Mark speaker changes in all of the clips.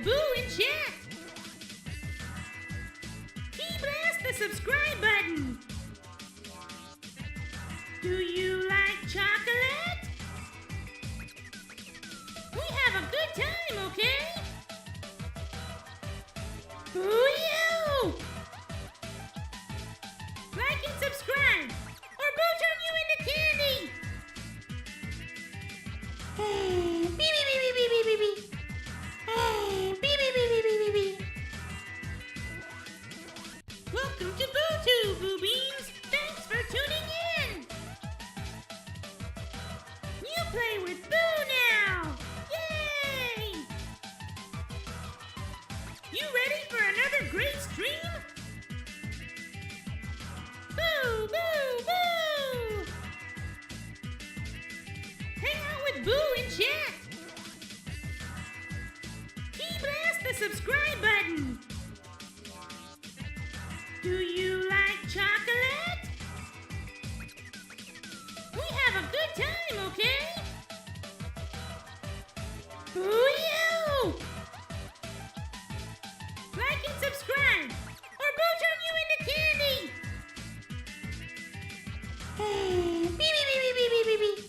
Speaker 1: Buu in chat. Key blast the subscribe button. Do you like chocolate? We have a good time, okay? Boo you! Like and subscribe, or Boo turn you into candy! Beep, beep, beep, beep, beep, beep, beep. Beep, beep, beep, beep, beep, beep, beep. Welcome to BuuTube, Buu Beans! Thanks for tuning in! You play with Buu now! Yay! You ready for another great stream? Boo, boo, boo! Hang out with Buu in chat. Key blast the subscribe button. Do you like chocolate? We have a good time, okay? Boo you! Like and subscribe, or Boo turn you into candy! Beep, beep, beep, beep, beep, beep, beep.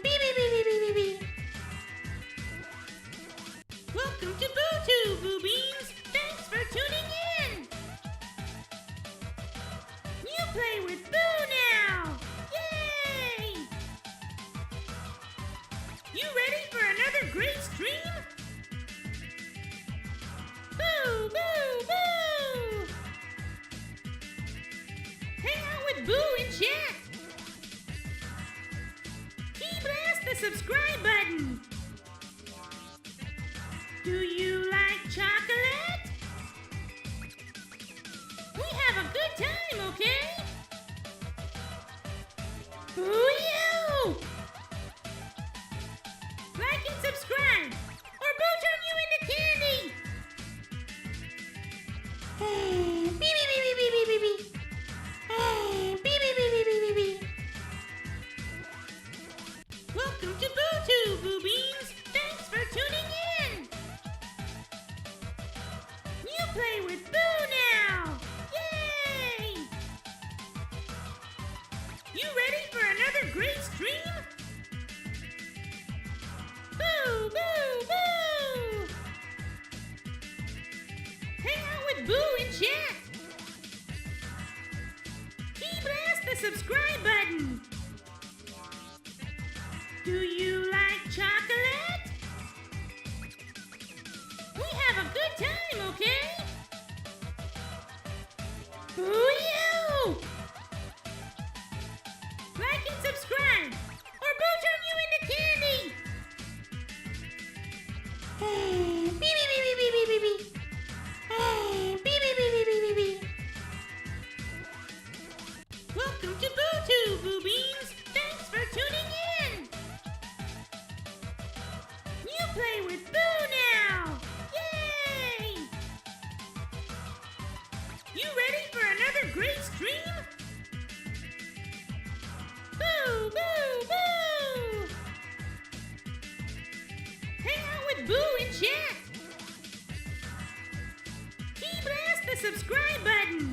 Speaker 1: Beep, beep, beep, beep, beep, beep, beep. Welcome to BuuTube, Buu Beans! Thanks for tuning in! You play with Buu now! Yay! You ready for another great stream? Boo, boo, boo! Hang out with Buu in chat. Key blast the subscribe button. Do you like chocolate? We have a good time, okay? Boo you! Like and subscribe, or Boo turn you into candy! Beep, beep, beep, beep, beep, beep, beep. Beep, beep, beep, beep, beep, beep, beep. Welcome to BuuTube, Buu Beans! Thanks for tuning in! You play with Buu now! Yay! You ready for another great stream? Boo, boo, boo! Hang out with Buu in chat. Key blast the subscribe button. Do you like chocolate? We have a good time, okay? Boo you! Like and subscribe, or Boo turn you into candy! Beep, beep, beep, beep, beep, beep, beep. Beep, beep, beep, beep, beep, beep, beep. Welcome to BuuTube, Buu Beans! Thanks for tuning in! You play with Buu now! Yay! You ready for another great stream? Boo, boo, boo! Hang out with Buu in chat. Key blast the subscribe button.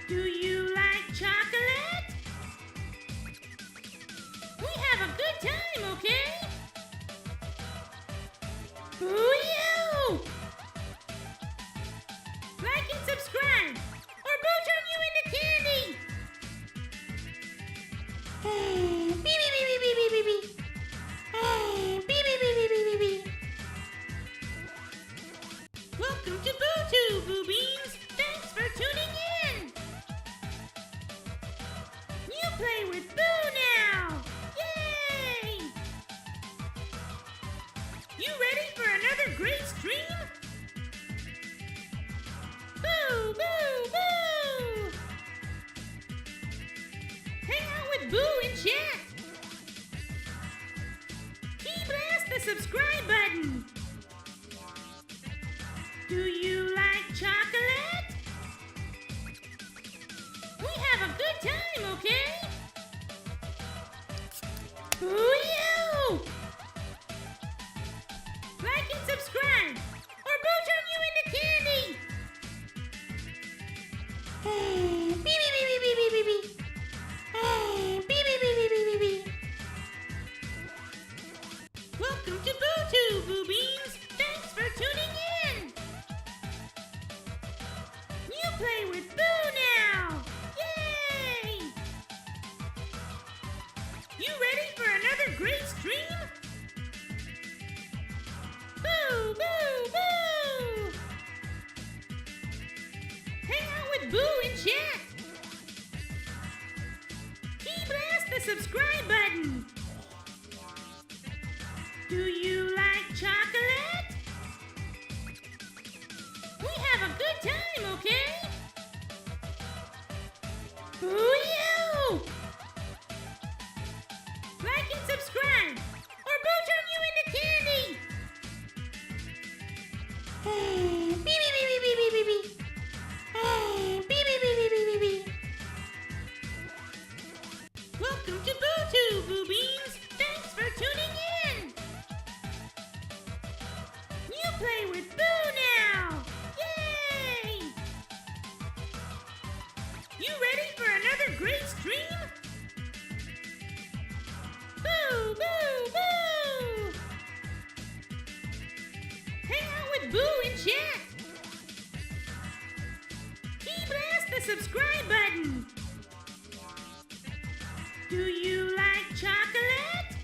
Speaker 1: Do you like chocolate? We have a good time, okay? Boo you! Like and subscribe, or Boo turn you into candy! Beep, beep, beep, beep, beep, beep, beep. Beep, beep, beep, beep, beep, beep, beep. Welcome to BuuTube, Buu Beans! Thanks for tuning in! You play with Buu now! Yay! You ready for another great stream? Boo, boo, boo! Hang out with Buu in chat. Key blast the subscribe button. Do you like chocolate? We have a good time, okay? Boo you! You ready for another great stream? Boo, boo, boo! Hang out with Buu in chat. Key blast the subscribe button. Do you like chocolate? We have a good time, okay? Boo you! Like and subscribe, or Buu turn you into candy! Beep, beep, beep, beep, beep, beep, beep. Beep, beep, beep, beep, beep, beep, beep. Welcome to BuuTube, Buu Beans! Thanks for tuning in! You play with Buu now! Yay! You ready for another great stream? Boo, boo, boo! Hang out with Buu in chat. Key blast the subscribe button. Do you like chocolate?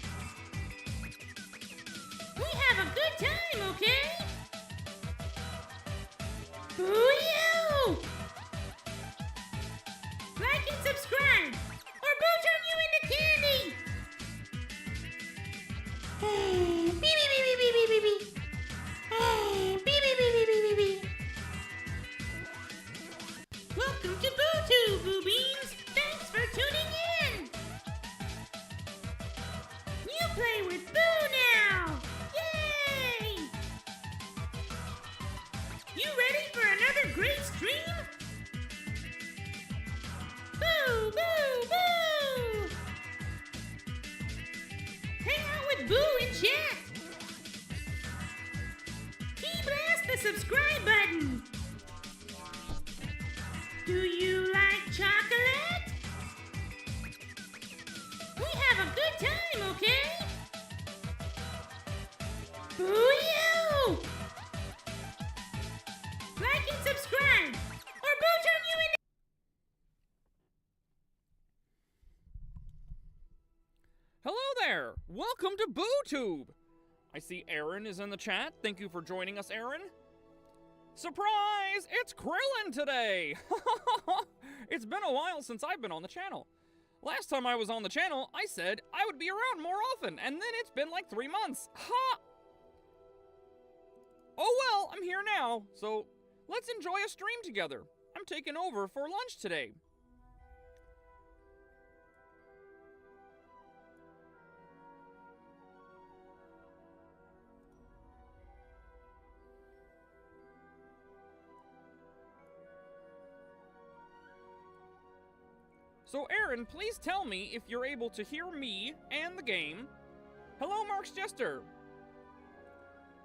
Speaker 1: We have a good time, okay? Boo you! Like and subscribe, or Buu turn you into candy! Beep, beep, beep, beep, beep, beep, beep. Beep, beep, beep, beep, beep, beep, beep. Welcome to BuuTube, Buu Beans! Thanks for tuning in! You play with Buu now! Yay! You ready for another great stream? Boo, boo, boo! Hang out with Buu in chat. Key blast the subscribe button. Do you like chocolate? We have a good time, okay? Boo you! Like and subscribe, or Buu turn you into...
Speaker 2: Hello there! Welcome to BuuTube! I see Aaron is in the chat. Thank you for joining us, Aaron. Surprise! It's Krillin today! It's been a while since I've been on the channel. Last time I was on the channel, I said I would be around more often, and then it's been like 3 months. Ha! Oh well, I'm here now, so let's enjoy a stream together. I'm taking over for lunch today. So Aaron, please tell me if you're able to hear me and the game. Hello, Mark's Jester.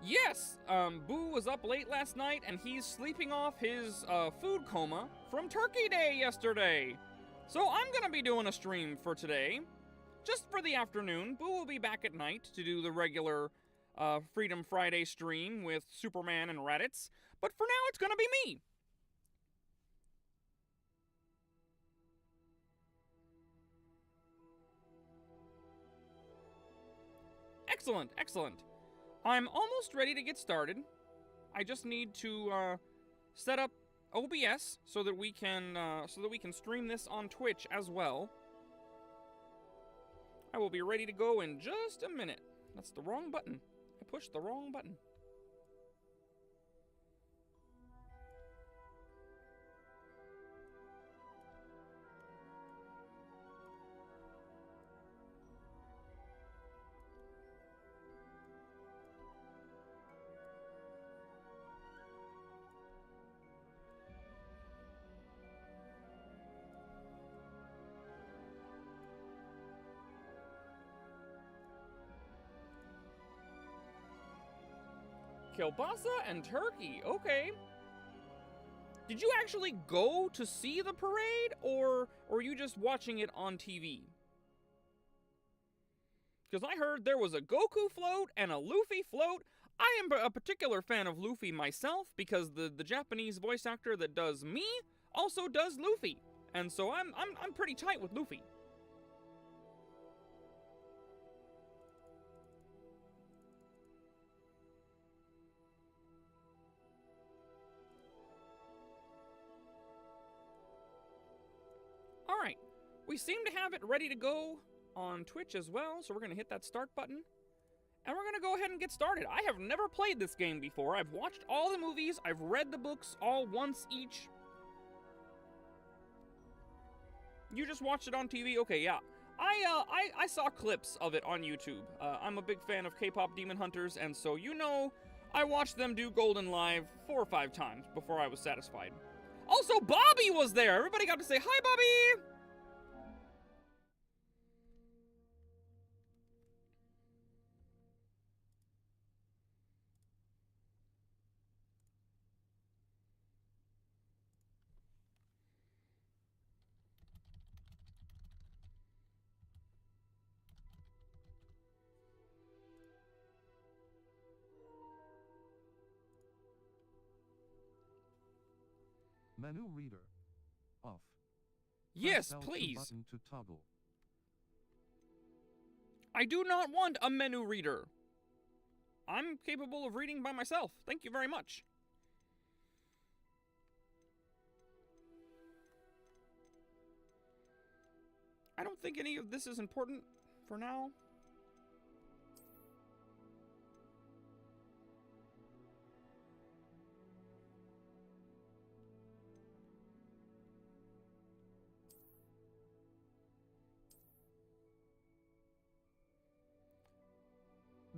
Speaker 2: Yes, Buu was up late last night and he's sleeping off his food coma from Turkey Day yesterday. So I'm gonna be doing a stream for today. Just for the afternoon. Buu will be back at night to do the regular Freedom Friday stream with Superman and Raditz. But for now, it's gonna be me. Excellent, excellent. I'm almost ready to get started. I just need to set up OBS so that we can stream this on Twitch as well. I will be ready to go in just a minute. That's the wrong button. I pushed the wrong button. Kielbasa and turkey, okay. Did you actually go to see the parade, or are you just watching it on TV? Because I heard there was a Goku float and a Luffy float. I am a particular fan of Luffy myself, because the Japanese voice actor that does me also does Luffy. And so I'm pretty tight with Luffy. We seem to have it ready to go on Twitch as well, so we're going to hit that start button. And we're going to go ahead and get started. I have never played this game before. I've watched all the movies. I've read the books all once each. You just watched it on TV? Okay, yeah. I saw clips of it on YouTube. I'm a big fan of K-pop Demon Hunters, and so you know I watched them do Golden live 4 or 5 times before I was satisfied. Also, Bobby was there! Everybody got to say, hi, Bobby!
Speaker 3: Menu reader. Off.
Speaker 2: Yes,
Speaker 3: Press L2
Speaker 2: please.
Speaker 3: button to toggle.
Speaker 2: I do not want a menu reader. I'm capable of reading by myself. Thank you very much. I don't think any of this is important for now.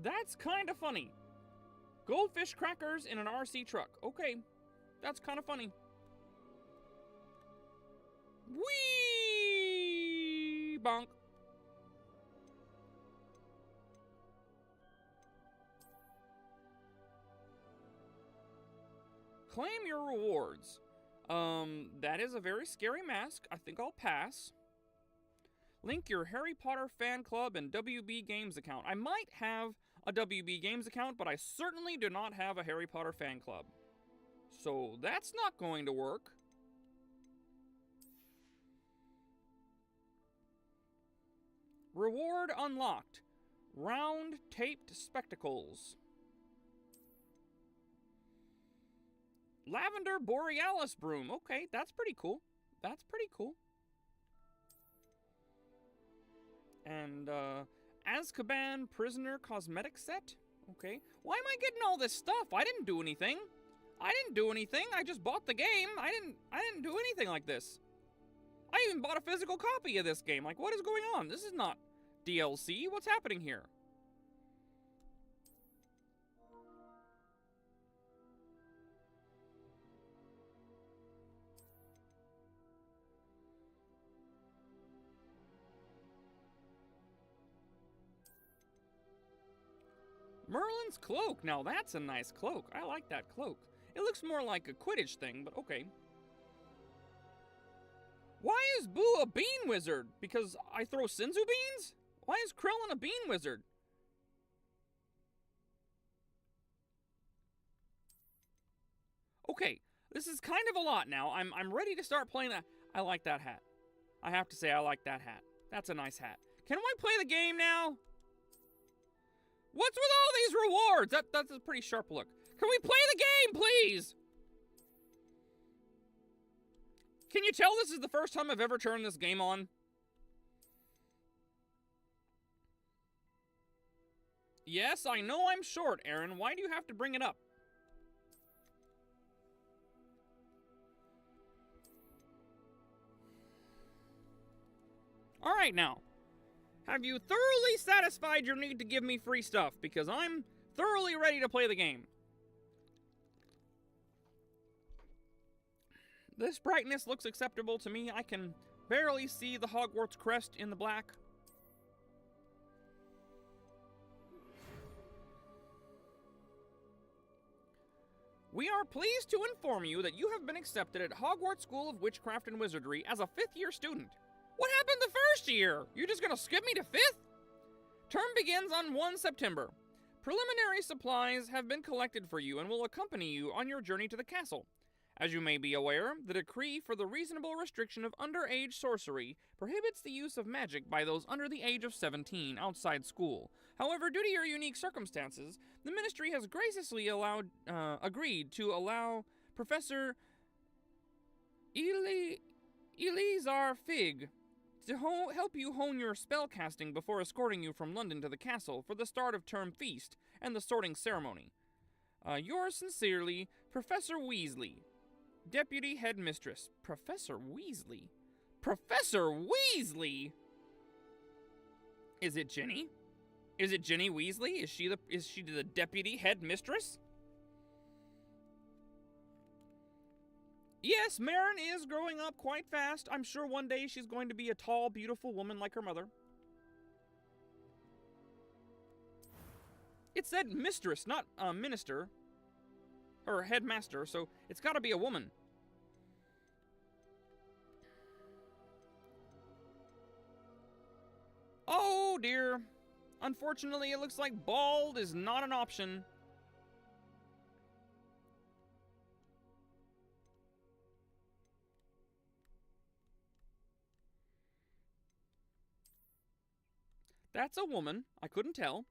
Speaker 2: That's kind of funny. Goldfish crackers in an RC truck. Okay, that's kind of funny. Whee! Bonk. Claim your rewards. That is a very scary mask. I think I'll pass. Link your Harry Potter fan club and WB Games account. I might have a WB Games account, but I certainly do not have a Harry Potter fan club. So that's not going to work. Reward unlocked. Round taped spectacles. Lavender Borealis broom. Okay, that's pretty cool. That's pretty cool. And, Azkaban Prisoner Cosmetic Set? Okay. Why am I getting all this stuff? I didn't do anything. I didn't do anything. I just bought the game. I didn't do anything like this. I even bought a physical copy of this game. Like, what is going on? This is not DLC. What's happening here? Merlin's cloak. Now that's a nice cloak. I like that cloak. It looks more like a Quidditch thing, but okay. Why is Buu a bean wizard? Because I throw Sinzu beans? Why is Krillin a bean wizard? Okay, this is kind of a lot now. I'm ready to start playing that. I like that hat. I have to say I like that hat. That's a nice hat. Can we play the game now? What's with all these rewards? That's a pretty sharp look. Can we play the game, please? Can you tell this is the first time I've ever turned this game on? Yes, I know I'm short, Aaron. Why do you have to bring it up? All right, now. Have you thoroughly satisfied your need to give me free stuff? Because I'm thoroughly ready to play the game. This brightness looks acceptable to me. I can barely see the Hogwarts crest in the black. We are pleased to inform you that you have been accepted at Hogwarts School of Witchcraft and Wizardry as a 5th year student. What happened the first year? You just gonna skip me to 5th? Term begins on 1 September. Preliminary supplies have been collected for you and will accompany you on your journey to the castle. As you may be aware, the decree for the reasonable restriction of underage sorcery prohibits the use of magic by those under the age of 17 outside school. However, due to your unique circumstances, the ministry has graciously agreed to allow Professor Eleazar Fig to help you hone your spellcasting before escorting you from London to the castle for the start of term feast and the sorting ceremony. Yours sincerely, Professor Weasley. Deputy Headmistress. Professor Weasley? Professor Weasley? Is it Ginny? Is it Ginny Weasley? Is she the deputy headmistress? Yes, Marin is growing up quite fast. I'm sure one day she's going to be a tall, beautiful woman like her mother. It said mistress, not minister. Or headmaster, so it's gotta be a woman. Oh dear. Unfortunately, it looks like bald is not an option. That's a woman. I couldn't tell.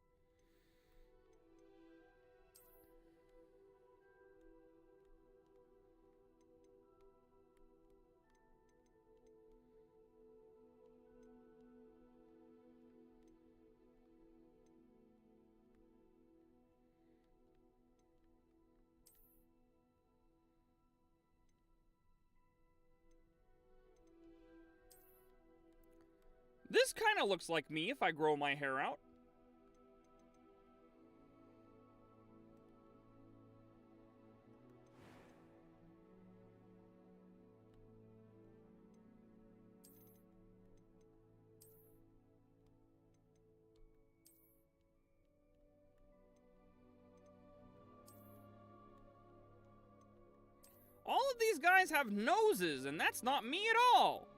Speaker 2: This kind of looks like me if I grow my hair out. All of these guys have noses, and that's not me at all.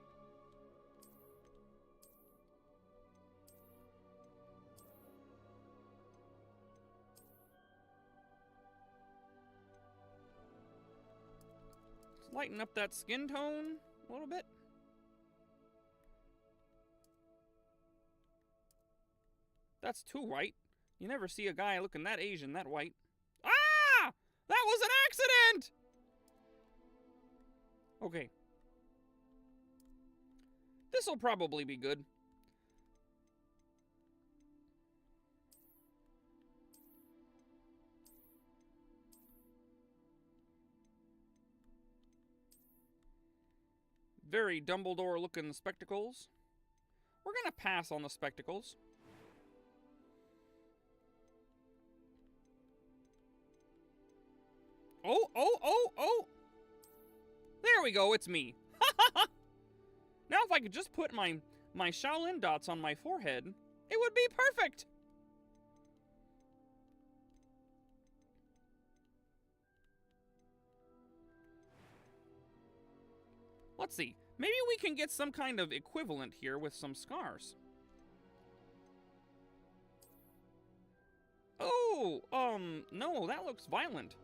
Speaker 2: Lighten up that skin tone a little bit. That's too white. You never see a guy looking that Asian, that white. Ah! That was an accident! Okay. This'll probably be good. Very Dumbledore-looking spectacles. We're gonna pass on the spectacles. Oh, oh, oh, oh! There we go, it's me. Now if I could just put my Shaolin dots on my forehead, it would be perfect! Let's see. Maybe we can get some kind of equivalent here with some scars. Oh, no, that looks violent.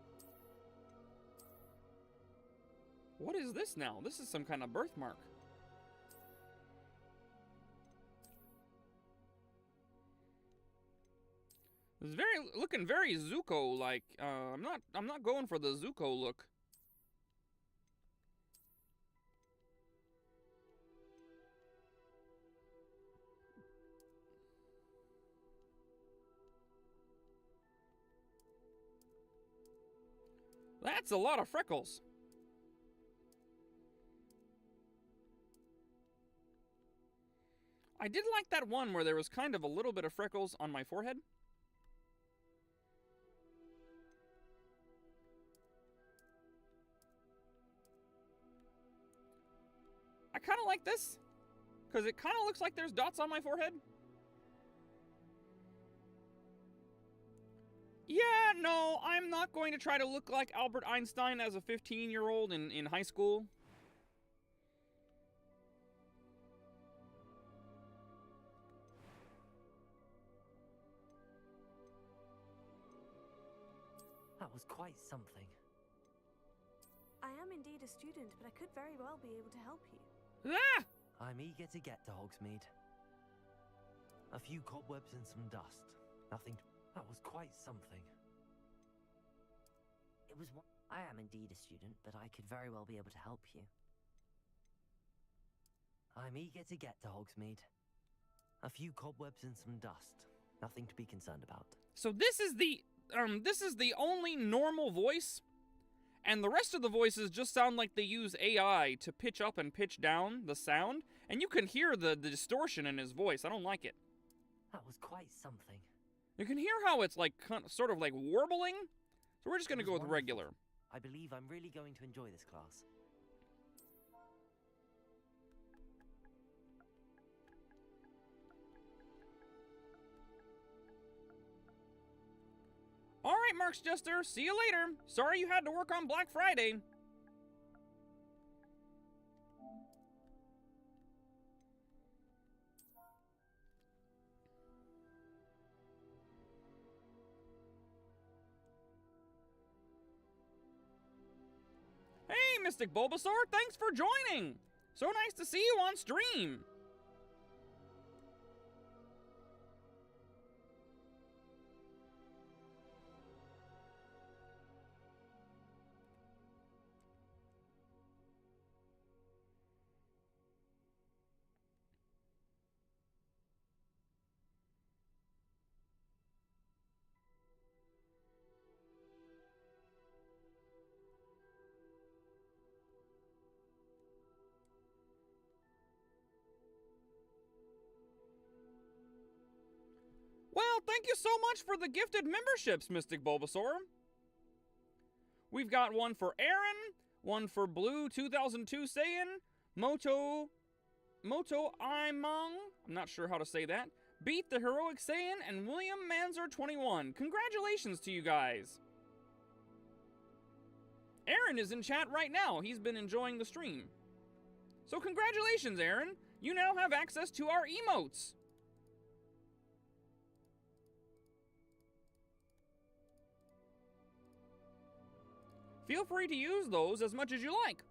Speaker 2: What is this now? This is some kind of birthmark. It's looking very Zuko-like. I'm not going for the Zuko look. That's a lot of freckles. I did like that one where there was kind of a little bit of freckles on my forehead. I kind of like this, because it kind of looks like there's dots on my forehead. Yeah, no, I'm not going to try to look like Albert Einstein as a 15-year-old in high school.
Speaker 4: That was quite something.
Speaker 5: I am indeed a student, but I could very well be able to help you.
Speaker 2: Ah!
Speaker 4: I'm eager to get to Hogsmeade. A few cobwebs and some dust. Nothing. That was quite something.
Speaker 6: It was one. I am indeed a student, but I could very well be able to help you.
Speaker 4: I'm eager to get to Hogsmeade. A few cobwebs and some dust. Nothing to be concerned about.
Speaker 2: So this is the only normal voice, and the rest of the voices just sound like they use AI to pitch up and pitch down the sound, and you can hear the distortion in his voice. I don't like it.
Speaker 4: That was quite something.
Speaker 2: You can hear how it's like sort of like warbling. So we're just gonna
Speaker 4: It
Speaker 2: go
Speaker 4: was
Speaker 2: with
Speaker 4: wonderful.
Speaker 2: regular.
Speaker 4: I believe I'm really going to enjoy this class.
Speaker 2: All right, Marks Jester. See you later. Sorry you had to work on Black Friday. Hey, Mystic Bulbasaur, thanks for joining! So nice to see you on stream! Well, thank you so much for the gifted memberships, Mystic Bulbasaur. We've got one for Aaron, one for Blue 2002 Saiyan, Moto Imong, I'm not sure how to say that, Beat the Heroic Saiyan, and William Manzer 21. Congratulations to you guys. Aaron is in chat right now. He's been enjoying the stream. So congratulations, Aaron. You now have access to our emotes. Feel free to use those as much as you like.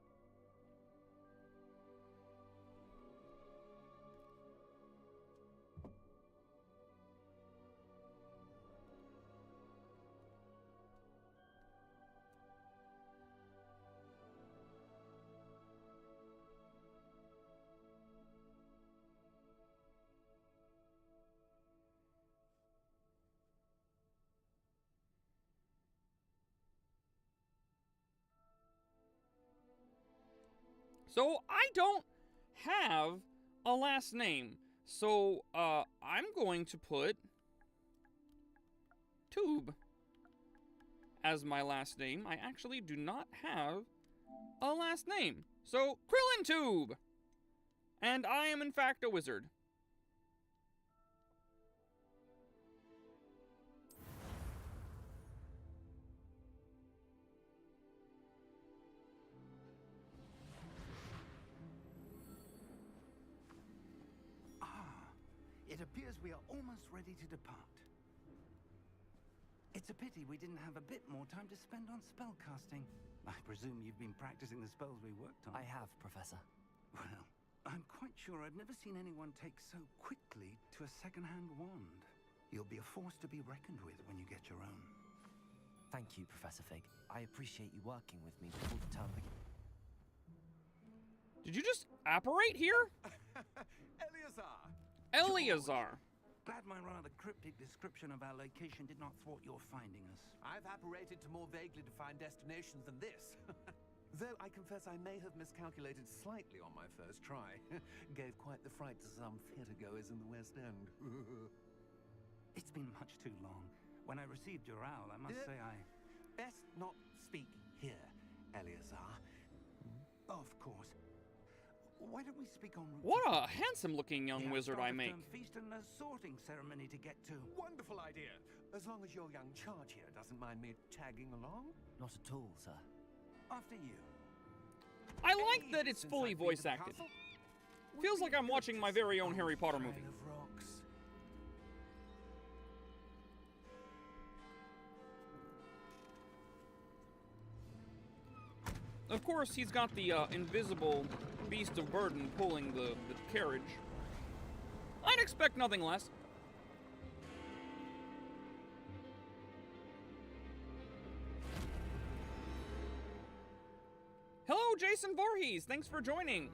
Speaker 2: So I don't have a last name. So I'm going to put Tube as my last name. I actually do not have a last name. So Krillin Tube. And I am in fact a wizard.
Speaker 6: It appears we are almost ready to depart. It's a pity we didn't have a bit more time to spend on spellcasting. I presume you've been practicing the spells we worked on.
Speaker 4: I have, Professor.
Speaker 6: Well, I'm quite sure I've never seen anyone take so quickly to a second-hand wand. You'll be a force to be reckoned with when you get your own.
Speaker 4: Thank you, Professor Fig. I appreciate you working with me before the term begins.
Speaker 2: Did you just apparate here? Eleazar.
Speaker 6: Glad my rather cryptic description of our location did not thwart your finding us.
Speaker 7: I've apparated to more vaguely defined destinations than this. Though I confess I may have miscalculated slightly on my first try. Gave quite the fright to some theatergoers in the West End.
Speaker 6: It's been much too long. When I received your owl, I must say I...
Speaker 7: Best not speak here, Eleazar.
Speaker 6: Of course. Why don't we speak on route?
Speaker 2: What a handsome-looking young wizard I make.
Speaker 6: Feast and a sorting ceremony to get to.
Speaker 7: Wonderful idea. As long as your young charge here doesn't mind me tagging along.
Speaker 4: Not at all, sir.
Speaker 6: After you.
Speaker 2: I like that it's fully voice acted. Feels like I'm watching my very own Harry Potter movie.
Speaker 6: Trail of rocks.
Speaker 2: Of course, he's got the invisible beast of burden pulling the carriage. I'd expect nothing less. Hello, Jason Voorhees. Thanks for joining.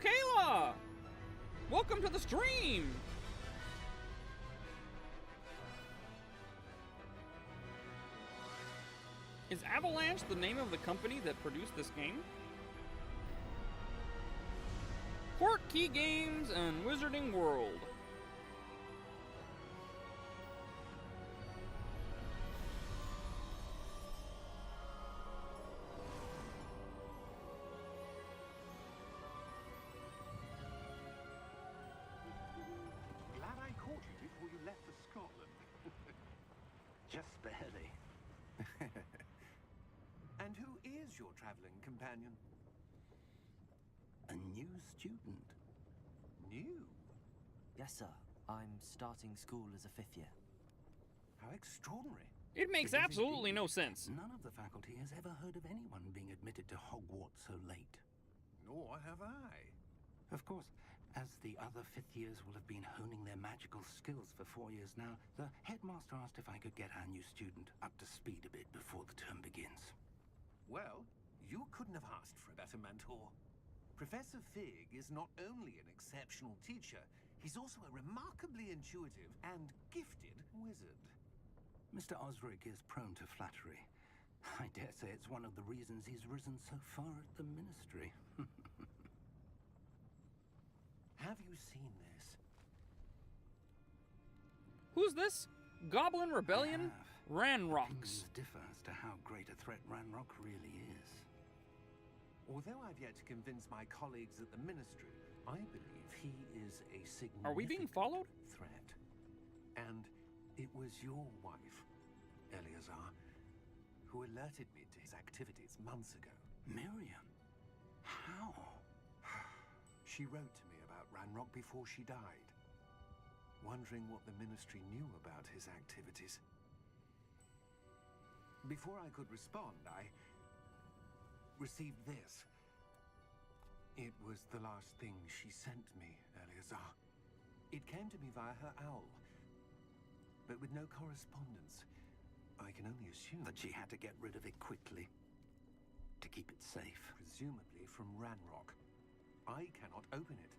Speaker 2: Kayla! Welcome to the stream! Is Avalanche the name of the company that produced this game? Portkey Games and Wizarding World.
Speaker 6: Glad I caught you before you left for Scotland. Just barely.
Speaker 7: And who is your traveling companion?
Speaker 6: A new student.
Speaker 7: New?
Speaker 4: Yes, sir. I'm starting school as a 5th year.
Speaker 7: How extraordinary.
Speaker 2: It makes
Speaker 6: It is
Speaker 2: absolutely
Speaker 6: indeed.
Speaker 2: no sense.
Speaker 6: None of the faculty has ever heard of anyone being admitted to Hogwarts so late.
Speaker 7: Nor have I.
Speaker 6: Of course, as the other 5th years will have been honing their magical skills for 4 years now, the headmaster asked if I could get our new student up to speed a bit before the term begins.
Speaker 7: Well, you couldn't have asked for a better mentor. Professor Fig is not only an exceptional teacher, he's also a remarkably intuitive and gifted wizard.
Speaker 6: Mr. Osric is prone to flattery. I dare say it's one of the reasons he's risen so far at the ministry.
Speaker 7: Have you seen this?
Speaker 2: Who's this? Goblin Rebellion? Ranrox.
Speaker 6: Opinions differ as to how great a threat Ranrock really is.
Speaker 7: Although I've yet to convince my colleagues at the ministry, I believe he is a significant
Speaker 2: Are we being followed?
Speaker 7: threat. And it was your wife, Eleazar, who alerted me to his activities months ago.
Speaker 6: Miriam? How?
Speaker 7: She wrote to me about Ranrock before she died, wondering what the ministry knew about his activities. Before I could respond, I received this. It was the last thing she sent me, Eleazar. It came to me via her owl, but with no correspondence. I can only assume
Speaker 6: That she had to get rid of it quickly. To keep it safe.
Speaker 7: presumably from Ranrock. I cannot open it.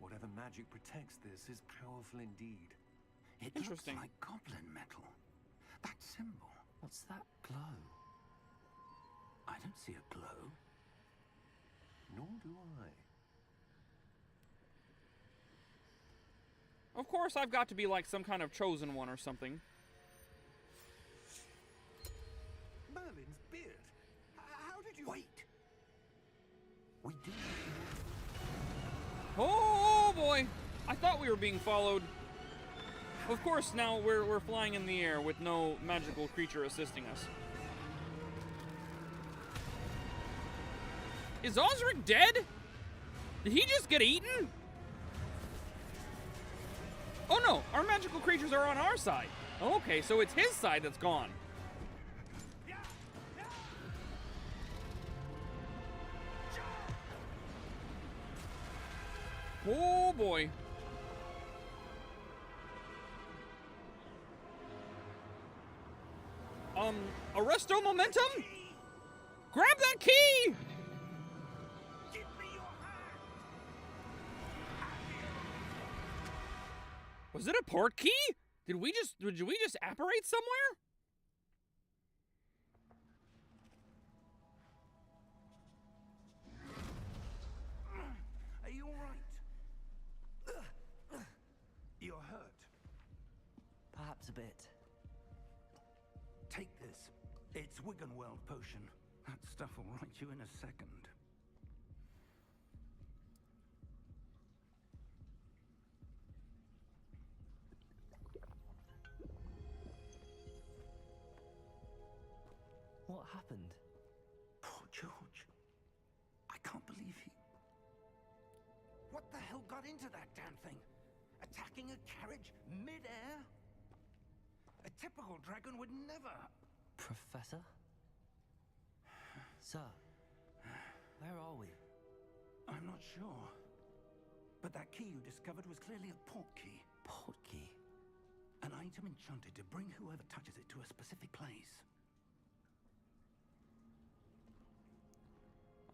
Speaker 7: Whatever magic protects this is powerful indeed.
Speaker 6: It
Speaker 2: Interesting.
Speaker 6: looks like goblin metal. That symbol.
Speaker 4: What's that glow?
Speaker 6: I don't see a glow.
Speaker 7: Nor do I.
Speaker 2: Of course, I've got to be like some kind of chosen one or something.
Speaker 7: Merlin's beard. How did you...
Speaker 6: Wait! We do.
Speaker 2: Oh boy! I thought we were being followed. Of course, now we're flying in the air with no magical creature assisting us. Is Osric dead? Did he just get eaten? Oh no, our magical creatures are on our side. Okay, so it's his side that's gone. Oh boy. Arresto momentum? Grab that key! Was it a port key? Did we just apparate somewhere?
Speaker 6: Are you alright? You're hurt.
Speaker 4: Perhaps a bit.
Speaker 6: Take this. It's Wiggenweld potion. That stuff will right you in a second.
Speaker 4: What happened?
Speaker 6: Poor George. I can't believe he... What the hell got into that damn thing? Attacking a carriage mid-air? A typical dragon would never...
Speaker 4: Professor? Sir, where are we?
Speaker 6: I'm not sure. But that key you discovered was clearly a port key.
Speaker 4: Port key?
Speaker 6: An item enchanted to bring whoever touches it to a specific place.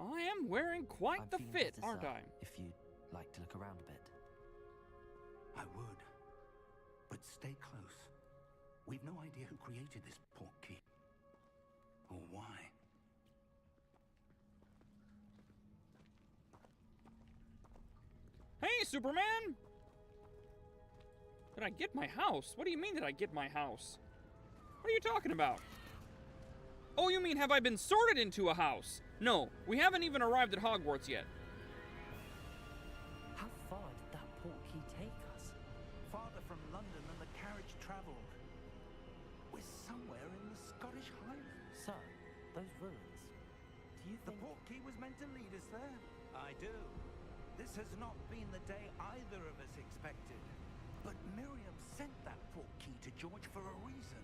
Speaker 2: I am wearing quite
Speaker 4: I'm
Speaker 2: the
Speaker 4: feeling
Speaker 2: fit,
Speaker 4: better,
Speaker 2: aren't
Speaker 4: sir,
Speaker 2: I?
Speaker 4: if you'd like to look around a bit.
Speaker 6: I would. But stay close. We've no idea who created this portkey. Or why.
Speaker 2: Hey, Superman! Did I get my house? What do you mean did I get my house? What are you talking about? Oh, you mean have I been sorted into a house? No, we haven't even arrived at Hogwarts yet.
Speaker 4: How far did that portkey take us?
Speaker 6: Farther from London than the carriage travelled. We're somewhere in the Scottish Highlands.
Speaker 4: Sir, those ruins. Do you
Speaker 6: The
Speaker 4: think...
Speaker 6: portkey was meant to lead us there? I do. This has not been the day either of us expected. But Miriam sent that portkey to George for a reason.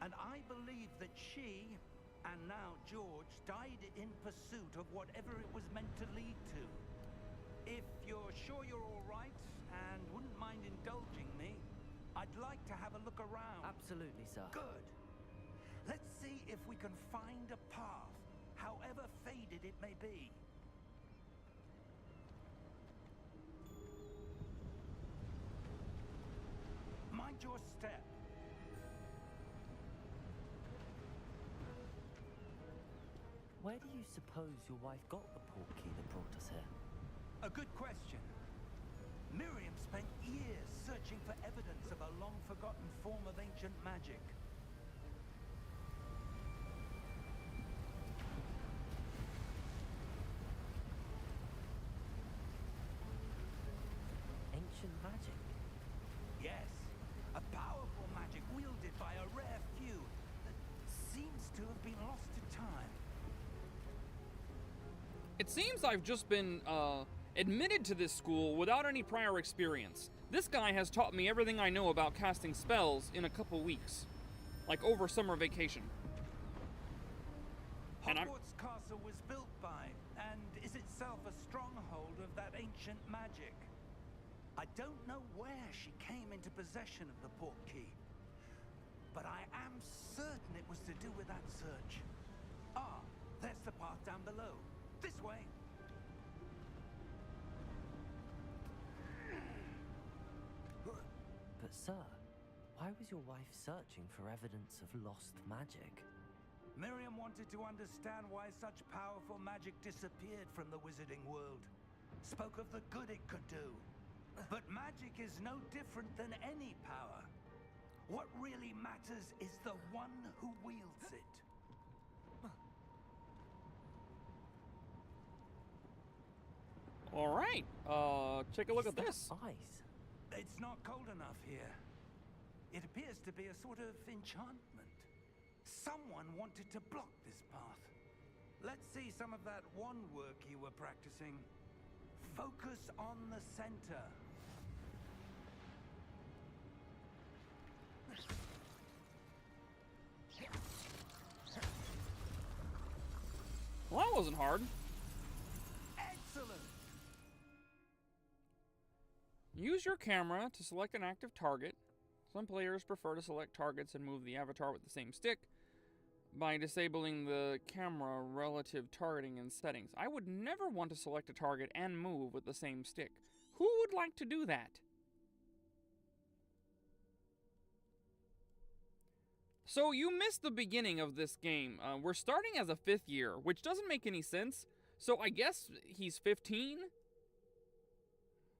Speaker 6: And I believe that she, and now George, died in pursuit of whatever it was meant to lead to. If you're sure you're all right, and wouldn't mind indulging me, I'd like to have a look around.
Speaker 4: Absolutely, sir.
Speaker 6: Good. Let's see if we can find a path, however faded it may be. Mind your step.
Speaker 4: Where do you suppose your wife got the portkey that brought us here?
Speaker 6: A good question. Miriam spent years searching for evidence of a long-forgotten form of ancient magic.
Speaker 4: Ancient magic?
Speaker 6: Yes, a powerful magic wielded by a rare few that seems to have been lost to time.
Speaker 2: It seems I've just been, admitted to this school without any prior experience. This guy has taught me everything I know about casting spells in a couple weeks. Like over summer vacation. And
Speaker 6: Hogwarts Castle was built by, and is itself a stronghold of that ancient magic. I don't know where she came into possession of the portkey, but I am certain it was to do with that search. Ah, there's the path down below. This way.
Speaker 4: But sir, why was your wife searching for evidence of lost magic?
Speaker 6: Miriam wanted to understand why such powerful magic disappeared from the wizarding world. Spoke of the good it could do. But magic is no different than any power. What really matters is the one who wields it.
Speaker 2: all right, take a look at this.
Speaker 4: Ice.
Speaker 6: It's not cold enough here. It appears to be a sort of enchantment. Someone wanted to block this path. Let's see some of that wand work you were practicing. Focus on the center.
Speaker 2: Well, that wasn't hard.
Speaker 6: Excellent!
Speaker 2: Use your camera to select an active target. Some players prefer to select targets and move the avatar with the same stick by disabling the camera relative targeting and settings. I would never want to select a target and move with the same stick. Who would like to do that? So you missed the beginning of this game. We're starting as a 5th year, which doesn't make any sense. So I guess he's 15?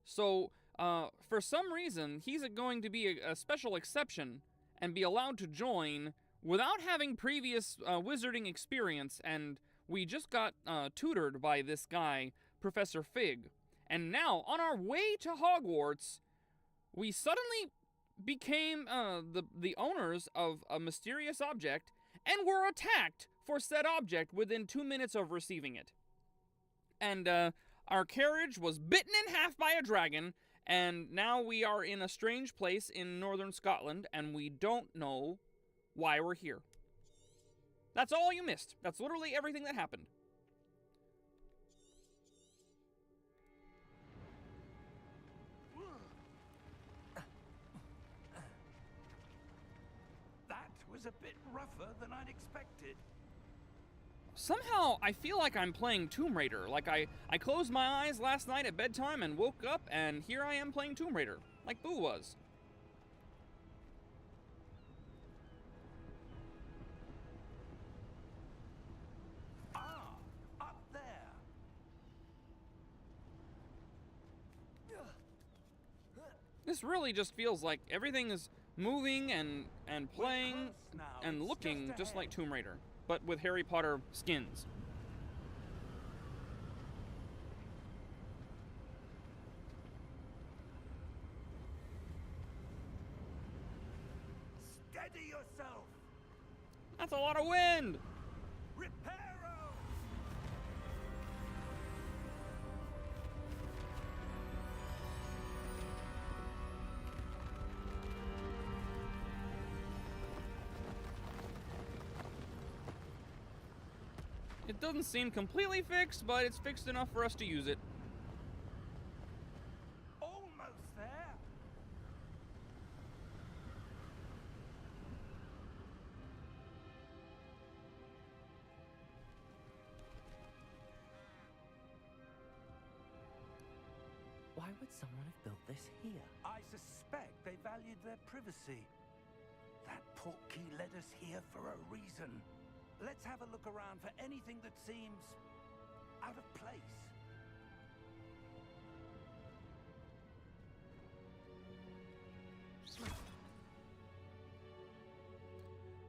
Speaker 2: So, for some reason, he's going to be a special exception and be allowed to join without having previous wizarding experience, and we just got tutored by this guy, Professor Fig. And now, on our way to Hogwarts, we suddenly became the owners of a mysterious object and were attacked for said object within 2 minutes of receiving it. And our carriage was bitten in half by a dragon, and now we are in a strange place in northern Scotland, and we don't know why we're here. That's all you missed. That's literally everything that happened.
Speaker 6: That was a bit rougher than I'd expected.
Speaker 2: Somehow, I feel like I'm playing Tomb Raider. Like, I closed my eyes last night at bedtime and woke up, and here I am playing Tomb Raider, like Buu was.
Speaker 6: Ah, up there.
Speaker 2: This really just feels like everything is moving and playing
Speaker 6: close now,
Speaker 2: and
Speaker 6: it's
Speaker 2: looking
Speaker 6: just
Speaker 2: just like
Speaker 6: ahead.
Speaker 2: Tomb Raider, but with Harry Potter skins.
Speaker 6: Steady yourself.
Speaker 2: That's a lot of wind!
Speaker 6: Reparo.
Speaker 2: It doesn't seem completely fixed, but it's fixed enough for us to use it.
Speaker 6: Almost there.
Speaker 4: Why would someone have built this here?
Speaker 6: I suspect they valued their privacy. That portkey led us here for a reason. Let's have a look around for anything that seems out of place.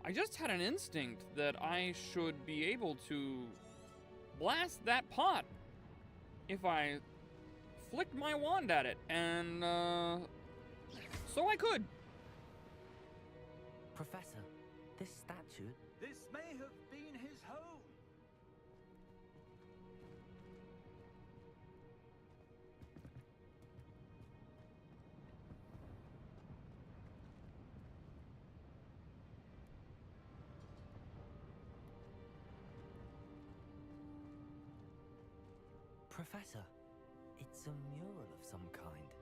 Speaker 2: I just had an instinct that I should be able to blast that pot if I flicked my wand at it, and so I could.
Speaker 4: Professor, this statue...
Speaker 6: This may have been his home.
Speaker 4: Professor, it's a mural of some kind.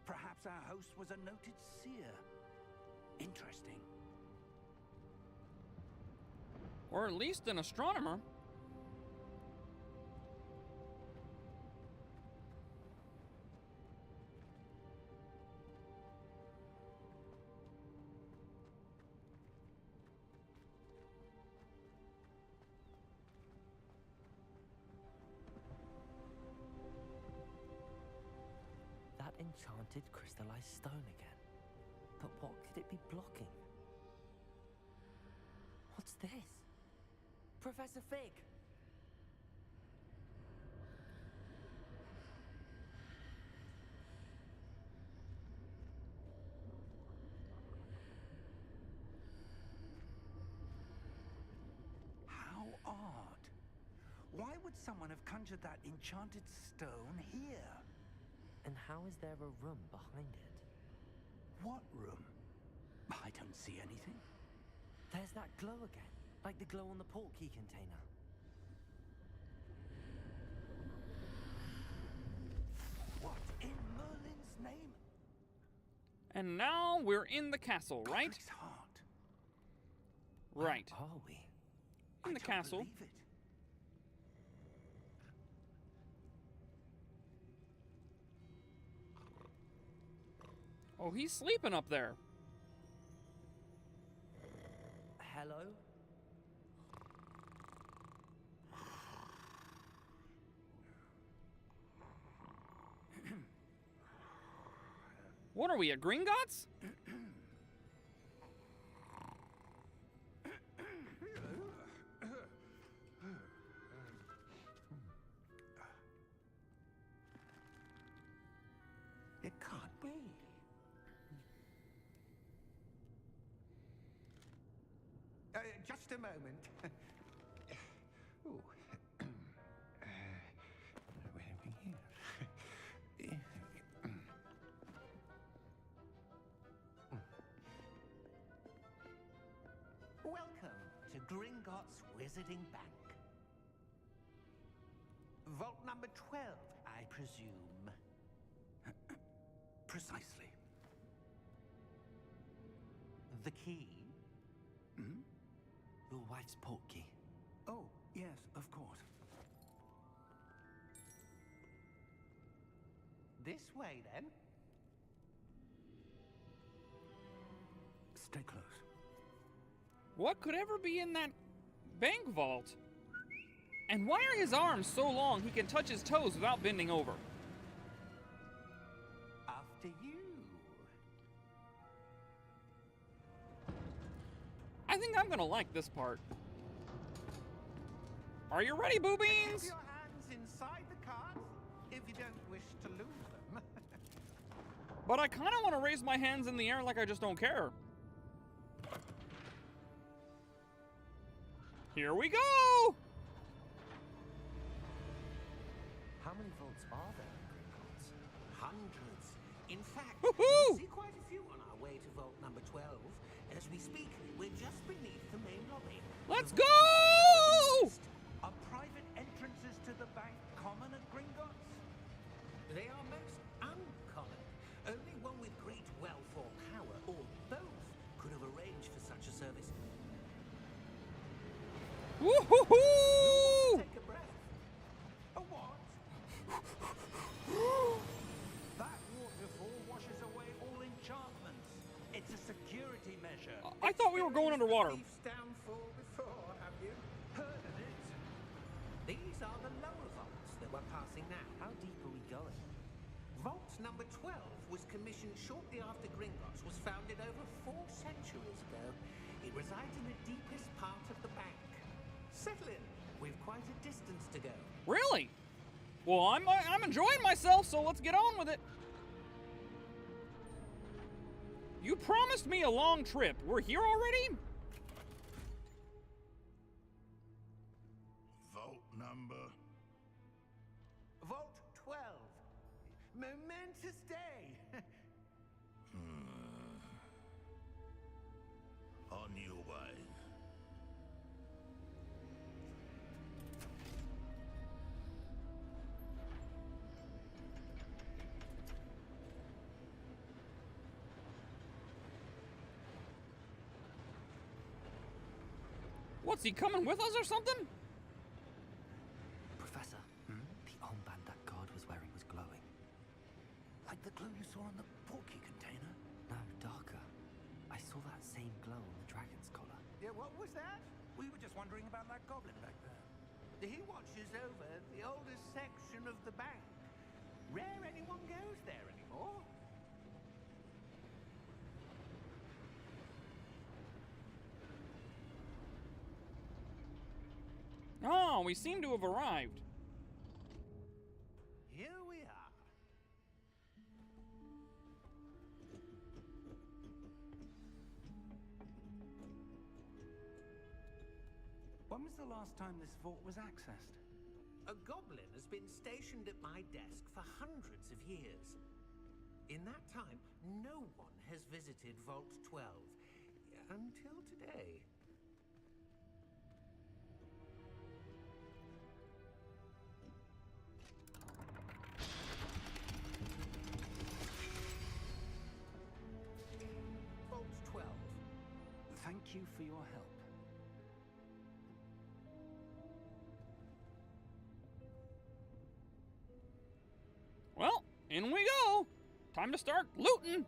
Speaker 6: Perhaps our host was a noted seer. Interesting.
Speaker 2: Or at least an astronomer.
Speaker 4: That enchanted crystallized stone again. But what could it be blocking? What's this? Professor Fig!
Speaker 6: How odd. Why would someone have conjured that enchanted stone here?
Speaker 4: And how is there a room behind it?
Speaker 6: What room? I don't see anything.
Speaker 4: There's that glow again, like the glow on the portkey container.
Speaker 6: What in Merlin's name?
Speaker 2: And now we're in the castle, right?
Speaker 6: Godric's heart.
Speaker 2: Right.
Speaker 4: Where are we?
Speaker 2: In
Speaker 6: I
Speaker 2: the
Speaker 6: don't
Speaker 2: castle.
Speaker 6: believe it.
Speaker 2: Oh, he's sleeping up there.
Speaker 4: Hello?
Speaker 2: What are we, a Gringotts?
Speaker 6: It can't be. Just a moment. Ooh. Where are we here? Welcome to Gringotts Wizarding Bank. Vault number 12, I presume. Precisely. The key?
Speaker 4: your wife's portkey.
Speaker 6: Oh, yes, of course.
Speaker 8: This way, then.
Speaker 6: Stay close.
Speaker 2: What could ever be in that bank vault? And why are his arms so long he can touch his toes without bending over?
Speaker 8: After you.
Speaker 2: I think I'm gonna like this part. Are you ready, Buu
Speaker 8: Keep
Speaker 2: Beans?
Speaker 8: your hands inside the cart if you don't wish to lose them.
Speaker 2: But I kind of want to raise my hands in the air like I just don't care. Here we go!
Speaker 4: How many vaults are there in Gringotts?
Speaker 8: Hundreds. In fact,
Speaker 2: Woohoo!
Speaker 8: we'll see quite a few on our way to vault number 12. As we speak, we're just beneath the main lobby.
Speaker 2: Let's
Speaker 8: The
Speaker 2: go!
Speaker 6: Are private entrances to the bank common at Gringotts?
Speaker 8: They are most uncommon. Only one with great wealth or power, or both, could have arranged for such a service.
Speaker 2: Woohoo!
Speaker 8: Take a breath.
Speaker 6: A what? That waterfall washes away all enchantments. It's a security measure.
Speaker 2: I thought we were going underwater.
Speaker 8: Thief's downfall before, have you? Heard of it? These are the lower vaults that we're passing now.
Speaker 4: How deep are we going?
Speaker 8: Vault number 12 was commissioned shortly after Gringotts was founded over 4 centuries ago. It resides in the deepest part of the bank. Settle in. We've quite a distance to go.
Speaker 2: Really? Well, I'm enjoying myself, so let's get on with it. You promised me a long trip. We're here already?
Speaker 6: Vault number.
Speaker 8: Vault 12. Momentous day.
Speaker 6: On your way.
Speaker 2: What's he coming with us or something?
Speaker 4: Professor, the armband that guard was wearing was glowing.
Speaker 6: Like the glue you saw on the portkey container?
Speaker 4: No, darker. I saw that same glow on the dragon's collar.
Speaker 8: Yeah, what was that?
Speaker 6: We were just wondering about that goblin back there.
Speaker 8: He watches over the oldest section of the bank. Rare anyone goes there anymore.
Speaker 2: Oh, we seem to have arrived.
Speaker 8: Here we are.
Speaker 6: When was the last time this vault was accessed?
Speaker 8: A goblin has been stationed at my desk for hundreds of years. In that time, no one has visited Vault 12 until today. Vault 12.
Speaker 6: Thank you for your help.
Speaker 2: Well, in we go. Time to start looting.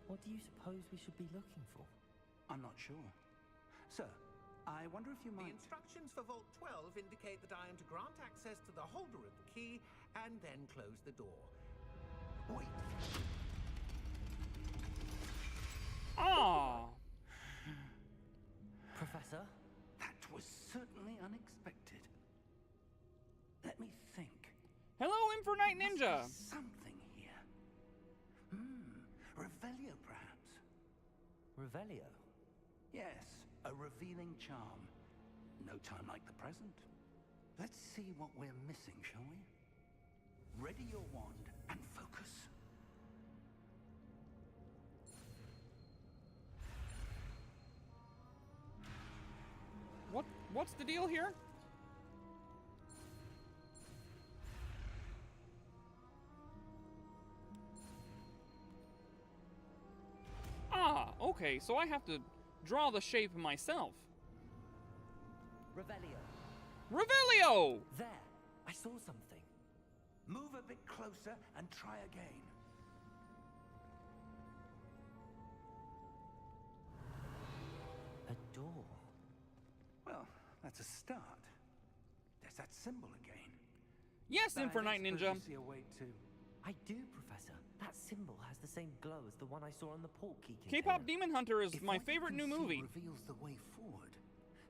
Speaker 4: What do you suppose we should be looking for?
Speaker 6: I'm not sure. Sir, I wonder if you
Speaker 8: The
Speaker 6: might...
Speaker 8: instructions for Vault 12 indicate that I am to grant access to the holder of the key and then close the door.
Speaker 6: Wait.
Speaker 2: Ah.
Speaker 4: Professor?
Speaker 6: That was certainly unexpected. Let me think.
Speaker 2: Hello, Infernite Ninja.
Speaker 6: Must be something here. Revelio, perhaps.
Speaker 4: Revelio?
Speaker 6: Yes, a revealing charm. No time like the present. Let's see what we're missing, shall we? Ready your wand and focus.
Speaker 2: What's the deal here? Ah, okay, so I have to draw the shape myself.
Speaker 4: Revelio.
Speaker 2: Revelio!
Speaker 4: There. I saw something.
Speaker 6: Move a bit closer and try again.
Speaker 4: A door.
Speaker 6: Well, that's a start. There's that symbol again.
Speaker 2: Yes, Infernite
Speaker 6: I suppose
Speaker 2: Ninja.
Speaker 6: you see a way to...
Speaker 4: I do, Professor. That symbol has the same glow as the one I saw on the portkey container.
Speaker 2: K-pop Demon Hunter is
Speaker 6: If
Speaker 2: my
Speaker 6: what you
Speaker 2: favorite
Speaker 6: can
Speaker 2: new
Speaker 6: see
Speaker 2: movie.
Speaker 6: reveals the way forward,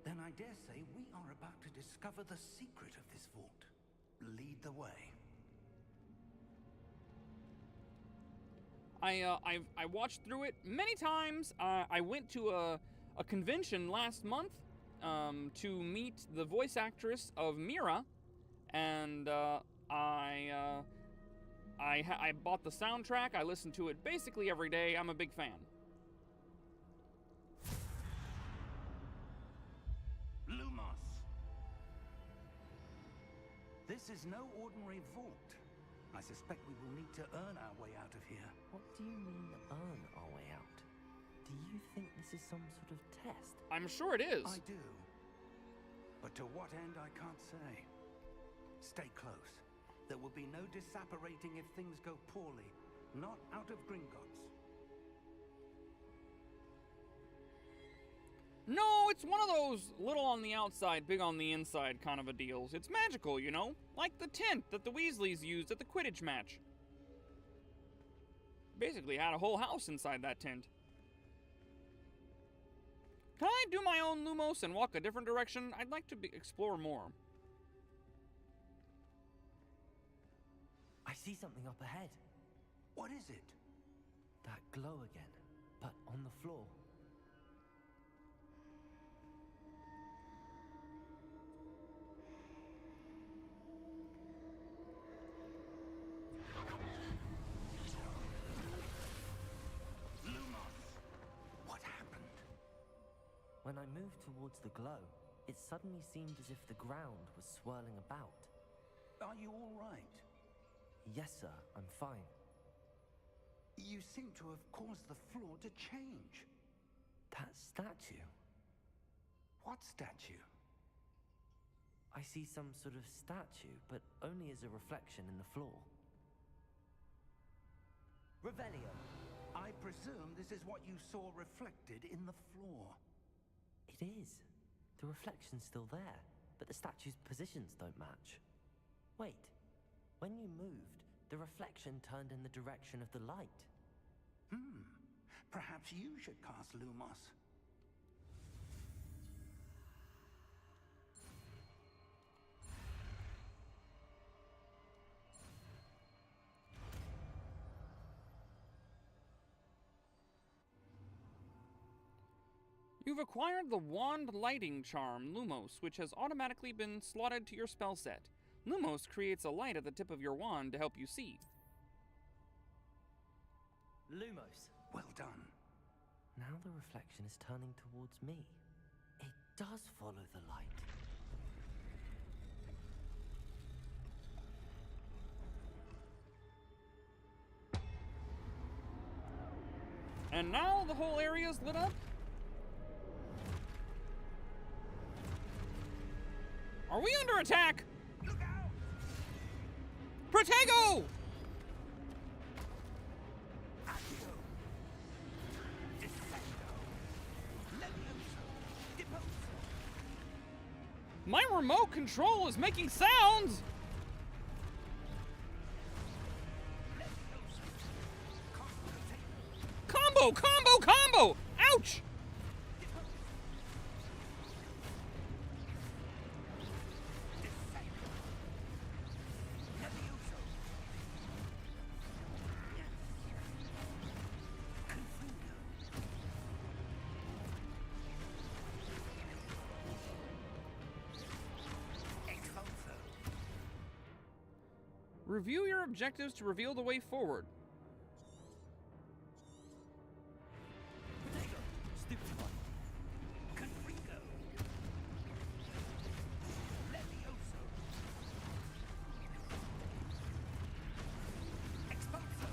Speaker 6: then I dare say we are about to discover the secret of this vault. Lead the way.
Speaker 2: I watched through it many times. I went to a convention last month to meet the voice actress of Mira, and I bought the soundtrack. I listened to it basically every day. I'm a big fan.
Speaker 6: Lumos. This is no ordinary vault. I suspect we will need to earn our way out of here.
Speaker 4: What do you mean, earn our way out? Do you think this is some sort of test?
Speaker 2: I'm sure it is.
Speaker 6: I do. But to what end, I can't say. Stay close. There will be no disapparating if things go poorly. Not out of Gringotts.
Speaker 2: No, it's one of those little on the outside, big on the inside kind of a deals. It's magical, you know? Like the tent that the Weasleys used at the Quidditch match. Basically had a whole house inside that tent. Can I do my own Lumos and walk a different direction? I'd like to explore more.
Speaker 4: I see something up ahead.
Speaker 6: What is it?
Speaker 4: That glow again, but on the floor.
Speaker 6: What happened?
Speaker 4: When I moved towards the glow, it suddenly seemed as if the ground was swirling about.
Speaker 6: Are you all right?
Speaker 4: Yes, sir, I'm fine.
Speaker 6: You seem to have caused the floor to change.
Speaker 4: That statue.
Speaker 6: What statue?
Speaker 4: I see some sort of statue, but only as a reflection in the floor. Revelio.
Speaker 6: I presume this is what you saw reflected in the floor.
Speaker 4: It is. The reflection's still there, but the statue's positions don't match. Wait. When you moved, the reflection turned in the direction of the light.
Speaker 6: Perhaps you should cast Lumos.
Speaker 2: You've acquired the Wand Lighting Charm, Lumos, which has automatically been slotted to your spell set. Lumos creates a light at the tip of your wand to help you see.
Speaker 4: Lumos.
Speaker 6: Well done.
Speaker 4: Now the reflection is turning towards me. It does follow the light.
Speaker 2: And now the whole area's lit up? Are we under attack?
Speaker 6: Look out!
Speaker 2: Protego!
Speaker 6: Accio! Descendo! Levioso! Deposo!
Speaker 2: My remote control is making sounds! Combo! Combo! Combo! Ouch! Review your objectives to reveal the way forward.
Speaker 4: Protego! Stupid one.
Speaker 6: Confringo! Levioso! Expulso!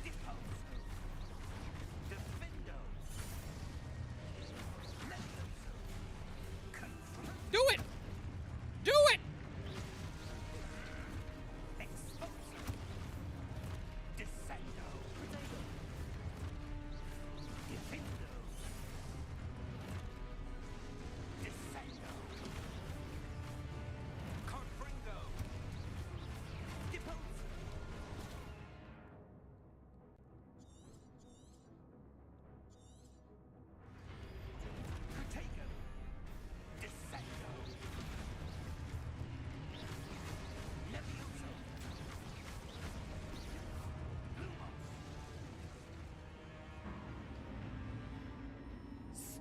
Speaker 6: Deposo! Defendo!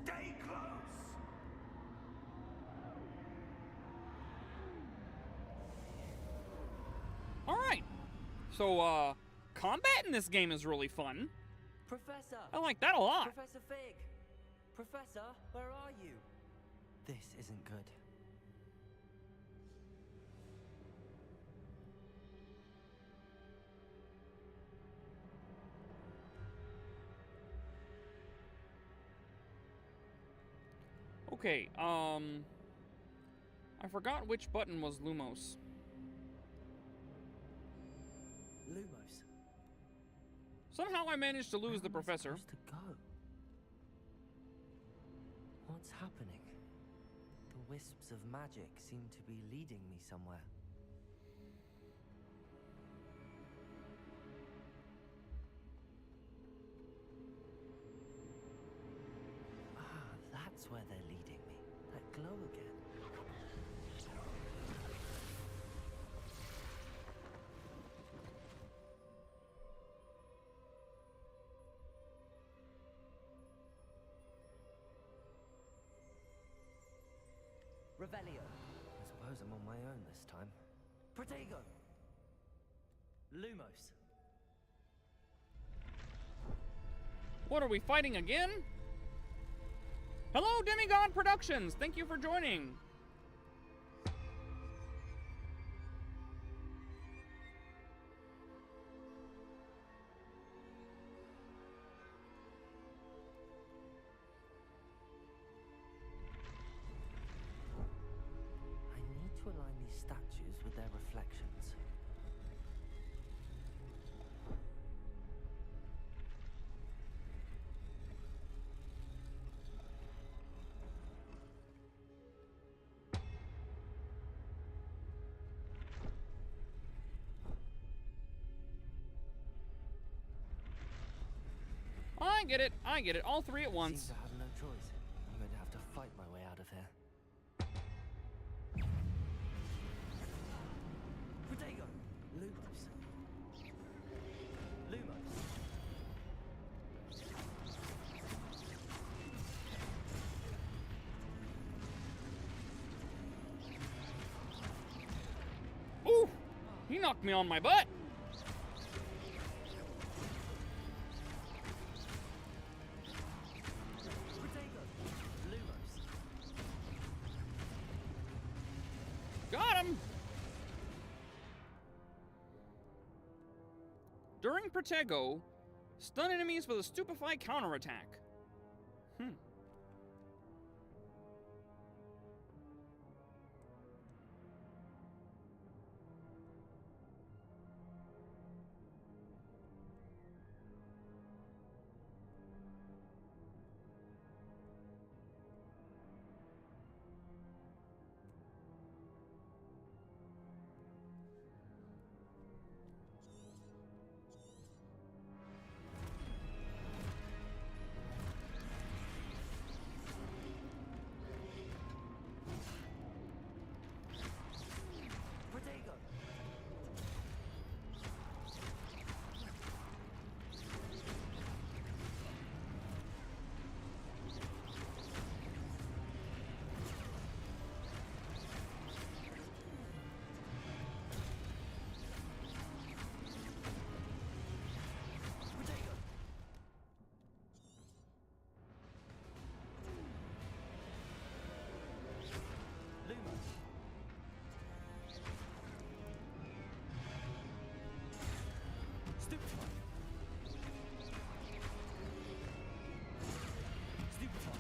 Speaker 6: Stay close!
Speaker 2: Alright. So, combat in this game is really fun.
Speaker 4: Professor!
Speaker 2: I like that a lot.
Speaker 4: Professor Fig! Professor, where are you? This isn't good.
Speaker 2: Okay, I forgot which button was Lumos.
Speaker 4: Lumos.
Speaker 2: Somehow I managed to lose the
Speaker 4: Where am I
Speaker 2: professor.
Speaker 4: supposed to go? What's happening? The wisps of magic seem to be leading me somewhere. Ah, that's where they're leading me. That glow again. Revelio. I suppose I'm on my own this time. Protego. Lumos.
Speaker 2: What are we fighting again? Hello, Demigod Productions! Thank you for joining!
Speaker 4: I need to align these statues with their reflections.
Speaker 2: I get it, all three at once.
Speaker 4: Seems I have no choice. I'm going to have to fight my way out of here. Protego! Lumos. Lumos.
Speaker 2: Ooh! He knocked me on my butt!
Speaker 4: Protego! Lumos.
Speaker 2: Got him! During Protego, stun enemies with a Stupefy counterattack.
Speaker 4: Protego! Protego! Lumos. Stupefy. Stupefy.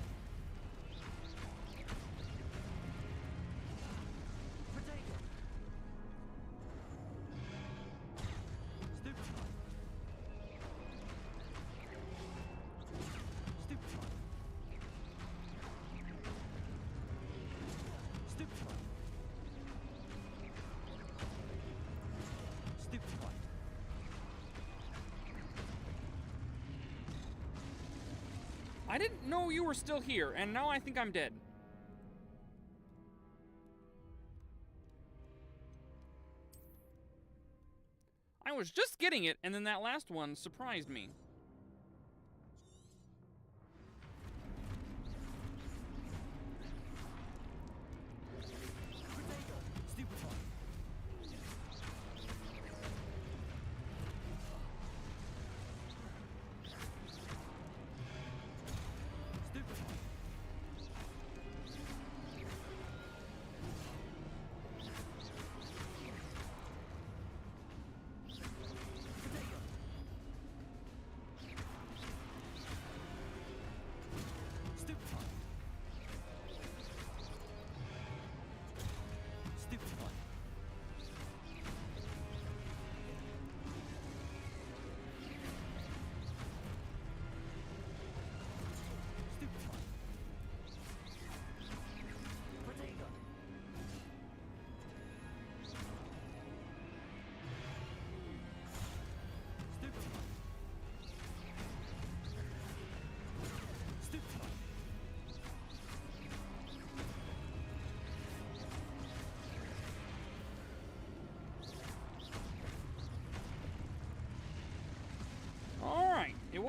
Speaker 4: Protego. Stupefy. Stupefy. Stupefy. Stupefy.
Speaker 2: I didn't know you were still here, and now I think I'm dead. I was just getting it, and then that last one surprised me.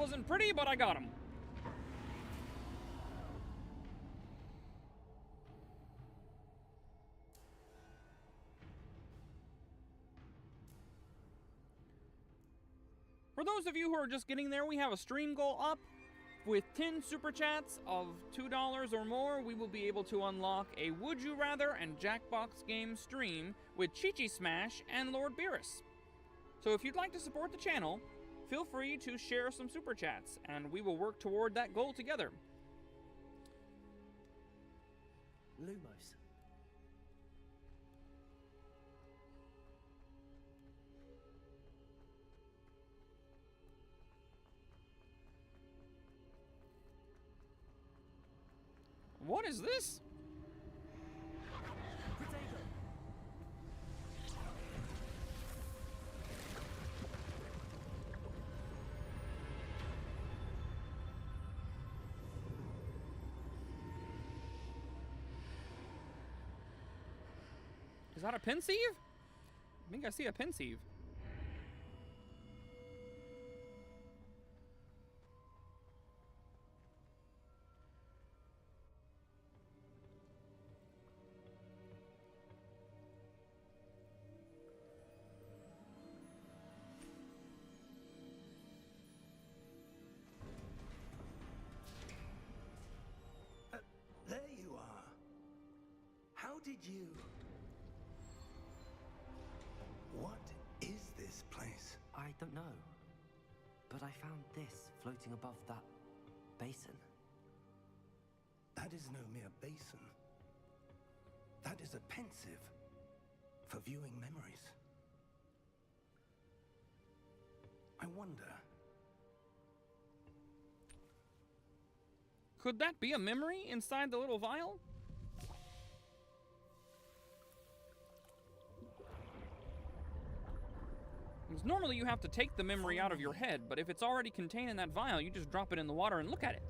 Speaker 2: wasn't pretty, but I got him. For those of you who are just getting there, we have a stream goal up. With 10 super chats of $2 or more, we will be able to unlock a Would You Rather and Jackbox game stream with Chi-Chi Smash and Lord Beerus. So if you'd like to support the channel, feel free to share some super chats, and we will work toward that goal together.
Speaker 4: Lumos.
Speaker 2: What is this? Is that a pensieve? I think I see a pensieve.
Speaker 6: There you are. How did you... What is this place?
Speaker 4: I don't know. But I found this floating above that basin.
Speaker 6: That is no mere basin. That is a pensieve for viewing memories. I wonder...
Speaker 2: Could that be a memory inside the little vial? Because normally you have to take the memory out of your head, but if it's already contained in that vial, you just drop it in the water and look at it.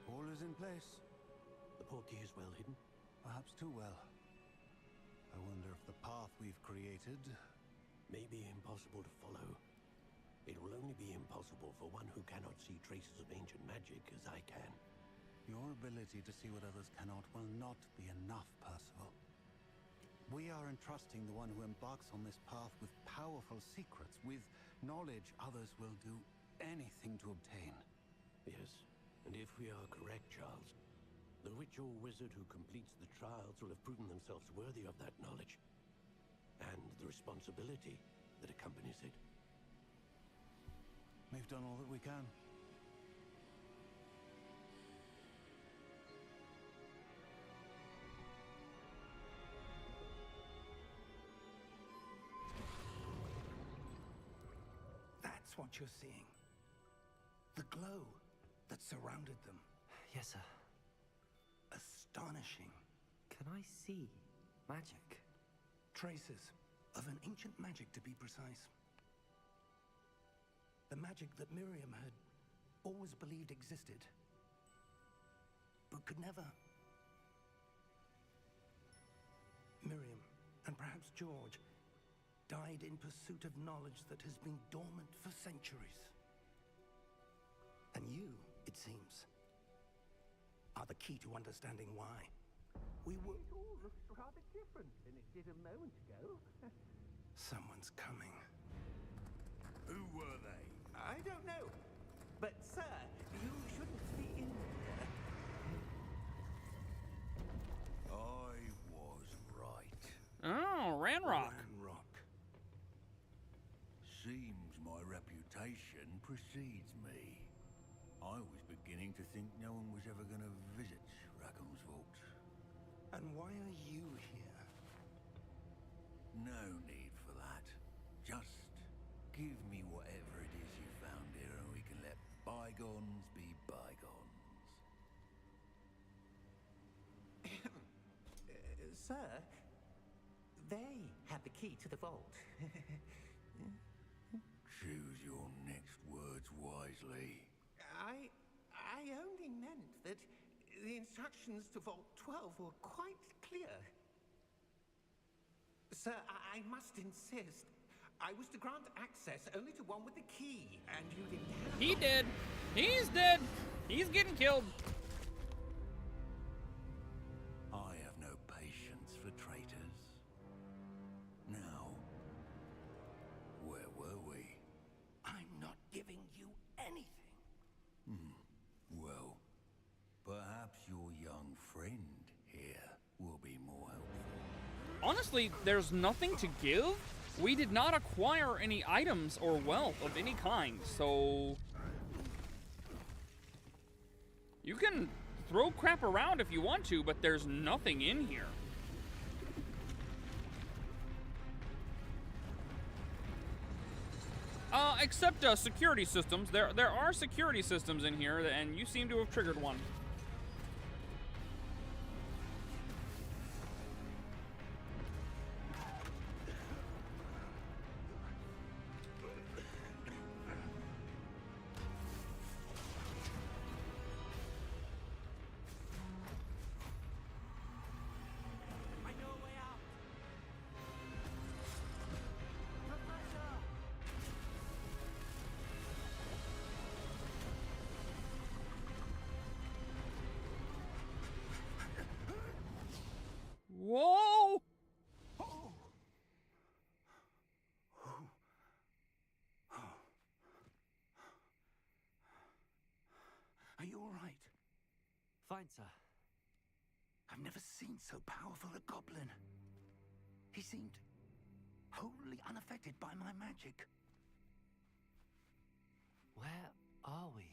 Speaker 7: All is in place.
Speaker 9: The portkey is well hidden.
Speaker 7: Perhaps too well. I wonder if the path we've created...
Speaker 9: May be impossible to follow. It will only be impossible for one who cannot see traces of ancient magic as I can.
Speaker 7: Your ability to see what others cannot will not be enough, Percival. We are entrusting the one who embarks on this path with powerful secrets, with knowledge others will do anything to obtain.
Speaker 9: Yes, and if we are correct, Charles, the witch or wizard who completes the trials will have proven themselves worthy of that knowledge, and the responsibility that accompanies it.
Speaker 7: We've done all that we can.
Speaker 6: That's what you're seeing. The glow that surrounded them.
Speaker 4: Yes, sir.
Speaker 6: Astonishing.
Speaker 4: Can I see magic?
Speaker 6: Traces of an ancient magic, to be precise. The magic that Miriam had always believed existed, but could never. Miriam, and perhaps George, died in pursuit of knowledge that has been dormant for centuries. And you, it seems, are the key to understanding why. We were...
Speaker 8: It all looks rather different than it did a moment ago.
Speaker 6: Someone's coming.
Speaker 8: Who were they? I don't know. But, sir, you shouldn't be in there.
Speaker 6: I was right.
Speaker 2: Oh, Ranrock.
Speaker 6: Ranrock.
Speaker 10: Seems my reputation precedes me. I was beginning to think no one was ever going to visit Rackham's vault.
Speaker 6: And why are you here?
Speaker 10: No need for that. Just give me whatever it is you found here and we can let bygones be bygones.
Speaker 8: Sir, They had the key to the vault.
Speaker 10: Choose your next words wisely.
Speaker 8: I only meant that the instructions to Vault 12 were quite clear. Sir, I must insist. I was to grant access only to one with the key, and you didn't have...
Speaker 2: He did. He's dead. He's getting killed.
Speaker 10: I have no patience for traitors. Now, where were we?
Speaker 6: I'm not giving you anything.
Speaker 10: Well, perhaps your young friend here will be more helpful.
Speaker 2: Honestly, there's nothing to give. We did not acquire any items or wealth of any kind, so... You can throw crap around if you want to, but there's nothing in here. Except security systems. There are security systems in here, and you seem to have triggered one. Whoa!
Speaker 6: Are you all right?
Speaker 4: Fine, sir.
Speaker 6: I've never seen so powerful a goblin. He seemed wholly unaffected by my magic.
Speaker 4: Where are we?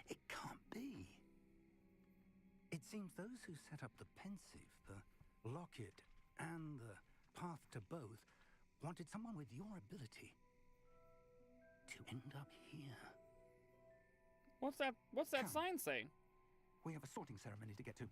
Speaker 6: It can't be. It seems those who set up the pensive, the locket, and the path to both wanted someone with your ability to end up here.
Speaker 2: What's that sign say?
Speaker 6: We have a sorting ceremony to get to.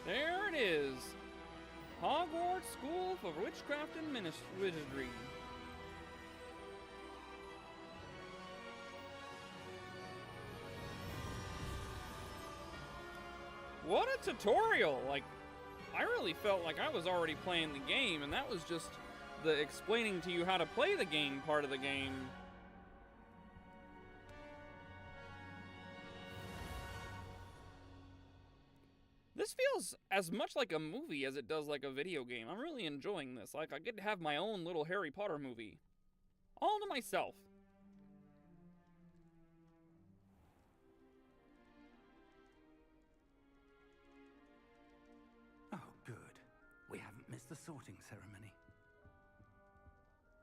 Speaker 2: There it is. Hogwarts School for Witchcraft and Wizardry. What a tutorial! Like, I really felt like I was already playing the game, and that was just the explaining to you how to play the game part of the game. This feels as much like a movie as it does like a video game. I'm really enjoying this. Like, I get to have my own little Harry Potter movie. All to myself.
Speaker 6: Oh, good. We haven't missed the sorting ceremony.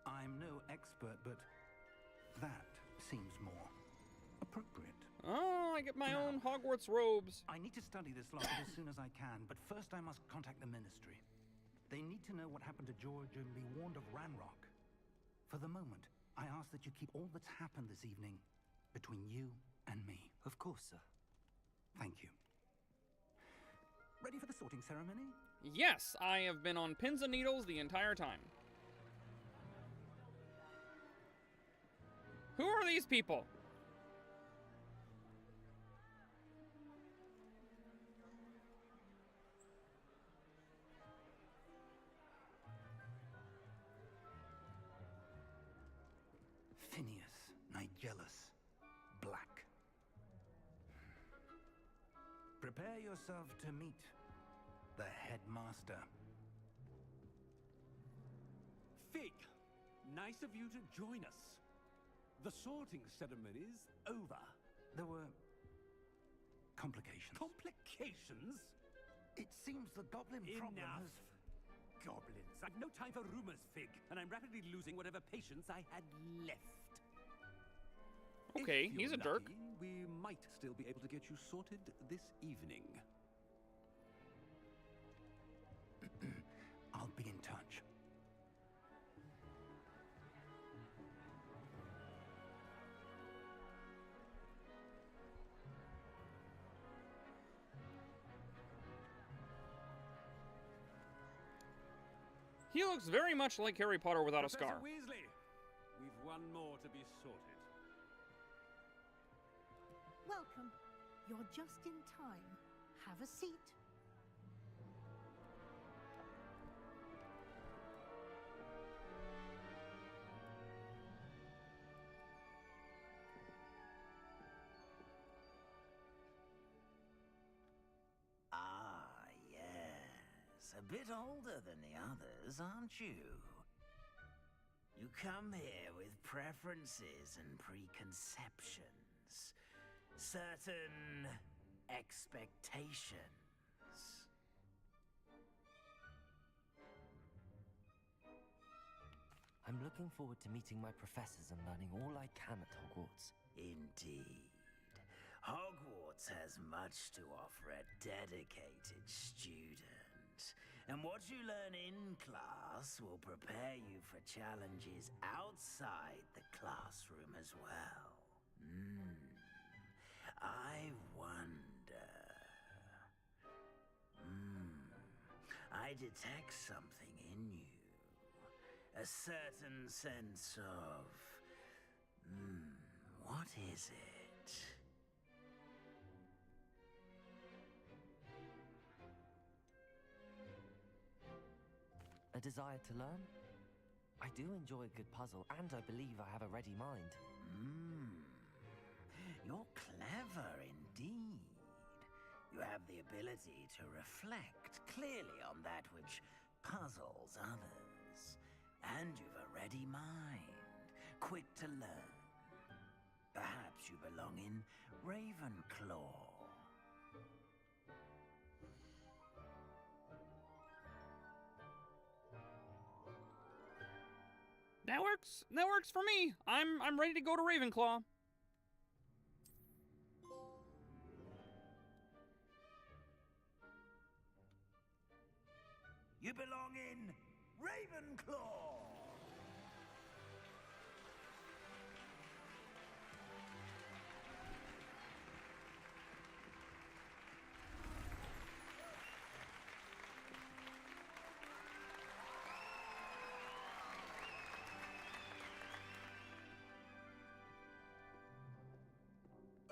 Speaker 6: I'm no expert, but that seems more appropriate.
Speaker 2: Oh, I get my own Hogwarts robes.
Speaker 6: I need to study this locket as soon as I can, but first I must contact the Ministry. They need to know what happened to George and be warned of Ranrock. For the moment, I ask that you keep all that's happened this evening between you and me.
Speaker 4: Of course, sir.
Speaker 6: Thank you. Ready for the sorting ceremony?
Speaker 2: Yes, I have been on pins and needles the entire time. Who are these people?
Speaker 6: Phineas, Nigellus, Black. Prepare yourself to meet the headmaster.
Speaker 11: Fig, nice of you to join us. The sorting ceremony's over.
Speaker 6: There were complications.
Speaker 11: Complications?
Speaker 6: It seems the goblin problem has...
Speaker 11: goblins! I've no time for rumors, Fig, and I'm rapidly losing whatever patience I had left.
Speaker 2: Okay,
Speaker 11: If
Speaker 2: he's a
Speaker 11: you're
Speaker 2: jerk.
Speaker 11: lucky, we might still be able to get you sorted this evening.
Speaker 6: I'll be in touch.
Speaker 2: He looks very much like Harry Potter without a
Speaker 11: Professor
Speaker 2: scar.
Speaker 11: Weasley, we've one more to be sorted.
Speaker 12: Welcome. You're just in time. Have a seat.
Speaker 10: Ah, yes. A bit older than the others, aren't you? You come here with preferences and preconceptions. Certain expectations.
Speaker 4: I'm looking forward to meeting my professors and learning all I can at Hogwarts.
Speaker 10: Indeed. Hogwarts has much to offer a dedicated student. And what you learn in class will prepare you for challenges outside the classroom as well. I wonder... I detect something in you. A certain sense of... what is it?
Speaker 4: A desire to learn? I do enjoy a good puzzle, and I believe I have a ready mind.
Speaker 10: You're clever indeed. You have the ability to reflect clearly on that which puzzles others. And you've a ready mind, quick to learn. Perhaps you belong in Ravenclaw.
Speaker 2: That works. That works for me. I'm ready to go to Ravenclaw.
Speaker 10: You belong in Ravenclaw!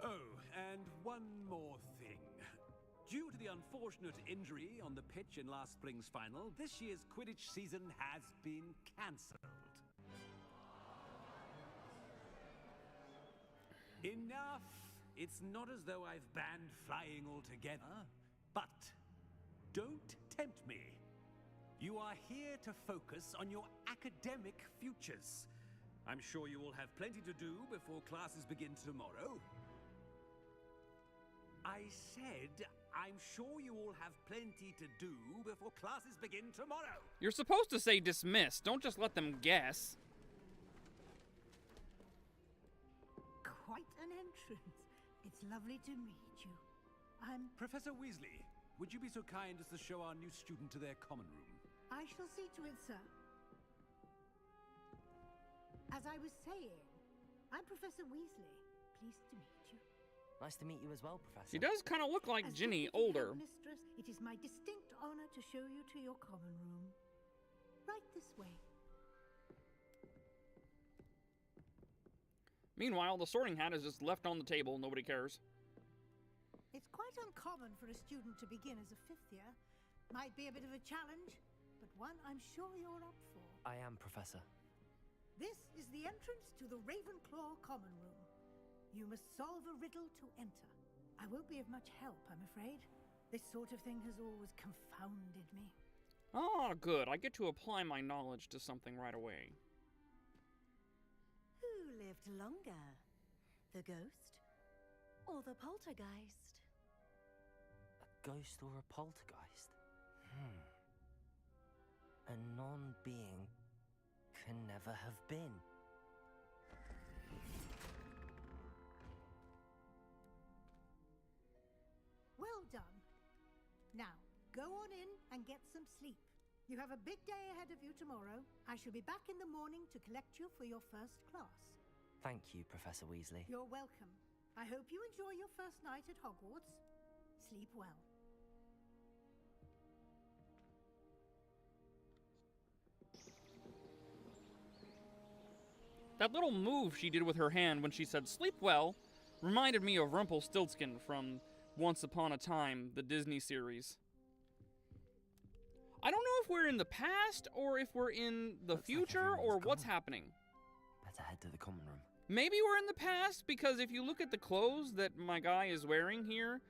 Speaker 11: Oh, and one more thing. Due to the unfortunate injury on the pitch in last spring's final, this year's Quidditch season has been cancelled. Enough! It's not as though I've banned flying altogether, but don't tempt me. You are here to focus on your academic futures. I'm sure you will have plenty to do before classes begin tomorrow. I said, I'm sure you all have plenty to do before classes begin tomorrow.
Speaker 2: You're supposed to say dismiss. Don't just let them guess.
Speaker 12: Quite an entrance. It's lovely to meet you. I'm...
Speaker 11: Professor Weasley, would you be so kind as to show our new student to their common room?
Speaker 12: I shall see to it, sir. As I was saying, I'm Professor Weasley. Pleased to meet you.
Speaker 4: Nice to meet you as well, Professor.
Speaker 2: She does kind of look like
Speaker 12: As
Speaker 2: Ginny,
Speaker 12: Deputy
Speaker 2: older.
Speaker 12: Headmistress, it is my distinct honor to show you to your common room. Right this way.
Speaker 2: Meanwhile, the sorting hat is just left on the table. Nobody cares.
Speaker 12: It's quite uncommon for a student to begin as a fifth year. Might be a bit of a challenge, but one I'm sure you're up for.
Speaker 4: I am, Professor.
Speaker 12: This is the entrance to the Ravenclaw common room. You must solve a riddle to enter. I won't be of much help, I'm afraid. This sort of thing has always confounded me.
Speaker 2: Ah, good. I get to apply my knowledge to something right away.
Speaker 13: Who lived longer? The ghost or the poltergeist?
Speaker 4: A ghost or a poltergeist? A non-being can never have been.
Speaker 12: Well done. Now, go on in and get some sleep. You have a big day ahead of you tomorrow. I shall be back in the morning to collect you for your first class.
Speaker 4: Thank you, Professor Weasley.
Speaker 12: You're welcome. I hope you enjoy your first night at Hogwarts. Sleep well.
Speaker 2: That little move she did with her hand when she said sleep well reminded me of Rumpelstiltskin from Once Upon a Time, the Disney series. I don't know if we're in the past or if we're in the future or what's happening.
Speaker 4: Better head to the common room.
Speaker 2: Maybe we're in the past, because if you look at the clothes that my guy is wearing here,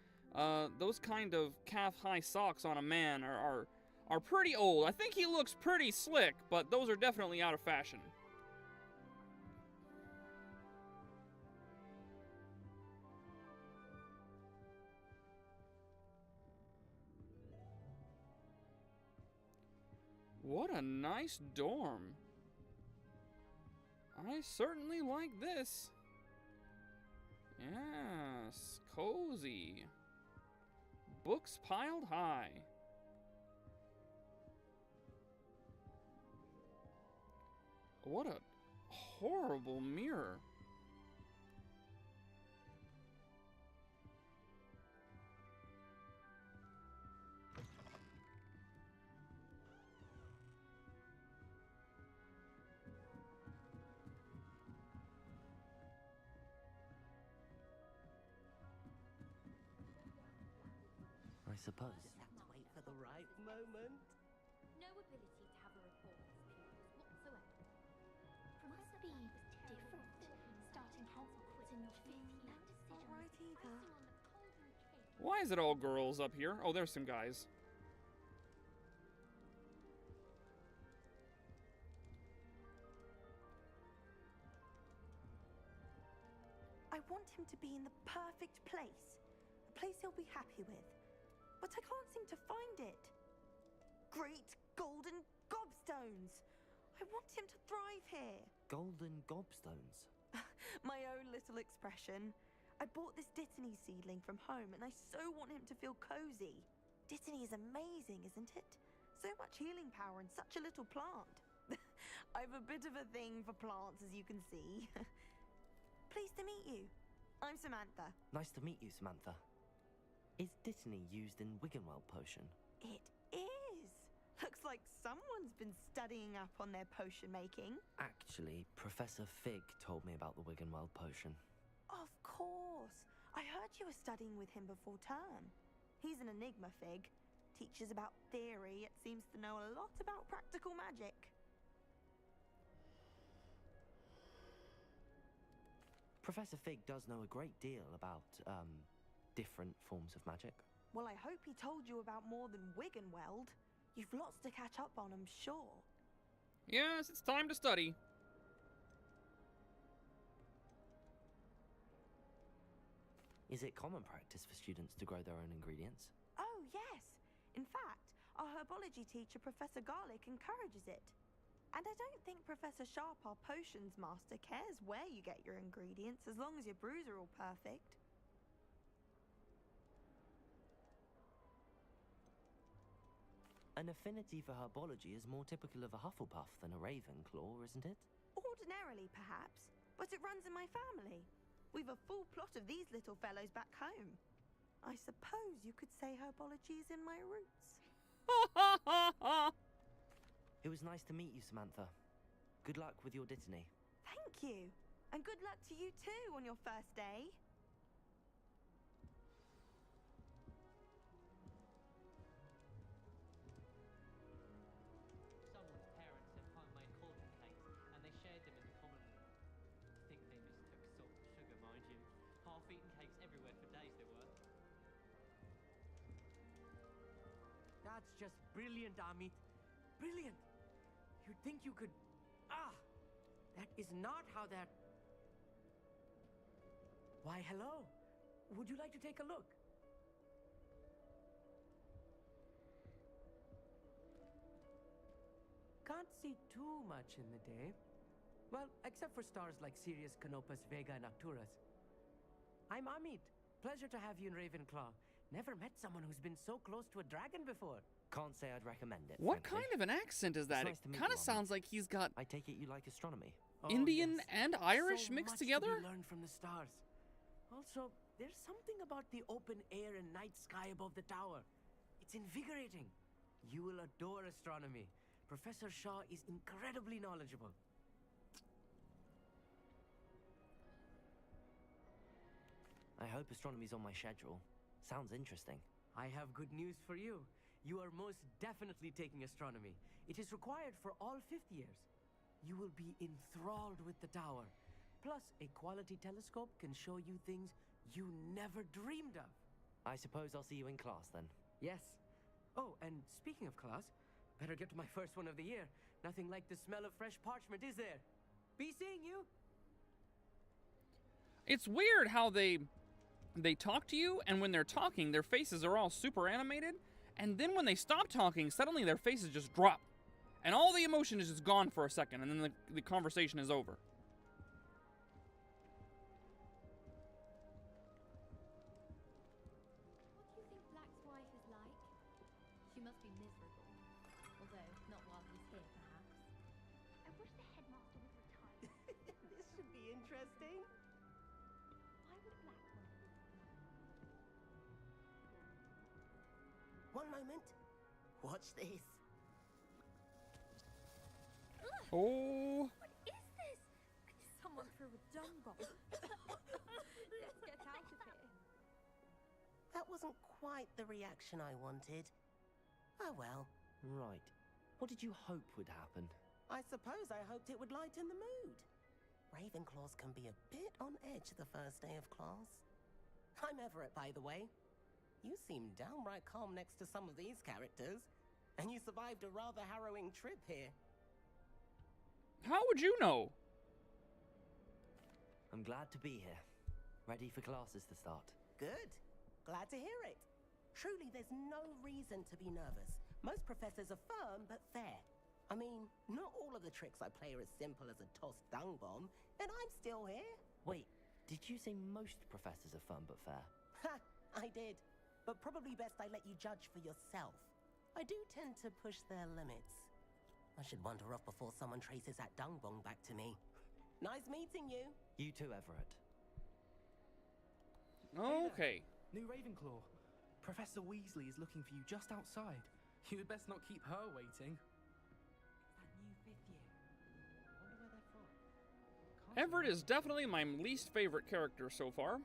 Speaker 2: those kind of calf-high socks on a man are pretty old. I think he looks pretty slick, but those are definitely out of fashion. What a nice dorm. I certainly like this. Yes, cozy. Books piled high. What a horrible mirror.
Speaker 4: I suppose.
Speaker 8: Just have to wait for the right moment.
Speaker 14: No ability to have a report with his pupils whatsoever. Professor Bean was different, starting Hogwarts in your 5th year. That decision was pressing on the Cauldron King.
Speaker 2: Why is it all girls up here? Oh, there's some guys.
Speaker 15: I want him to be in the perfect place. A place he'll be happy with. But I can't seem to find it. Great golden gobstones! I want him to thrive here.
Speaker 4: Golden gobstones?
Speaker 15: My own little expression. I bought this Dittany seedling from home and I so want him to feel cozy. Dittany is amazing, isn't it? So much healing power in such a little plant. I have a bit of a thing for plants, as you can see. Pleased to meet you. I'm Samantha.
Speaker 4: Nice to meet you, Samantha. Is Dittany used in Wiggenweld potion?
Speaker 15: It is. Looks like someone's been studying up on their potion making.
Speaker 4: Actually, Professor Fig told me about the Wiggenweld potion.
Speaker 15: Of course. I heard you were studying with him before term. He's an enigma, Fig. Teaches about theory, yet seems to know a lot about practical magic.
Speaker 4: Professor Fig does know a great deal about, different forms of magic.
Speaker 15: Well, I hope he told you about more than Wiggenweld. You've lots to catch up on, I'm sure.
Speaker 2: Yes, it's time to study.
Speaker 4: Is it common practice for students to grow their own ingredients?
Speaker 15: Oh, yes. In fact, our herbology teacher, Professor Garlick, encourages it. And I don't think Professor Sharp, our potions master, cares where you get your ingredients, as long as your brews are all perfect.
Speaker 4: An affinity for herbology is more typical of a Hufflepuff than a Ravenclaw, isn't it?
Speaker 15: Ordinarily, perhaps, but it runs in my family. We've a full plot of these little fellows back home. I suppose you could say herbology is in my roots.
Speaker 4: It was nice to meet you, Samantha. Good luck with your Dittany.
Speaker 15: Thank you. And good luck to you too on your first day.
Speaker 16: Someone's parents had homemade cauldron cakes, and they shared them in the common room. I think they mistook salt for sugar, mind you. Half-eaten cakes everywhere for days they were.
Speaker 17: That's just brilliant, Amit. Brilliant! You'd think you could... Ah! That is not how that... Why, hello. Would you like to take a look? can't see too much in the day. Well, except for stars like Sirius, Canopus, Vega, and Arcturus. I'm Amit. Pleasure to have you in Ravenclaw. Never met someone who's been so close to a dragon before.
Speaker 4: Can't say I'd recommend it.
Speaker 2: What
Speaker 4: frankly.
Speaker 2: kind of an accent is that?
Speaker 4: It's nice to
Speaker 2: It
Speaker 4: meet
Speaker 2: kind
Speaker 4: you,
Speaker 2: of
Speaker 4: Amit.
Speaker 2: sounds like he's got
Speaker 4: I take it you like astronomy.
Speaker 2: Indian
Speaker 17: yes.
Speaker 2: and Irish
Speaker 17: So
Speaker 2: mixed
Speaker 17: much
Speaker 2: together?
Speaker 17: To be learned from the stars. Also, there's something about the open air and night sky above the tower. It's invigorating. You will adore astronomy. Professor Shaw is incredibly knowledgeable.
Speaker 4: I hope astronomy's on my schedule. Sounds interesting.
Speaker 17: I have good news for you. You are most definitely taking astronomy. It is required for all fifth years. You will be enthralled with the tower. Plus, a quality telescope can show you things you never dreamed of.
Speaker 4: I suppose I'll see you in class then.
Speaker 17: Yes. Oh, and speaking of class, better get to my first one of the year. Nothing like the smell of fresh parchment, is there? Be seeing you.
Speaker 2: It's weird how they talk to you, and when they're talking, their faces are all super animated, and then when they stop talking, suddenly their faces just drop. And all the emotion is just gone for a second, and then the conversation is over.
Speaker 14: What do you think Black's wife is like? She must be miserable. Although, not while he's here, perhaps.
Speaker 1: I wish the headmaster would retire.
Speaker 17: This should be interesting.
Speaker 1: Why would Black want to live?
Speaker 18: One moment. Watch this.
Speaker 2: Oh.
Speaker 15: What is this? Someone threw a dung bomb. Let's get out of here.
Speaker 18: That wasn't quite the reaction I wanted. Oh well.
Speaker 4: Right. What did you hope would happen?
Speaker 18: I suppose I hoped it would lighten the mood. Ravenclaws can be a bit on edge the first day of class. I'm Everett, by the way. You seem downright calm next to some of these characters. And you survived a rather harrowing trip here.
Speaker 2: How would you know?
Speaker 4: I'm glad to be here. Ready for classes to start.
Speaker 18: Good. Glad to hear it. Truly, there's no reason to be nervous. Most professors are firm but fair. I mean, not all of the tricks I play are as simple as a tossed dung bomb, and I'm still here.
Speaker 4: Wait, did you say most professors are firm but fair?
Speaker 18: Ha! I did. But probably best I let you judge for yourself. I do tend to push their limits. I should wander off before someone traces that dung bomb back to me. Nice meeting you.
Speaker 4: You too, Everett.
Speaker 2: Okay.
Speaker 19: New Ravenclaw. Professor Weasley is looking for you just outside. You had best not keep her waiting.
Speaker 17: That new fifth year. Wonder where they're from.
Speaker 2: Everett is definitely my least favorite character so far.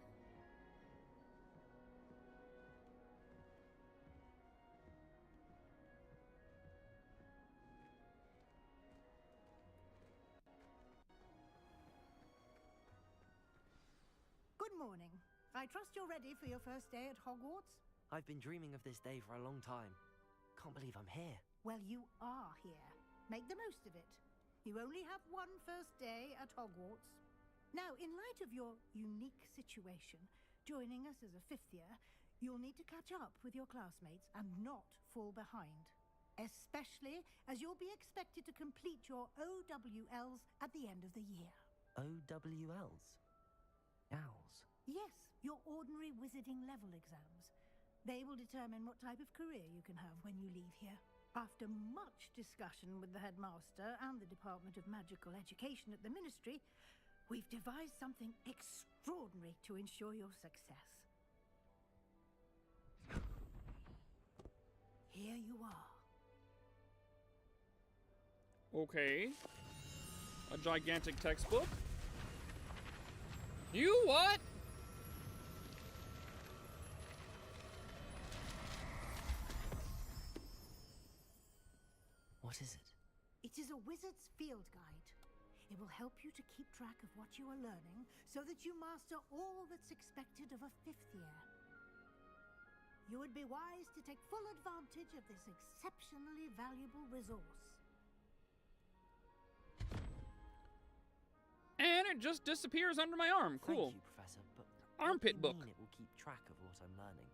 Speaker 12: Good morning. I trust you're ready for your first day at Hogwarts?
Speaker 4: I've been dreaming of this day for a long time. Can't believe I'm here.
Speaker 12: Well, you are here. Make the most of it. You only have one first day at Hogwarts. Now, in light of your unique situation, joining us as a fifth year, you'll need to catch up with your classmates and not fall behind. Especially as you'll be expected to complete your OWLs at the end of the year.
Speaker 4: OWLs? Owls?
Speaker 12: Yes, your ordinary wizarding level exams. They will determine what type of career you can have when you leave here. After much discussion with the headmaster and the Department of Magical Education at the Ministry, we've devised something extraordinary to ensure your success. Here you are.
Speaker 2: Okay. A gigantic textbook. You what?
Speaker 4: What is it?
Speaker 12: It is a wizard's field guide. It will help you to keep track of what you are learning so that you master all that's expected of a fifth year. You would be wise to take full advantage of this exceptionally valuable resource.
Speaker 2: And it just disappears under my arm. Cool.
Speaker 4: Thank you, Professor, but
Speaker 2: Armpit
Speaker 4: what do you
Speaker 2: book.
Speaker 4: mean it will keep track of what I'm learning?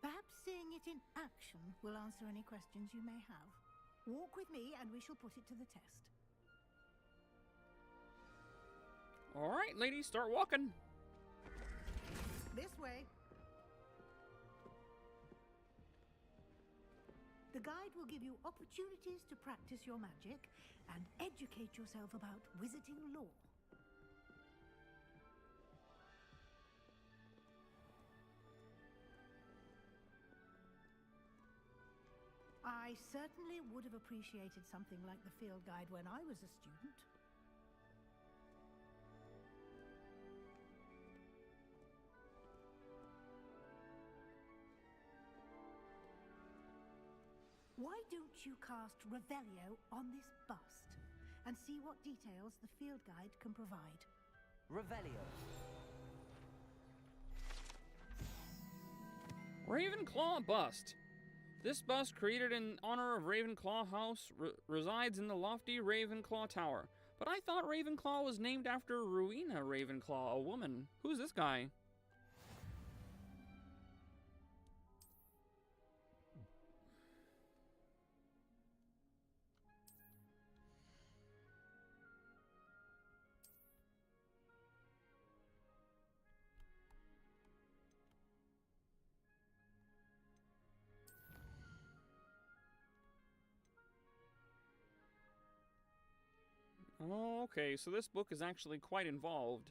Speaker 12: Perhaps seeing it in action will answer any questions you may have. Walk with me and we shall put it to the test.
Speaker 2: All right, ladies, start walking.
Speaker 12: This way. The guide will give you opportunities to practice your magic and educate yourself about wizarding lore. I certainly would have appreciated something like the field guide when I was a student. Why don't you cast Revelio on this bust and see what details the field guide can provide?
Speaker 4: Revelio.
Speaker 2: Ravenclaw bust. This bust, created in honor of Ravenclaw House, resides in the lofty Ravenclaw Tower. But I thought Ravenclaw was named after Rowena Ravenclaw, a woman. Who's this guy? Oh, okay, so this book is actually quite involved.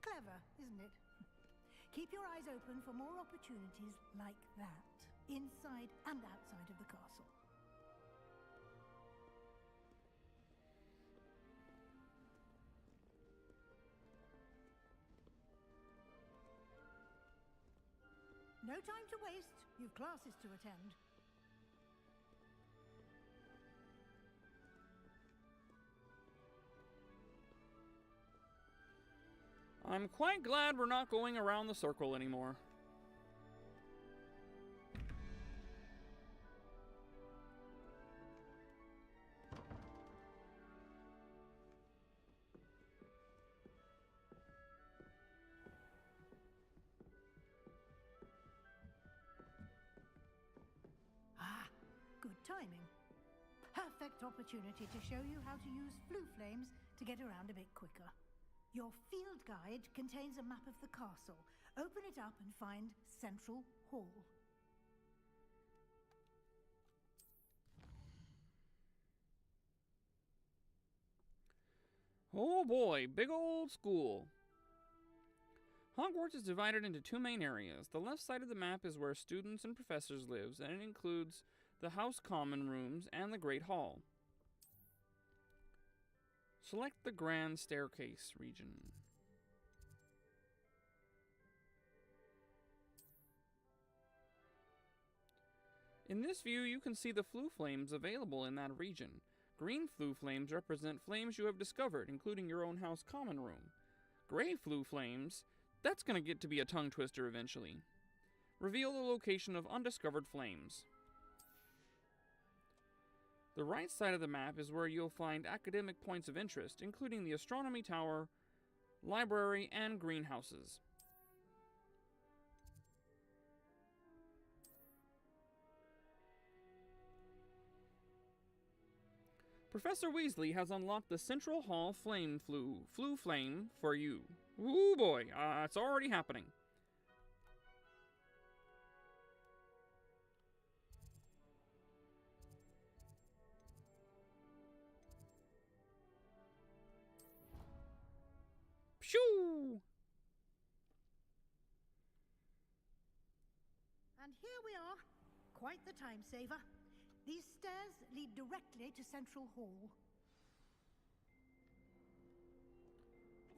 Speaker 12: Clever, isn't it? Keep your eyes open for more opportunities like that, inside and outside of the castle. No time to waste. You've classes to attend.
Speaker 2: I'm quite glad we're not going around the circle anymore.
Speaker 12: Good timing. Perfect opportunity to show you how to use Blue Flames to get around a bit quicker. Your field guide contains a map of the castle. Open it up and find Central Hall.
Speaker 2: Oh boy, big old school. Hogwarts is divided into two main areas. The left side of the map is where students and professors live, and it includes the House Common Rooms and the Great Hall. Select the Grand Staircase region. In this view, you can see the Floo Flames available in that region. Green Floo Flames represent flames you have discovered, including your own House Common Room. Gray Floo Flames, that's going to get to be a tongue twister eventually. Reveal the location of undiscovered flames. The right side of the map is where you'll find academic points of interest, including the Astronomy Tower, Library, and greenhouses. Professor Weasley has unlocked the Central Hall Floo Flame for you. Ooh boy, it's already happening. Shoo!
Speaker 12: And here we are. Quite the time saver. These stairs lead directly to Central Hall.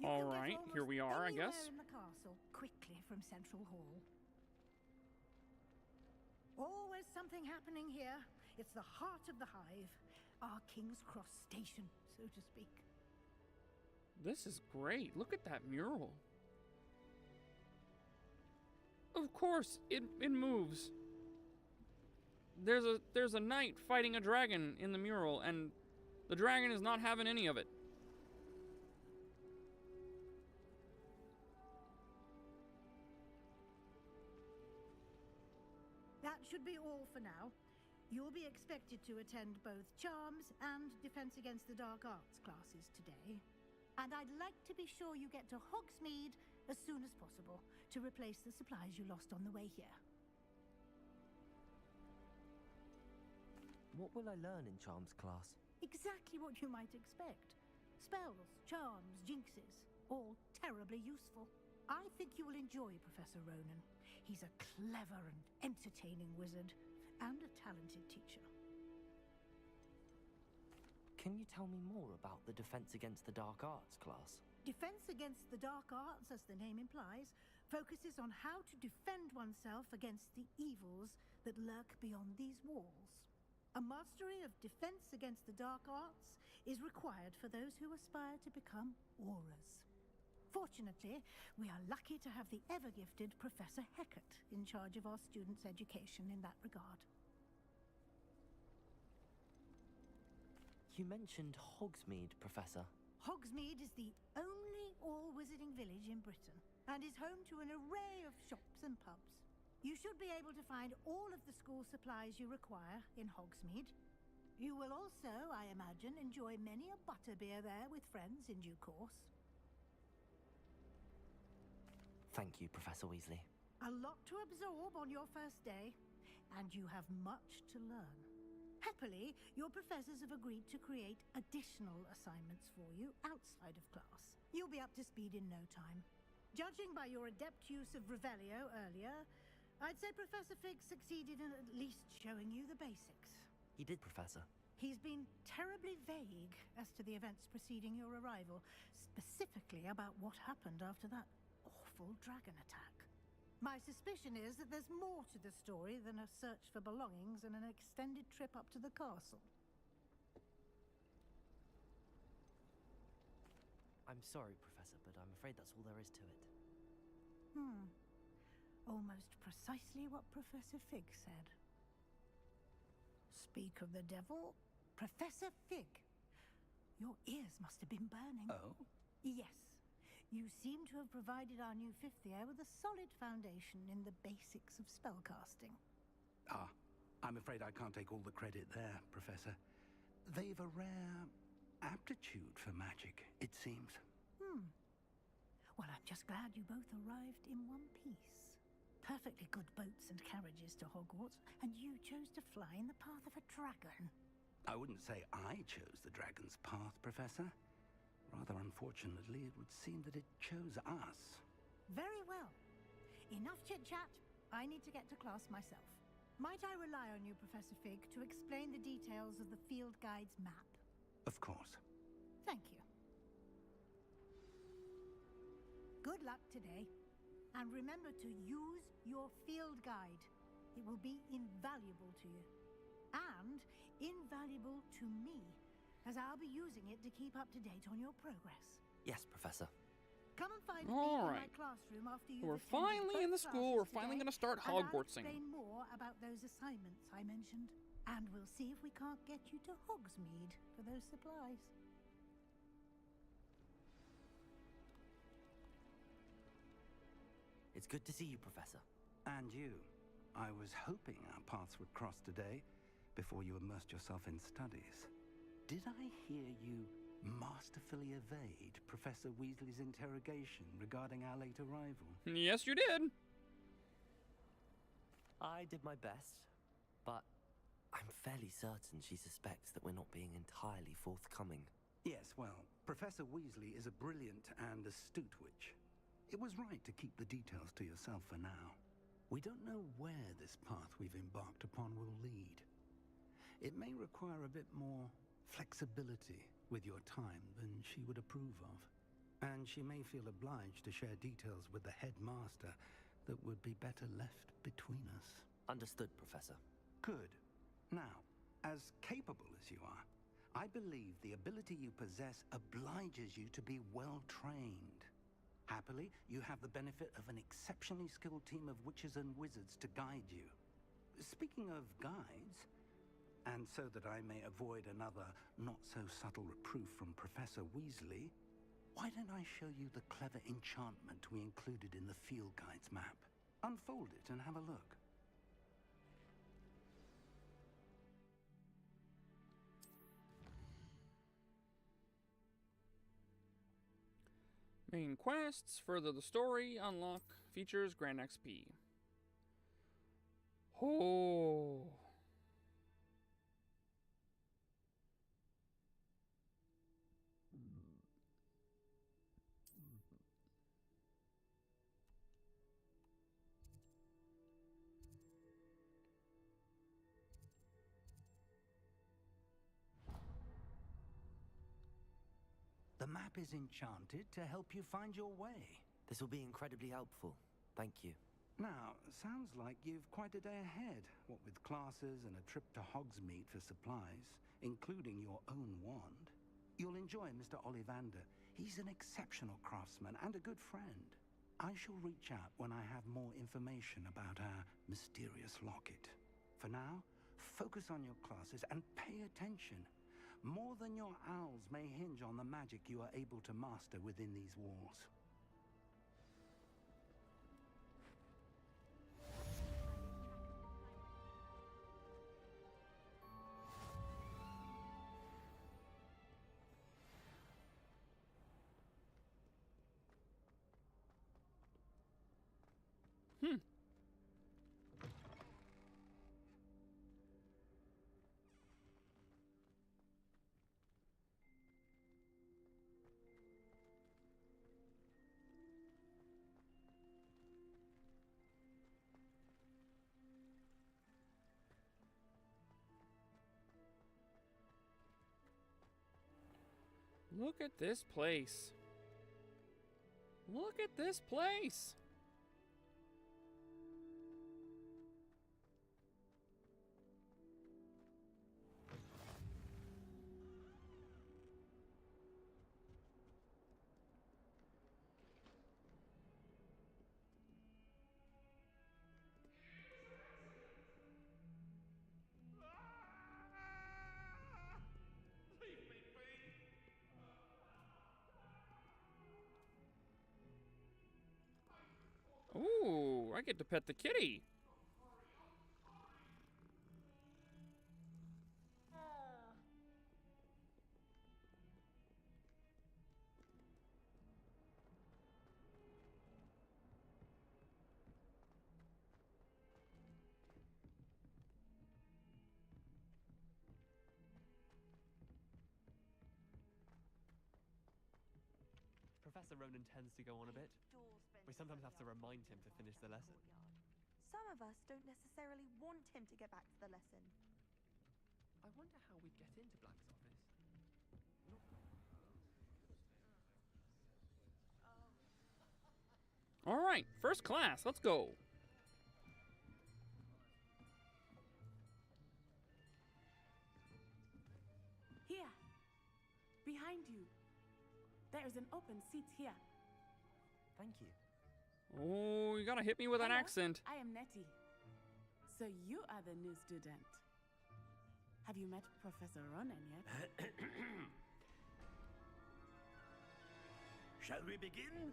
Speaker 2: All right, here we are, I guess.
Speaker 12: In the castle, quickly from Central Hall. Always something happening here. It's the heart of the hive, our King's Cross station, so to speak.
Speaker 2: This is great. Look at that mural. Of course, it moves. there's a knight fighting a dragon in the mural, and the dragon is not having any of it.
Speaker 12: That should be all for now. You'll be expected to attend both Charms and Defense Against the Dark Arts classes today. And I'd like to be sure you get to Hogsmeade as soon as possible to replace the supplies you lost on the way here.
Speaker 4: What will I learn in Charms class?
Speaker 12: Exactly what you might expect. Spells, charms, jinxes, all terribly useful. I think you will enjoy Professor Ronan. He's a clever and entertaining wizard, and a talented teacher.
Speaker 4: Can you tell me more about the Defense Against the Dark Arts class?
Speaker 12: Defense Against the Dark Arts, as the name implies, focuses on how to defend oneself against the evils that lurk beyond these walls. A mastery of Defense Against the Dark Arts is required for those who aspire to become auras. Fortunately, we are lucky to have the ever-gifted Professor Hecat in charge of our students' education in that regard.
Speaker 4: You mentioned Hogsmeade, Professor.
Speaker 12: Hogsmeade is the only all-wizarding village in Britain, and is home to an array of shops and pubs. You should be able to find all of the school supplies you require in Hogsmeade. You will also, I imagine, enjoy many a butterbeer there with friends in due course.
Speaker 4: Thank you, Professor Weasley.
Speaker 12: A lot to absorb on your first day, and you have much to learn. Happily, your professors have agreed to create additional assignments for you outside of class. You'll be up to speed in no time. Judging by your adept use of Revelio earlier, I'd say Professor Fig succeeded in at least showing you the basics.
Speaker 4: He did, Professor.
Speaker 12: He's been terribly vague as to the events preceding your arrival, specifically about what happened after that awful dragon attack. My suspicion is that there's more to the story than a search for belongings and an extended trip up to the castle.
Speaker 4: I'm sorry, Professor, but I'm afraid that's all there is to it.
Speaker 12: Almost precisely what Professor Fig said. Speak of the devil, Professor Fig. Your ears must have been burning.
Speaker 6: Oh?
Speaker 12: Yes. You seem to have provided our new fifth year with a solid foundation in the basics of spellcasting.
Speaker 6: Ah, I'm afraid I can't take all the credit there, Professor. They've a rare aptitude for magic, it seems.
Speaker 12: Well, I'm just glad you both arrived in one piece. Perfectly good boats and carriages to Hogwarts, and you chose to fly in the path of a dragon.
Speaker 6: I wouldn't say I chose the dragon's path, Professor. Rather unfortunately, it would seem that it chose us.
Speaker 12: Very well. Enough chit-chat. I need to get to class myself. Might I rely on you, Professor Fig, to explain the details of the field guide's map?
Speaker 6: Of course.
Speaker 12: Thank you. Good luck today. And remember to use your field guide. It will be invaluable to you. And invaluable to me, as I'll be using it to keep up to date on your progress.
Speaker 4: Yes, Professor.
Speaker 12: Come and find me
Speaker 2: All
Speaker 12: in
Speaker 2: right.
Speaker 12: my classroom after you've
Speaker 2: We're
Speaker 12: attended
Speaker 2: finally in the
Speaker 12: both
Speaker 2: school. We're
Speaker 12: classes
Speaker 2: finally
Speaker 12: today,
Speaker 2: going to start
Speaker 12: and I'll
Speaker 2: Hogwartsing.
Speaker 12: explain more about those assignments I mentioned. And we'll see if we can't get you to Hogsmeade for those supplies.
Speaker 4: It's good to see you, Professor.
Speaker 6: And you. I was hoping our paths would cross today before you immersed yourself in studies. Did I hear you masterfully evade Professor Weasley's interrogation regarding our late arrival?
Speaker 2: Yes, you did.
Speaker 4: I did my best, but I'm fairly certain she suspects that we're not being entirely forthcoming.
Speaker 6: Yes, well, Professor Weasley is a brilliant and astute witch. It was right to keep the details to yourself for now. We don't know where this path we've embarked upon will lead. It may require a bit more flexibility with your time than she would approve of. And she may feel obliged to share details with the headmaster that would be better left between us.
Speaker 4: Understood, Professor.
Speaker 6: Good. Now, as capable as you are, I believe the ability you possess obliges you to be well trained. Happily, you have the benefit of an exceptionally skilled team of witches and wizards to guide you. Speaking of guides, and so that I may avoid another not-so-subtle reproof from Professor Weasley, why don't I show you the clever enchantment we included in the field guide's map? Unfold it and have a look.
Speaker 2: Main quests, further the story, unlock features, grant XP. Oh.
Speaker 6: The map is enchanted to help you find your way.
Speaker 4: This will be incredibly helpful. Thank you.
Speaker 6: Now, sounds like you've quite a day ahead, what with classes and a trip to Hogsmeade for supplies, including your own wand. You'll enjoy Mr. Ollivander. He's an exceptional craftsman and a good friend. I shall reach out when I have more information about our mysterious locket. For now, focus on your classes and pay attention. More than your owls may hinge on the magic you are able to master within these walls.
Speaker 2: Look at this place. Look at this place. Ooh, I get to pet the kitty.
Speaker 16: Professor Ronan tends to go on a bit. We sometimes have to remind him to finish the lesson.
Speaker 15: Some of us don't necessarily want him to get back to the lesson.
Speaker 16: I wonder how we'd get into Black's office.
Speaker 2: All right, first class, let's go.
Speaker 20: Here, behind you. There is an open seat here.
Speaker 4: Thank you.
Speaker 2: Oh, you gotta hit me with an
Speaker 20: Hello,
Speaker 2: accent.
Speaker 20: I am Nettie. So you are the new student. Have you met Professor Ronan yet?
Speaker 9: Shall we begin?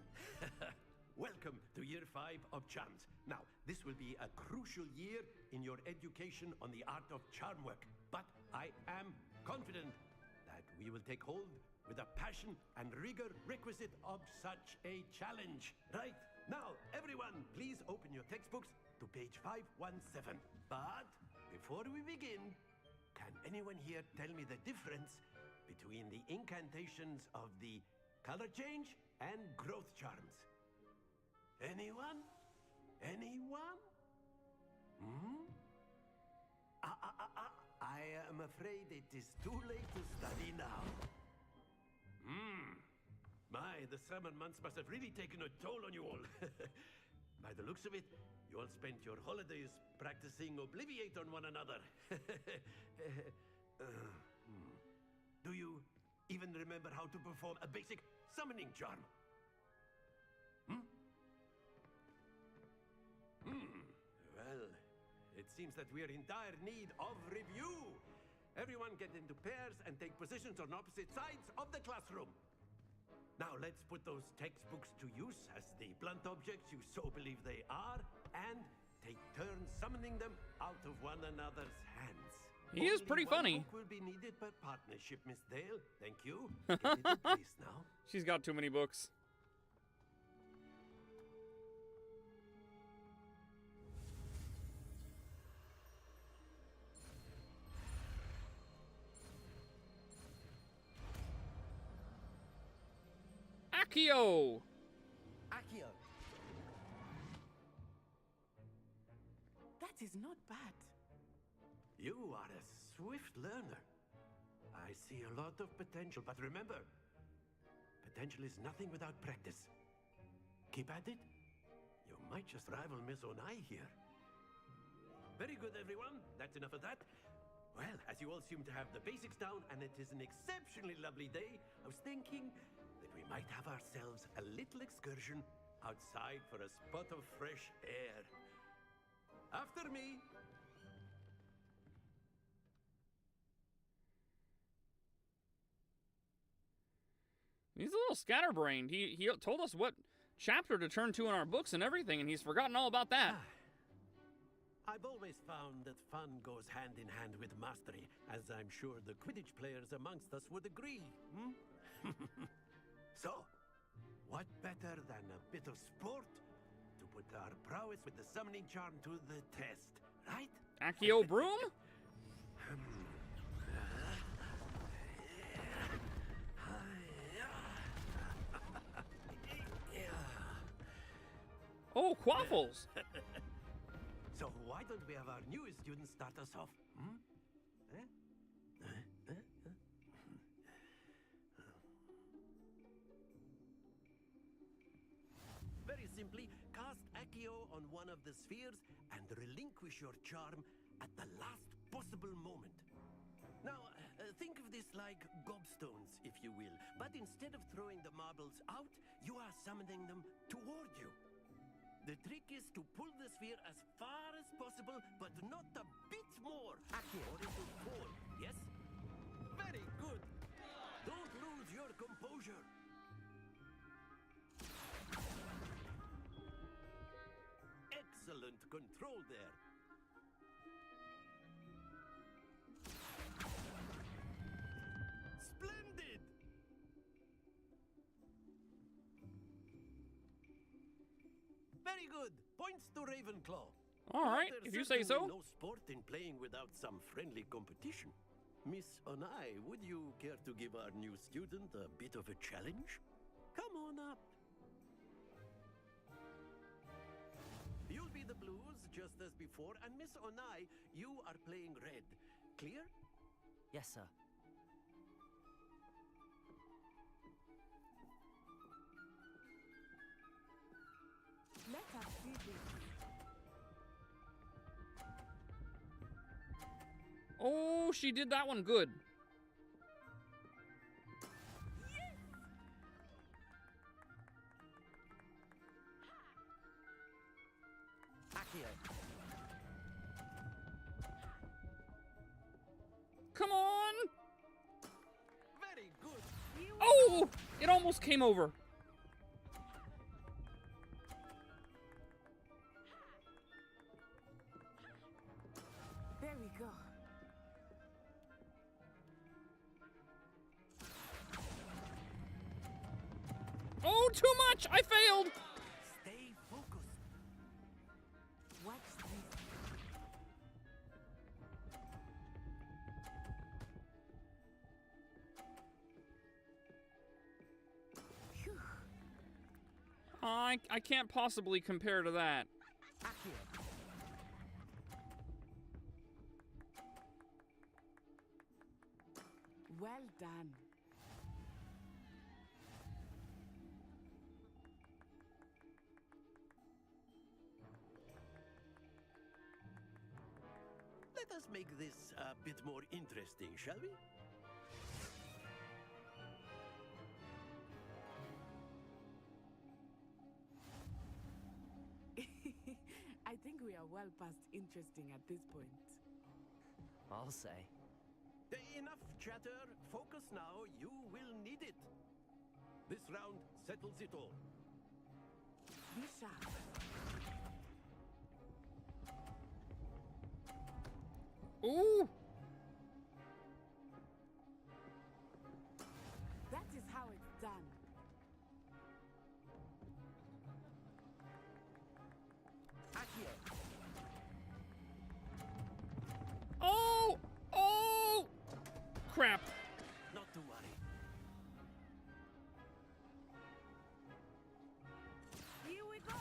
Speaker 9: Welcome to Year 5 of Charms. Now, this will be a crucial year in your education on the art of charm work. But I am confident that we will take hold with the passion and rigor requisite of such a challenge. Right? Now, everyone, please open your textbooks to page 517. But before we begin, can anyone here tell me the difference between the incantations of the color change and growth charms? Anyone? Anyone? Hmm? I am afraid it is too late to study now. My, the summer months must have really taken a toll on you all. By the looks of it, you all spent your holidays practicing Obliviate on one another. Do you even remember how to perform a basic summoning charm? Well, it seems that we're in dire need of review. Everyone get into pairs and take positions on opposite sides of the classroom. Now let's put those textbooks to use as the blunt objects you so believe they are, and take turns summoning them out of one another's hands.
Speaker 2: He is pretty funny.
Speaker 9: One book will be needed per partnership, Miss Dale. Thank you. Get it in place now.
Speaker 2: She's got too many books. Accio!
Speaker 17: Accio!
Speaker 20: That is not bad.
Speaker 9: You are a swift learner. I see a lot of potential, but remember, potential is nothing without practice. Keep at it. You might just rival Miss Onai here. Very good, everyone. That's enough of that. Well, as you all seem to have the basics down, and it is an exceptionally lovely day, I was thinking that we might have ourselves a little excursion outside for a spot of fresh air. After me.
Speaker 2: He's a little scatterbrained. He told us what chapter to turn to in our books and everything, and he's forgotten all about that.
Speaker 9: I've always found that fun goes hand in hand with mastery, as I'm sure the Quidditch players amongst us would agree. So, what better than a bit of sport to put our prowess with the summoning charm to the test, right?
Speaker 2: Accio Broom? Oh, Quaffles!
Speaker 9: So why don't we have our newest student start us off? Very simply, cast Accio on one of the spheres and relinquish your charm at the last possible moment. Now, think of this like gobstones, if you will, but instead of throwing the marbles out, you are summoning them toward you. The trick is to pull the sphere as far as possible, but not a bit more. Accio, or it will fall. Yes? Very good. Don't lose your composure. Excellent control there. Splendid! Very good. Points to Ravenclaw.
Speaker 2: All right,
Speaker 9: There's
Speaker 2: if you say
Speaker 9: certainly
Speaker 2: so.
Speaker 9: no sport in playing without some friendly competition. Miss Onai, would you care to give our new student a bit of a challenge? Come on up. You'll be the blues, just as before, and Miss Onai, you are playing red. Clear?
Speaker 4: Yes, sir.
Speaker 20: Let us do this.
Speaker 2: Oh, she did that one good.
Speaker 4: Accio.
Speaker 2: Come on!
Speaker 9: Very good.
Speaker 2: Oh! It almost came over.
Speaker 20: There we go.
Speaker 2: Oh, too much! I failed!
Speaker 9: Stay focused.
Speaker 20: Watch this. Phew.
Speaker 2: I can't possibly compare to that.
Speaker 4: Accio.
Speaker 20: Well done.
Speaker 9: Let us make this a bit more interesting, shall we?
Speaker 20: I think we are well past interesting at this point.
Speaker 4: I'll say.
Speaker 9: Enough chatter. Focus now. You will need it. This round settles it all.
Speaker 20: Be sharp.
Speaker 2: Ooh!
Speaker 20: That is how it's done.
Speaker 2: Oh! Oh! Crap.
Speaker 9: Not to worry.
Speaker 20: Here we go.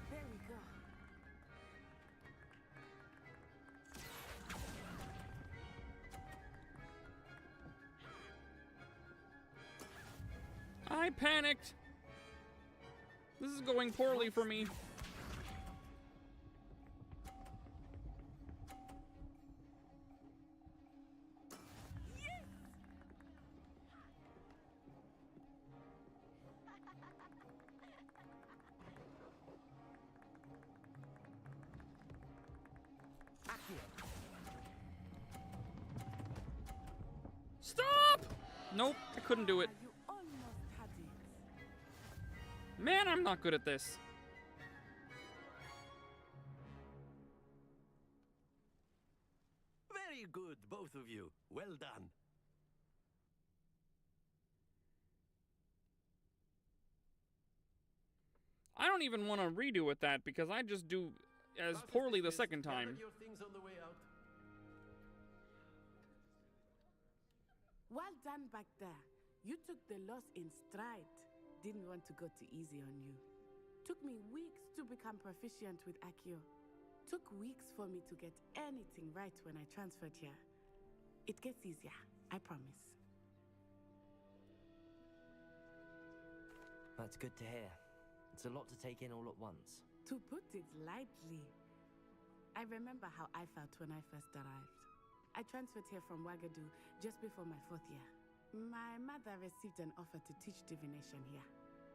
Speaker 20: There we go.
Speaker 2: I panicked. This is going poorly for me. Stop! Nope, I couldn't do it.
Speaker 20: You almost had it.
Speaker 2: Man, I'm not good at this.
Speaker 9: Very good, both of you. Well done.
Speaker 2: I don't even want to redo with that because I just do as poorly the second time.
Speaker 9: Your things on the way out.
Speaker 20: Well done back there. You took the loss in stride. Didn't want to go too easy on you. Took me weeks to become proficient with Accio. Took weeks for me to get anything right when I transferred here. It gets easier, I promise.
Speaker 4: That's good to hear. It's a lot to take in all at once.
Speaker 20: To put it lightly, I remember how I felt when I first arrived. I transferred here from Wagadu just before my 4th year. My mother received an offer to teach divination here.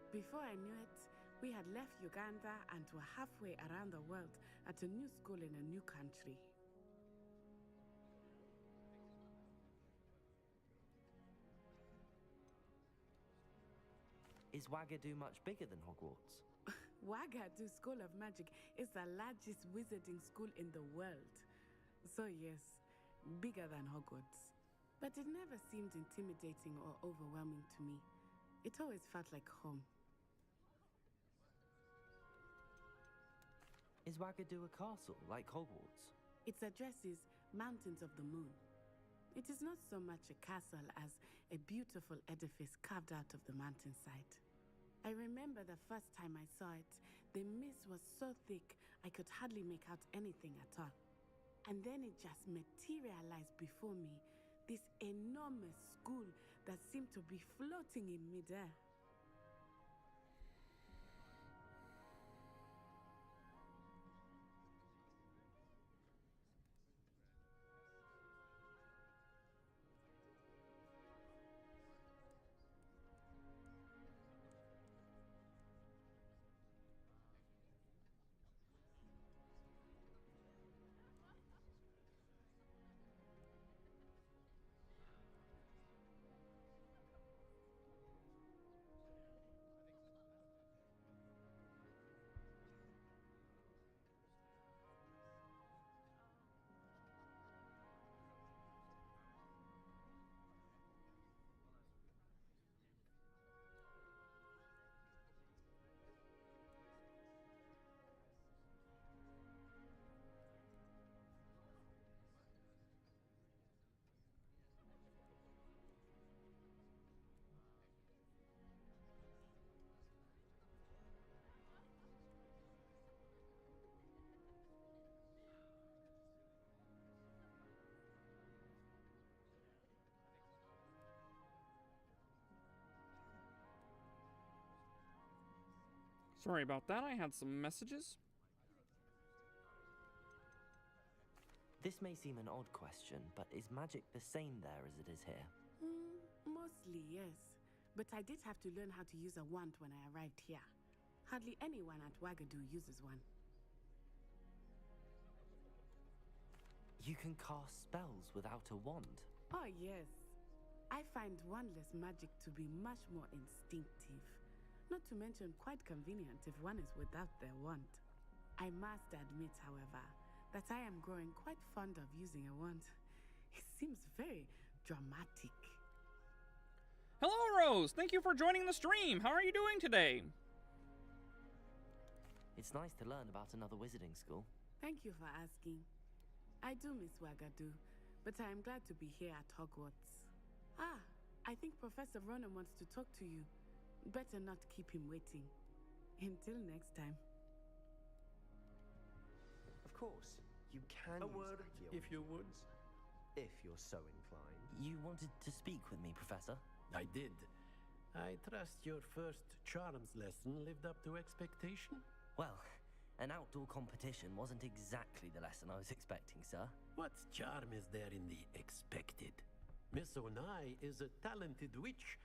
Speaker 20: Before I knew it, we had left Uganda and were halfway around the world at a new school in a new country.
Speaker 4: Is Wagadu much bigger than Hogwarts?
Speaker 20: Wagadu School of Magic is the largest wizarding school in the world. So yes, bigger than Hogwarts. But it never seemed intimidating or overwhelming to me. It always felt like home.
Speaker 4: Is Wagadu a castle, like Hogwarts?
Speaker 20: Its address is Mountains of the Moon. It is not so much a castle as a beautiful edifice carved out of the mountainside. I remember the first time I saw it, the mist was so thick I could hardly make out anything at all. And then it just materialized before me, this enormous school that seemed to be floating in midair.
Speaker 2: Sorry about that, I had some messages.
Speaker 4: This may seem an odd question, but is magic the same there as it is here?
Speaker 20: Mostly, yes. But I did have to learn how to use a wand when I arrived here. Hardly anyone at Wagadu uses one.
Speaker 4: You can cast spells without a wand.
Speaker 20: Oh, yes. I find wandless magic to be much more instinctive. Not to mention quite convenient if one is without their wand. I must admit, however, that I am growing quite fond of using a wand. It seems very dramatic.
Speaker 2: Hello, Rose! Thank you for joining the stream! How are you doing today?
Speaker 4: It's nice to learn about another wizarding school.
Speaker 20: Thank you for asking. I do miss Wagadu, but I am glad to be here at Hogwarts. Ah, I think Professor Ronan wants to talk to you. Better not keep him waiting. Until next time.
Speaker 21: Of course, you can
Speaker 9: A
Speaker 21: use
Speaker 9: word,
Speaker 21: Accio
Speaker 9: if you would.
Speaker 21: if you're so inclined.
Speaker 4: You wanted to speak with me, Professor?
Speaker 9: I did. I trust your first charms lesson lived up to expectation?
Speaker 4: Well, an outdoor competition wasn't exactly the lesson I was expecting, sir.
Speaker 9: What charm is there in the expected? Miss Onai is a talented witch.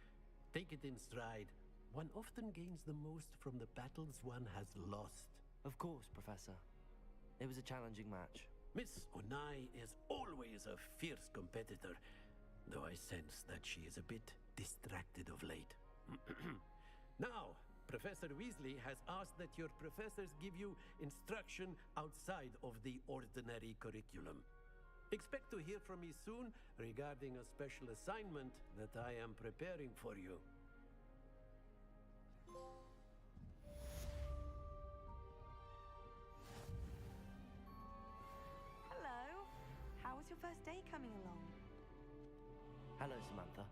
Speaker 9: Take it in stride. One often gains the most from the battles one has lost.
Speaker 4: Of course, Professor. It was a challenging match.
Speaker 9: Miss Onai is always a fierce competitor, though I sense that she is a bit distracted of late. Now, Professor Weasley has asked that your professors give you instruction outside of the ordinary curriculum. Expect to hear from me soon regarding a special assignment that I am preparing for you.
Speaker 15: Hello. How was your first day coming along?
Speaker 4: Hello, Samantha.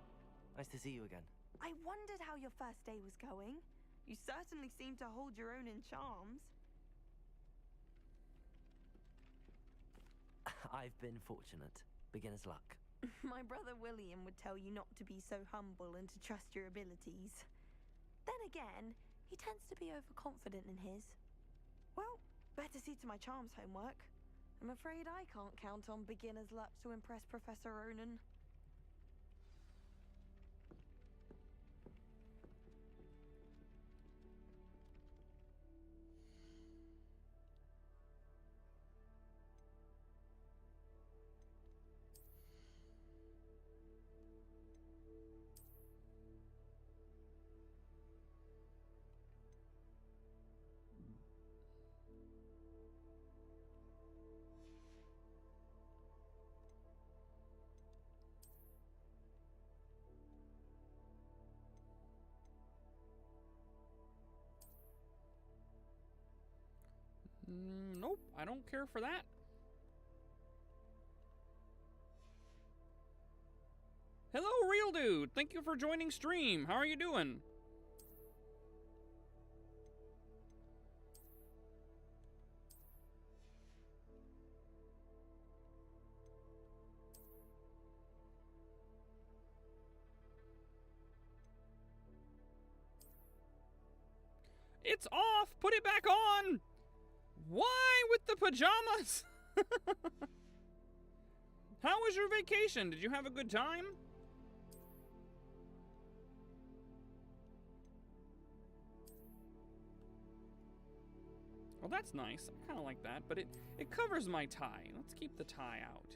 Speaker 4: Nice to see you again.
Speaker 15: I wondered how your first day was going. You certainly seem to hold your own in charms.
Speaker 4: I've been fortunate. Beginner's luck.
Speaker 15: My brother William would tell you not to be so humble and to trust your abilities. Then again, he tends to be overconfident in his. Well, better see to my charms homework. I'm afraid I can't count on beginner's luck to impress Professor Ronan.
Speaker 2: Nope, I don't care for that. Hello, Real Dude! Thank you for joining stream. How are you doing? It's off! Put it back on! Why with the pajamas? How was your vacation? Did you have a good time? Well, that's nice. I kind of like that, but it covers my tie. Let's keep the tie out.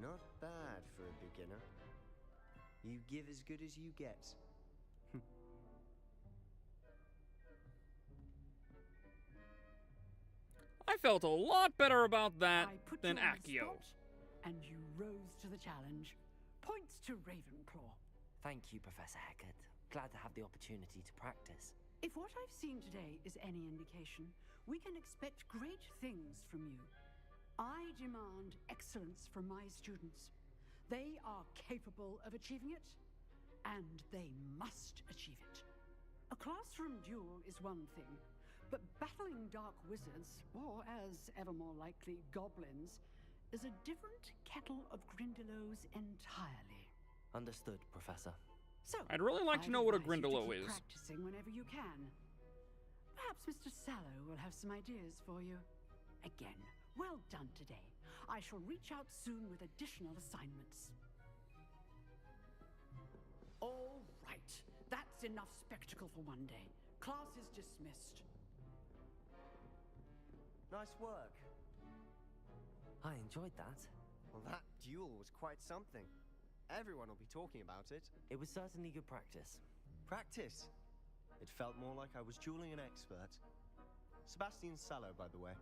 Speaker 5: Not bad for a beginner. You give as good as you get.
Speaker 2: I felt a lot better about that
Speaker 22: I put
Speaker 2: than
Speaker 22: you on the
Speaker 2: Accio.
Speaker 22: spot, and you rose to the challenge. Points to Ravenclaw.
Speaker 4: Thank you, Professor Hecat. Glad to have the opportunity to practice.
Speaker 22: If what I've seen today is any indication, we can expect great things from you. I demand excellence from my students. They are capable of achieving it, and they must achieve it. A classroom duel is one thing, but battling dark wizards, or as ever more likely, goblins, is a different kettle of Grindylows entirely.
Speaker 4: Understood, Professor.
Speaker 22: So,
Speaker 2: I'd really like to know what a
Speaker 22: advise you to
Speaker 2: Grindylow
Speaker 22: keep
Speaker 2: is.
Speaker 22: practicing whenever you can. Perhaps Mr. Sallow will have some ideas for you. Again, well done today. I shall reach out soon with additional assignments. All right, that's enough spectacle for one day. Class is dismissed.
Speaker 5: Nice work.
Speaker 4: I enjoyed that.
Speaker 5: Well, that duel was quite something. Everyone will be talking about it.
Speaker 4: It was certainly good practice.
Speaker 5: Practice? It felt more like I was dueling an expert. Sebastian Sallow, by the way.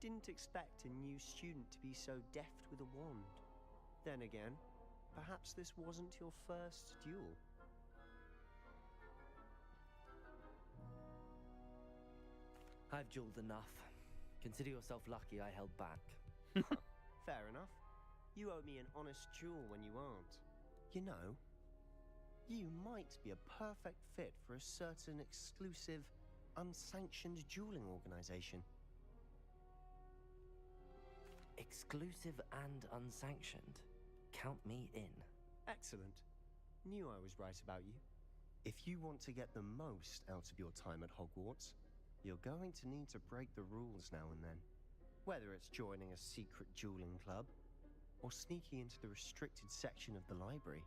Speaker 5: Didn't expect a new student to be so deft with a wand. Then again, perhaps this wasn't your first duel.
Speaker 4: I've dueled enough. Consider yourself lucky I held back.
Speaker 5: Fair enough. You owe me an honest duel when you aren't. You know, you might be a perfect fit for a certain exclusive, unsanctioned dueling organization.
Speaker 4: Exclusive and unsanctioned. Count me in.
Speaker 5: Excellent. Knew I was right about you. If you want to get the most out of your time at Hogwarts, you're going to need to break the rules now and then. Whether it's joining a secret dueling club, or sneaking into the restricted section of the library,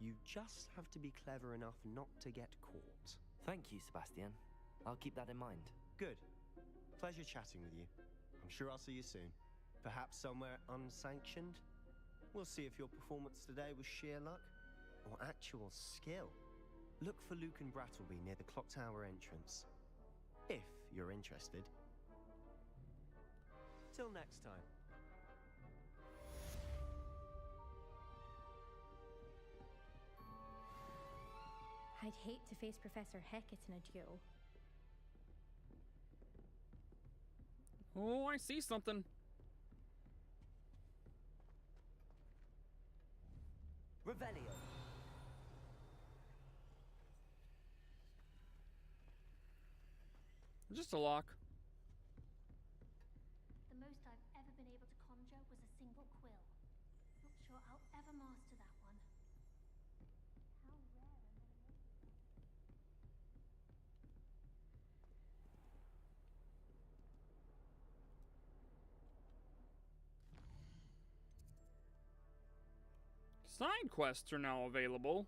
Speaker 5: you just have to be clever enough not to get caught.
Speaker 4: Thank you, Sebastian. I'll keep that in mind.
Speaker 5: Good. Pleasure chatting with you. I'm sure I'll see you soon. Perhaps somewhere unsanctioned? We'll see if your performance today was sheer luck or actual skill. Look for Luke and Brattleby near the clock tower entrance. If you're interested. Till next time.
Speaker 14: I'd hate to face Professor Hecat in a duel.
Speaker 2: Oh, I see something.
Speaker 4: Revelio.
Speaker 2: Just a lock.
Speaker 14: The most I've ever been able to conjure was a single quill. Not sure I'll ever master that one. How rare and
Speaker 2: Side quests are now available.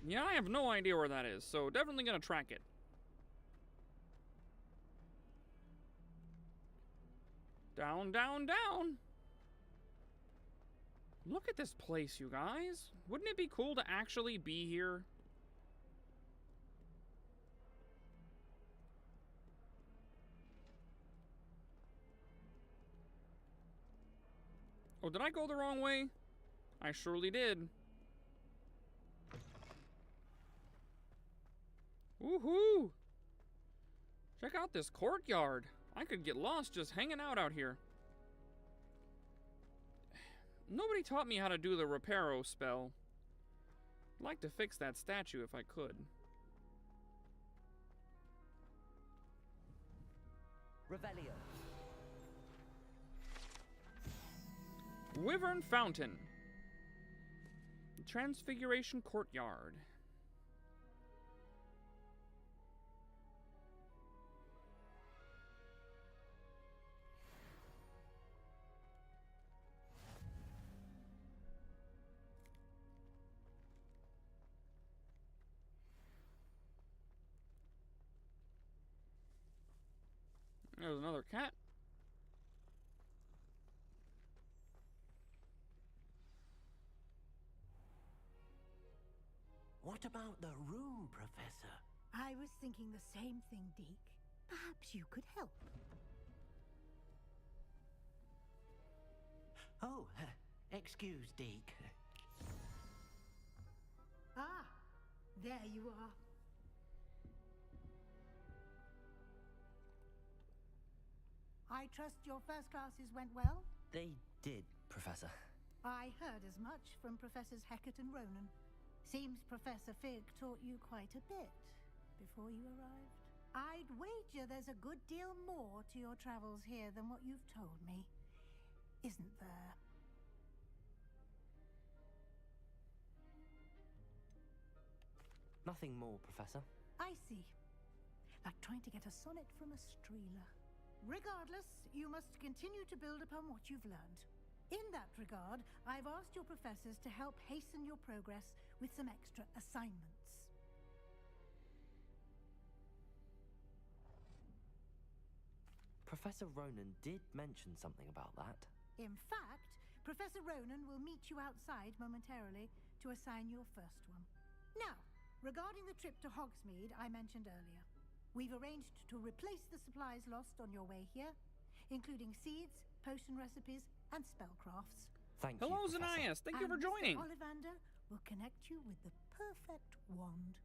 Speaker 2: Yeah, I have no idea where that is, so definitely gonna track it. Down, down, down! Look at this place, you guys. Wouldn't it be cool to actually be here? Oh, did I go the wrong way? I surely did. Woohoo! Check out this courtyard. I could get lost just hanging out here. Nobody taught me how to do the Reparo spell. I'd like to fix that statue if I could.
Speaker 4: Revelio.
Speaker 2: Wyvern Fountain. Transfiguration Courtyard. There's another cat.
Speaker 18: What about the room, Professor?
Speaker 12: I was thinking the same thing, Deke. Perhaps you could help.
Speaker 18: Oh, excuse, Deke.
Speaker 12: Ah, there you are. I trust your first classes went well?
Speaker 4: They did, Professor.
Speaker 12: I heard as much from Professors Hecat and Ronan. Seems Professor Fig taught you quite a bit before you arrived. I'd wager there's a good deal more to your travels here than what you've told me. Isn't there?
Speaker 4: Nothing more, Professor.
Speaker 12: I see. Like trying to get a sonnet from a streeler. Regardless, you must continue to build upon what you've learned. In that regard, I've asked your professors to help hasten your progress with some extra assignments.
Speaker 4: Professor Ronan did mention something about that.
Speaker 12: In fact, Professor Ronan will meet you outside momentarily to assign your first one. Now, regarding the trip to Hogsmeade I mentioned earlier, we've arranged to replace the supplies lost on your way here, including seeds, potion recipes, and spellcrafts.
Speaker 4: Thank
Speaker 2: you, Hello,
Speaker 4: Professor.
Speaker 2: Xanias. Thank you for
Speaker 12: And
Speaker 2: joining.
Speaker 12: Mr. Ollivander will connect you with the perfect wand.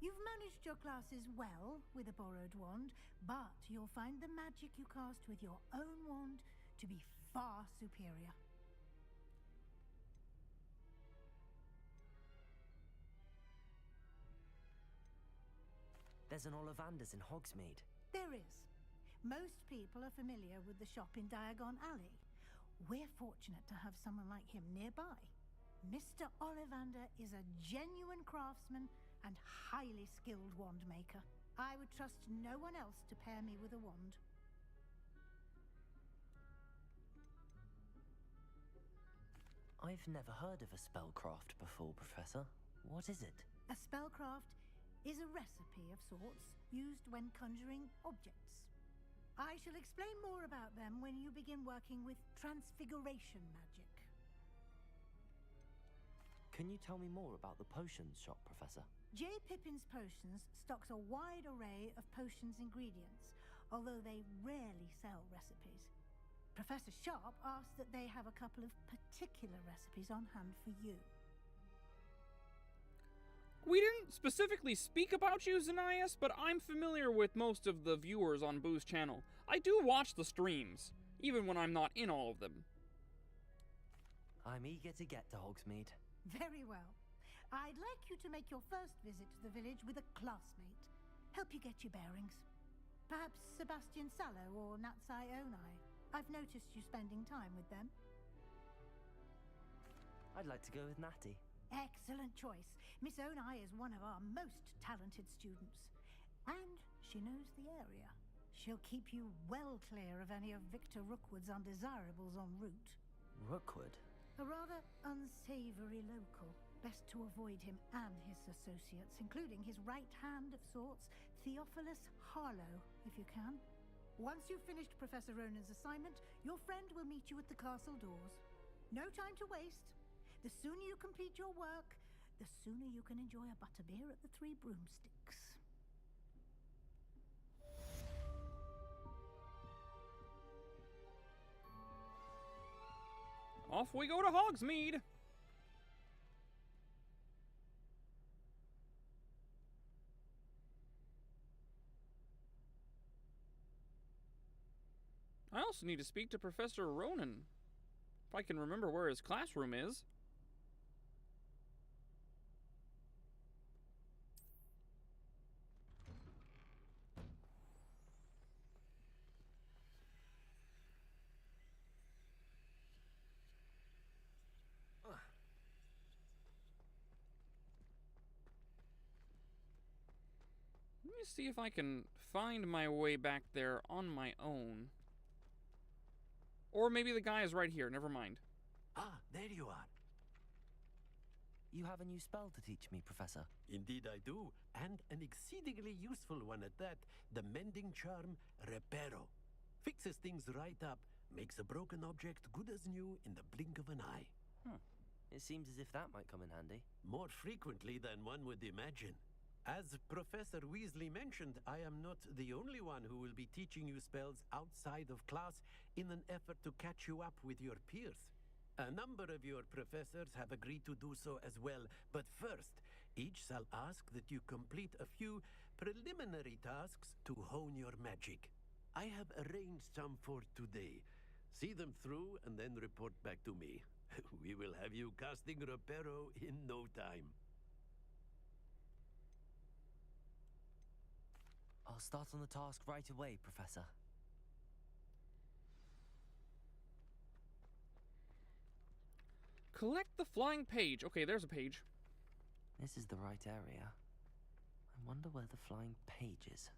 Speaker 12: You've managed your classes well with a borrowed wand, but you'll find the magic you cast with your own wand to be far superior.
Speaker 4: There's an Ollivander's in Hogsmeade.
Speaker 12: There is. Most people are familiar with the shop in Diagon Alley. We're fortunate to have someone like him nearby. Mr. Ollivander is a genuine craftsman and highly skilled wand maker. I would trust no one else to pair me with a wand.
Speaker 4: I've never heard of a spellcraft before, Professor. What is it?
Speaker 12: A spellcraft is a recipe of sorts used when conjuring objects. I shall explain more about them when you begin working with transfiguration magic.
Speaker 4: Can you tell me more about the potions shop, Professor?
Speaker 12: J. Pippin's Potions stocks a wide array of potions ingredients, although they rarely sell recipes. Professor Sharp asked that they have a couple of particular recipes on hand for you.
Speaker 2: We didn't specifically speak about you, Xanias, but I'm familiar with most of the viewers on Buu's channel. I do watch the streams, even when I'm not in all of them.
Speaker 4: I'm eager to get to Hogsmeade.
Speaker 12: Very well. I'd like you to make your first visit to the village with a classmate. Help you get your bearings. Perhaps Sebastian Sallow or Natsai Onai. I've noticed you spending time with them.
Speaker 4: I'd like to go with Natty.
Speaker 12: Excellent choice. Miss Onai is one of our most talented students. And she knows the area. She'll keep you well clear of any of Victor Rookwood's undesirables en route.
Speaker 4: Rookwood?
Speaker 12: A rather unsavory local. Best to avoid him and his associates, including his right hand of sorts, Theophilus Harlow, if you can. Once you've finished Professor Ronan's assignment, your friend will meet you at the castle doors. No time to waste. The sooner you complete your work, the sooner you can enjoy a butterbeer at the Three Broomsticks.
Speaker 2: Off we go to Hogsmeade! I also need to speak to Professor Ronan, if I can remember where his classroom is. Let me see if I can find my way back there on my own. Or maybe the guy is right here, never mind.
Speaker 9: Ah, there you are.
Speaker 4: You have a new spell to teach me, Professor.
Speaker 9: Indeed I do, and an exceedingly useful one at that, the mending charm Reparo. Fixes things right up, makes a broken object good as new in the blink of an eye.
Speaker 4: It seems as if that might come in handy.
Speaker 9: More frequently than one would imagine. As Professor Weasley mentioned, I am not the only one who will be teaching you spells outside of class in an effort to catch you up with your peers. A number of your professors have agreed to do so as well, but first, each shall ask that you complete a few preliminary tasks to hone your magic. I have arranged some for today. See them through and then report back to me. We will have you casting Reparo in no time.
Speaker 4: I'll start on the task right away, Professor.
Speaker 2: Collect the flying page. Okay, there's a page.
Speaker 4: This is the right area. I wonder where the flying page is.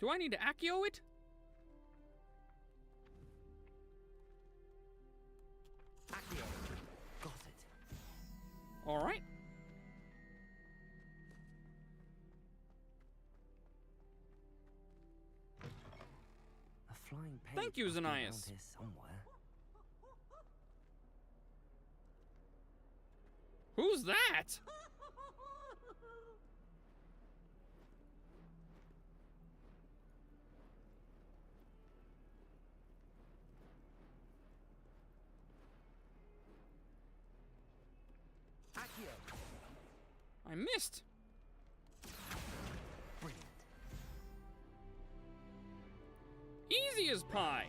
Speaker 2: Do I need to Accio it?
Speaker 4: Accio. Got it.
Speaker 2: All right.
Speaker 4: A flying page.
Speaker 2: Thank you,
Speaker 4: must be around
Speaker 2: Xanias.
Speaker 4: here somewhere.
Speaker 2: Who's that?
Speaker 4: Accio.
Speaker 2: I missed.
Speaker 4: Brilliant.
Speaker 2: Easy as pie.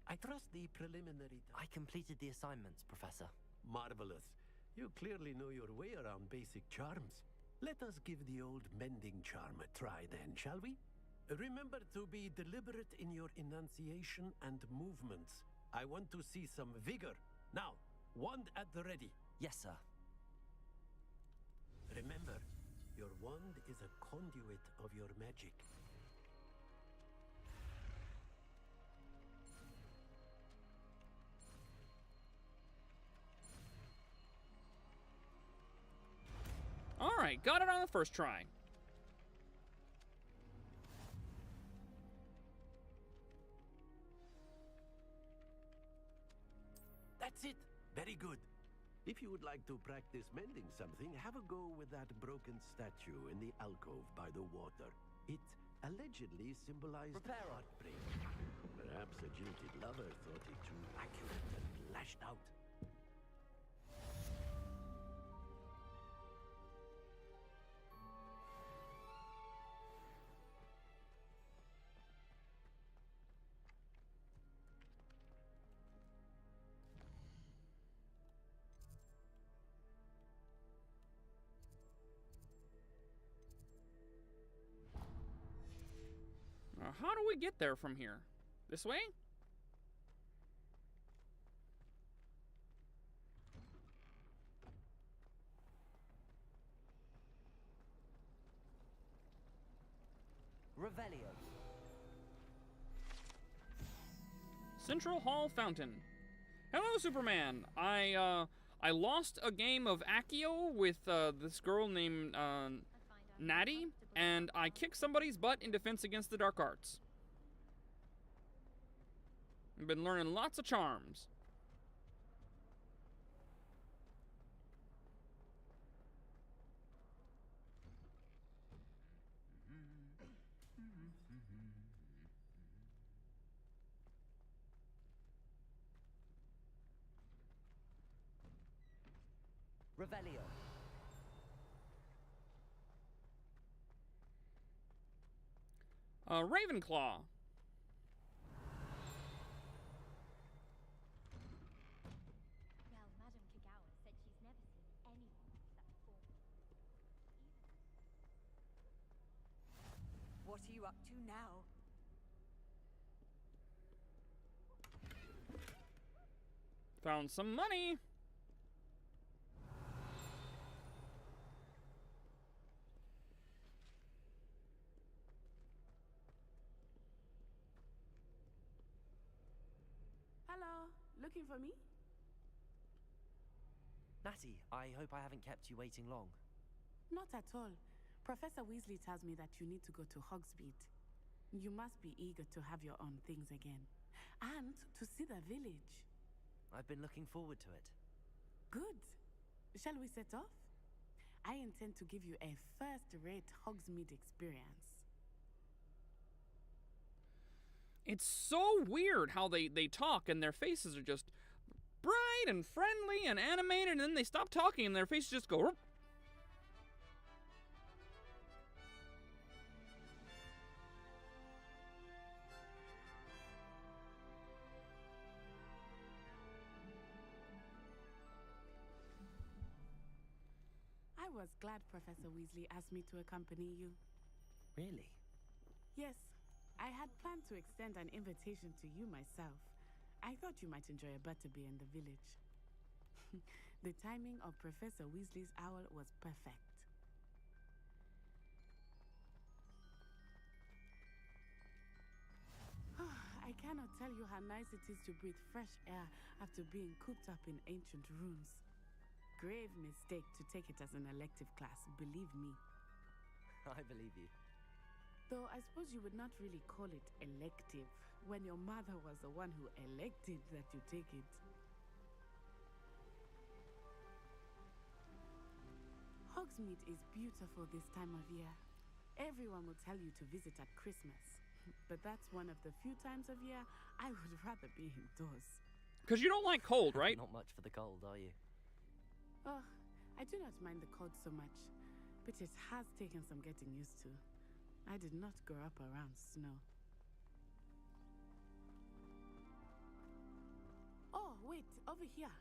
Speaker 9: I trust the preliminary...
Speaker 4: I completed the assignments, Professor.
Speaker 9: Marvelous. You clearly know your way around basic charms. Let us give the old mending charm a try then, shall we? Remember to be deliberate in your enunciation and movements. I want to see some vigor. Now, wand at the ready.
Speaker 4: Yes, sir.
Speaker 9: Remember, your wand is a conduit of your magic.
Speaker 2: All right, got it on the first try.
Speaker 9: That's it. Very good. If you would like to practice mending something, have a go with that broken statue in the alcove by the water. It allegedly symbolized heartbreak. Perhaps a jilted lover thought it too accurate and lashed out.
Speaker 2: Now, how do we get there from here? This way?
Speaker 4: Revelio.
Speaker 2: Central Hall Fountain. Hello, Superman. I lost a game of Accio with this girl named Natty, and I kicked somebody's butt in defense against the dark arts. I've been learning lots of charms.
Speaker 4: Revelio.
Speaker 2: Ravenclaw.
Speaker 14: Well, Madame Kagawa said she's never seen anyone except for me.
Speaker 15: What are you up to now?
Speaker 2: Found some money.
Speaker 20: Hello, looking for me?
Speaker 4: Natty, I hope I haven't kept you waiting long.
Speaker 20: Not at all. Professor Weasley tells me that you need to go to Hogsmeade. You must be eager to have your own things again. And to see the village.
Speaker 4: I've been looking forward to it.
Speaker 20: Good. Shall we set off? I intend to give you a first-rate Hogsmeade experience.
Speaker 2: It's so weird how they talk and their faces are just bright and friendly and animated, and then they stop talking and their faces just go... Rup.
Speaker 20: I was glad Professor Weasley asked me to accompany you.
Speaker 4: Really?
Speaker 20: Yes, I had planned to extend an invitation to you myself. I thought you might enjoy a butterbeer in the village. The timing of Professor Weasley's owl was perfect. I cannot tell you how nice it is to breathe fresh air after being cooped up in ancient rooms. Grave mistake to take it as an elective class, believe me.
Speaker 4: I believe you.
Speaker 20: Though I suppose you would not really call it elective when your mother was the one who elected that you take it. Hogsmeade is beautiful this time of year. Everyone will tell you to visit at Christmas. But that's one of the few times of year I would rather be indoors.
Speaker 2: Because you don't like cold, right?
Speaker 4: Not much for the cold, are you?
Speaker 20: Oh, I do not mind the cold so much, but it has taken some getting used to. I did not grow up around snow. Oh, wait, over here.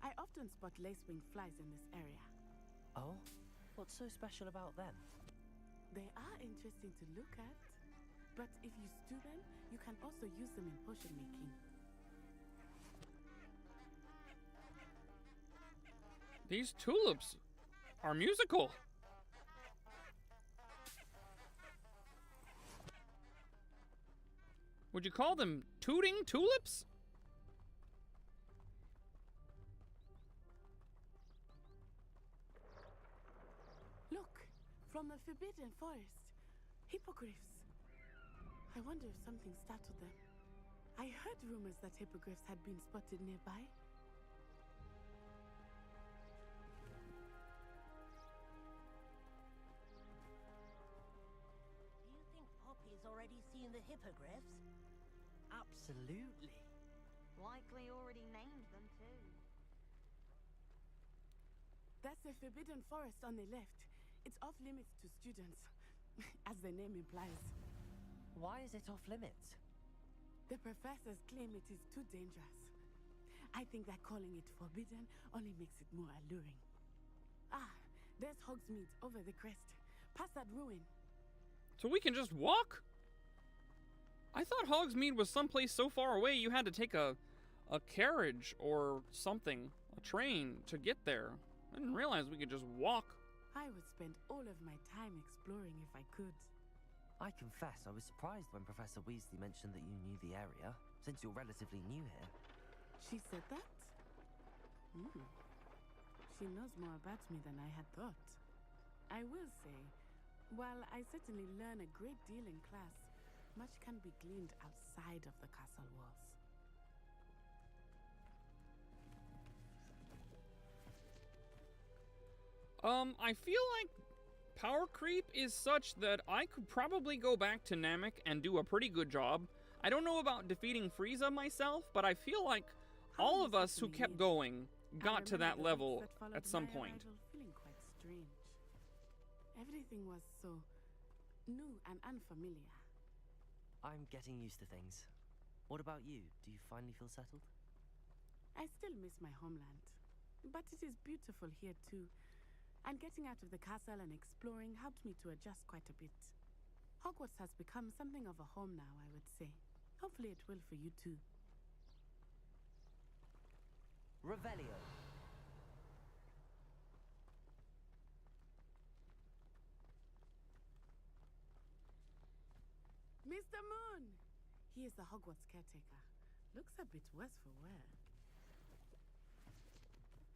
Speaker 20: I often spot lacewing flies in this area.
Speaker 4: Oh? What's so special about them?
Speaker 20: They are interesting to look at, but if you stew them, you can also use them in potion making.
Speaker 2: These tulips are musical. Would you call them tooting tulips?
Speaker 20: Look, from the Forbidden Forest. Hippogriffs. I wonder if something startled them. I heard rumors that hippogriffs had been spotted nearby.
Speaker 18: Do you think Poppy's already seen the hippogriffs?
Speaker 4: Absolutely.
Speaker 15: Likely already named them too.
Speaker 20: That's the Forbidden Forest on the left. It's off limits to students, as the name implies.
Speaker 4: Why is it off limits?
Speaker 20: The professors claim it is too dangerous. I think that calling it forbidden only makes it more alluring. Ah, there's Hogsmeade over the crest, past that ruin.
Speaker 2: So we can just walk? I thought Hogsmeade was someplace so far away you had to take a carriage or something, a train, to get there. I didn't realize we could just walk.
Speaker 20: I would spend all of my time exploring if I could.
Speaker 4: I confess I was surprised when Professor Weasley mentioned that you knew the area, since you're relatively new here.
Speaker 20: She said that? She knows more about me than I had thought. I will say, while I certainly learn a great deal in class, much can be gleaned outside of the castle walls.
Speaker 2: I feel like power creep is such that I could probably go back to Namek and do a pretty good job. I don't know about defeating Frieza myself, but I feel like all of us who kept going got to that level at some point.
Speaker 20: Feeling quite strange. Everything was so new and unfamiliar.
Speaker 4: I'm getting used to things. What about you? Do you finally feel settled?
Speaker 20: I still miss my homeland, but it is beautiful here too. And getting out of the castle and exploring helped me to adjust quite a bit. Hogwarts has become something of a home now, I would say. Hopefully it will for you too.
Speaker 4: Revelio.
Speaker 20: Mr. Moon! He is the Hogwarts caretaker. Looks a bit worse for wear.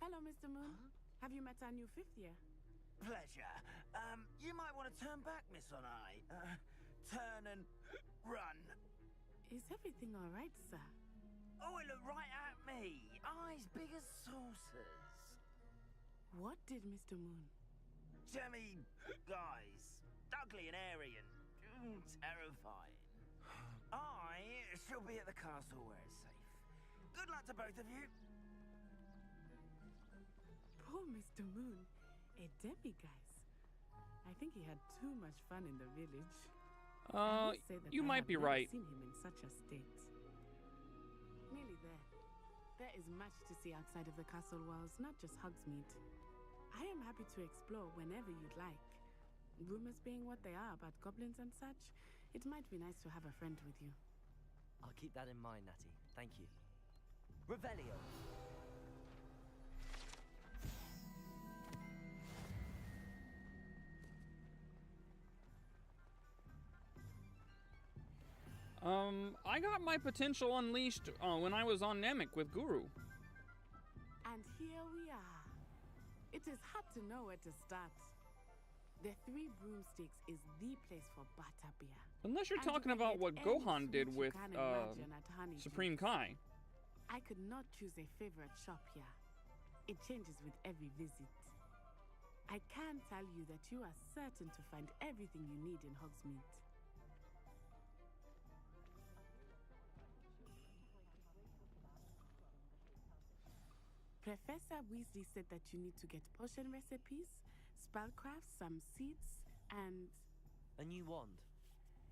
Speaker 20: Hello, Mr. Moon. Have you met our new 5th year?
Speaker 3: Pleasure. You might want to turn back, Miss Onai. Turn and run.
Speaker 20: Is everything all right, sir?
Speaker 3: Oh, it looked right at me. Eyes big as saucers.
Speaker 20: What did Mr. Moon?
Speaker 3: Jemmy guys. Ugly and airy and terrifying. I shall be at the castle where it's safe. Good luck to both of you.
Speaker 20: Poor Mr. Moon. A demiguise. I think he had too much fun in the village. I must say that
Speaker 2: you
Speaker 20: I
Speaker 2: might
Speaker 20: have
Speaker 2: be
Speaker 20: never
Speaker 2: right.
Speaker 20: seen him in such a state. Nearly there. There is much to see outside of the castle walls, not just Hogsmeade. I am happy to explore whenever you'd like. Rumors being what they are about goblins and such, it might be nice to have a friend with you.
Speaker 4: I'll keep that in mind, Natty. Thank you. Revelio!
Speaker 2: I got my potential unleashed when I was on Namek with Guru.
Speaker 20: And here we are. It is hard to know where to start. The Three Broomsticks is the place for butterbeer.
Speaker 2: Unless you're
Speaker 20: And you
Speaker 2: talking
Speaker 20: can
Speaker 2: about
Speaker 20: get
Speaker 2: what
Speaker 20: any
Speaker 2: Gohan
Speaker 20: sweet
Speaker 2: did
Speaker 20: you
Speaker 2: with
Speaker 20: can imagine at Honeydew.
Speaker 2: Supreme Kai.
Speaker 20: I could not choose a favorite shop here. It changes with every visit. I can tell you that you are certain to find everything you need in Hogsmeade. Professor Weasley said that you need to get potion recipes, spellcrafts, some seeds, and...
Speaker 4: A new wand.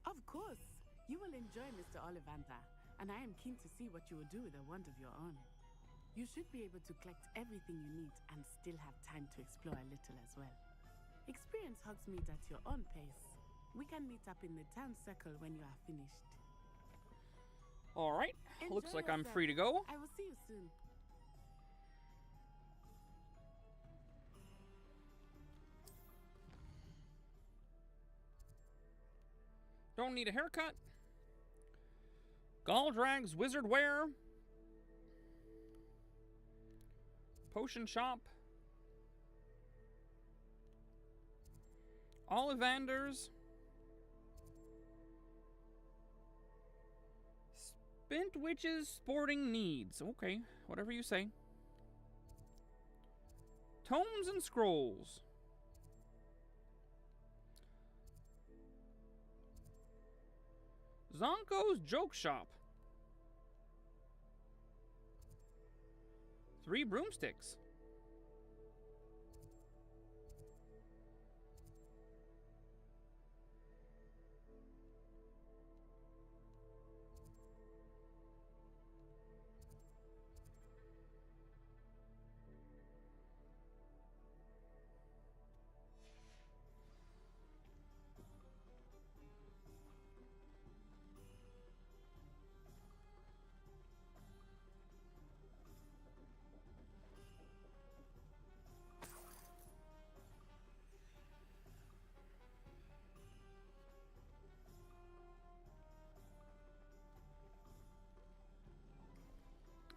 Speaker 20: Of course! You will enjoy Mr. Ollivander, and I am keen to see what you will do with a wand of your own. You should be able to collect everything you need and still have time to explore a little as well. Experience Hogsmeade at your own pace. We can meet up in the town circle when you are finished.
Speaker 2: Alright, looks like I'm free to go.
Speaker 20: I will see you soon.
Speaker 2: Don't need a haircut. Galdrag's Wizard Wear. Potion Shop. Ollivanders. Spent Witches Sporting Needs. Okay, whatever you say. Tomes and Scrolls. Zonko's Joke Shop. 3 broomsticks.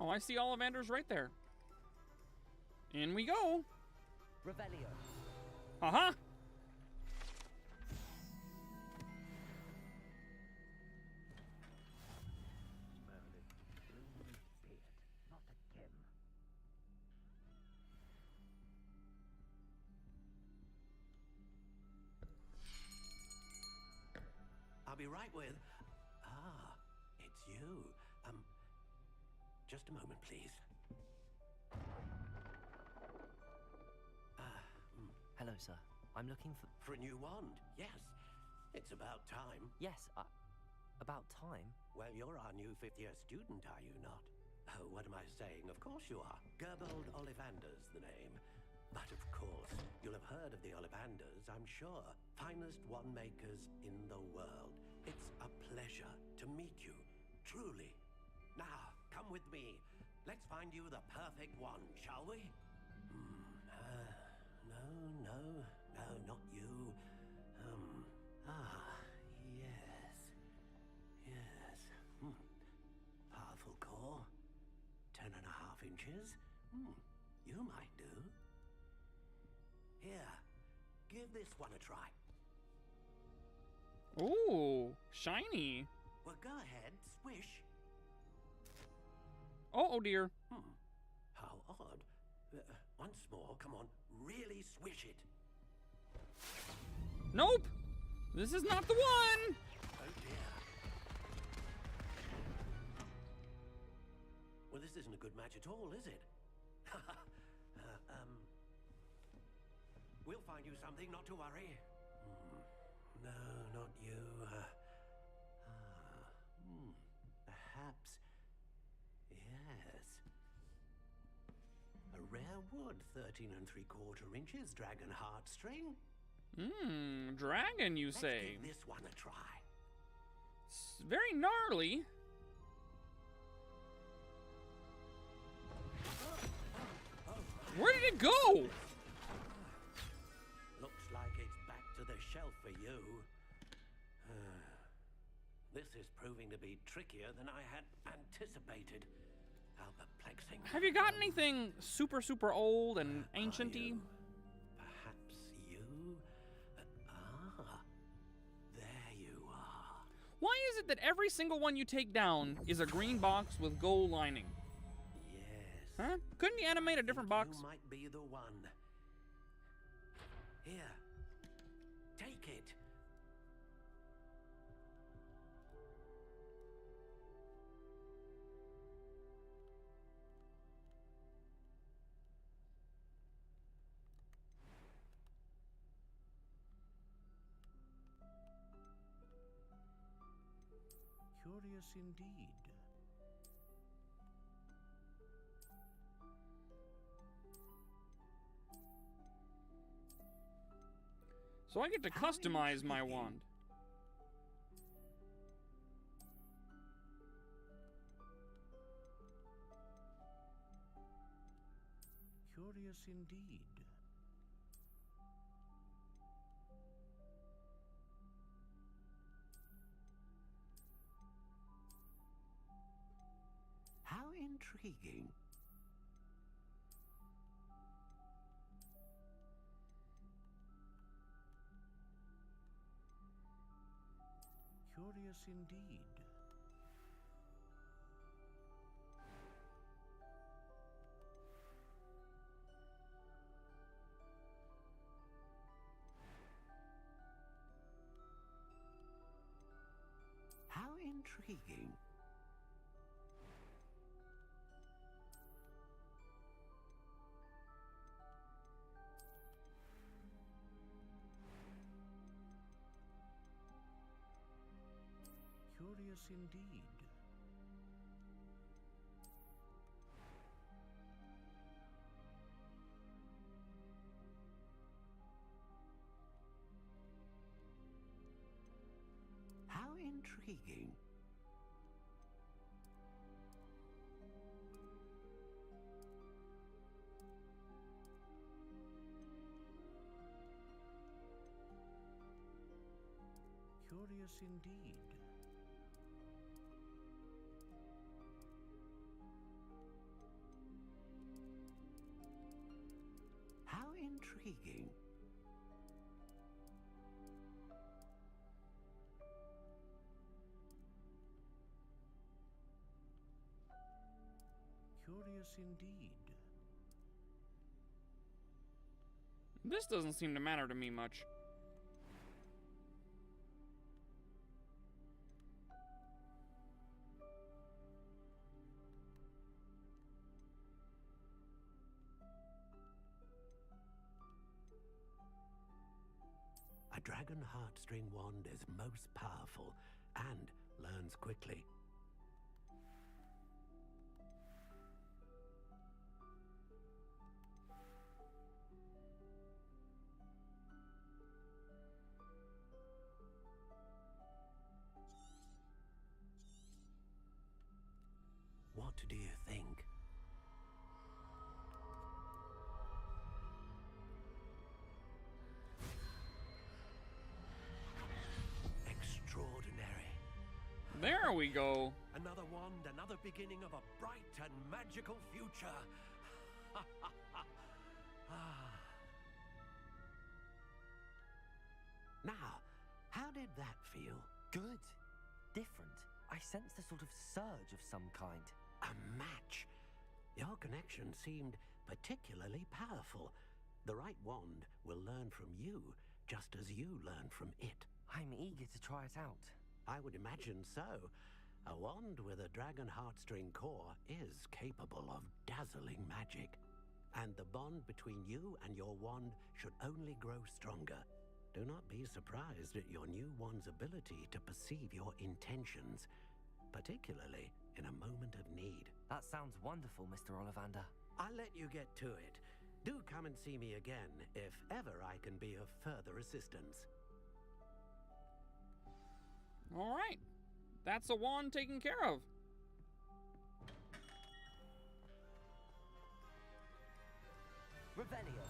Speaker 2: Oh, I see Ollivanders right there. In we go.
Speaker 4: Revelio.
Speaker 2: Haha.
Speaker 9: I'll be right with... Ah, it's you. Just a moment, please.
Speaker 4: Hello, sir. I'm looking for...
Speaker 9: For a new wand, yes. It's about time.
Speaker 4: Yes, about time?
Speaker 9: Well, you're our new 5th-year student, are you not? Oh, what am I saying? Of course you are. Gerbold Ollivander's the name. But of course, you'll have heard of the Ollivanders, I'm sure. Finest wand makers in the world. It's a pleasure to meet you, truly. Now, come with me. Let's find you the perfect wand, shall we? No, not you. Yes. Powerful core. 10.5 inches. You might do. Here, Give this one a try.
Speaker 2: Ooh, shiny.
Speaker 9: Well, go ahead, swish.
Speaker 2: Oh dear.
Speaker 9: How odd. Once more, come on, really swish it.
Speaker 2: Nope. This is not the one.
Speaker 9: Oh dear. Well, this isn't a good match at all, is it? We'll find you something, not to worry. No, not you. Perhaps. Yes. A rare wood, 13 3/4 inches, dragon heartstring.
Speaker 2: Dragon, you say?
Speaker 9: Let's give this one a try.
Speaker 2: It's very gnarly. Where did it go?
Speaker 9: Looks like it's back to the shelf for you. This is proving to be trickier than I had anticipated. How perplexing.
Speaker 2: Have you got anything super, super old and ancient-y?
Speaker 9: Perhaps you? There you are.
Speaker 2: Why is it that every single one you take down is a green box with gold lining?
Speaker 9: Yes.
Speaker 2: Huh? Couldn't you animate a different box?
Speaker 9: You might be the one. Here. Take it.
Speaker 6: Curious indeed.
Speaker 2: So I get to customize my wand.
Speaker 6: Curious indeed.
Speaker 9: How intriguing.
Speaker 6: Curious indeed.
Speaker 9: How intriguing.
Speaker 6: Curious indeed.
Speaker 9: How intriguing.
Speaker 6: Curious indeed.
Speaker 9: How intriguing.
Speaker 6: Curious indeed.
Speaker 2: This doesn't seem to matter to me much.
Speaker 9: A dragon heartstring wand is most powerful and learns quickly. What do you think? Extraordinary.
Speaker 2: There we go.
Speaker 9: Another wand, another beginning of a bright and magical future. did that feel?
Speaker 4: Good. Different. I sensed a sort of surge of some kind.
Speaker 9: A match. Your connection seemed particularly powerful. The right wand will learn from you, just as you learn from it.
Speaker 4: I'm eager to try it out.
Speaker 9: I would imagine so. A wand with a dragon heartstring core is capable of dazzling magic. And the bond between you and your wand should only grow stronger. Do not be surprised at your new wand's ability to perceive your intentions, particularly in a moment of need.
Speaker 4: That sounds wonderful, Mr. Ollivander.
Speaker 9: I'll let you get to it. Do come and see me again if ever I can be of further assistance.
Speaker 2: All right. That's a wand taken care of.
Speaker 4: Revelio.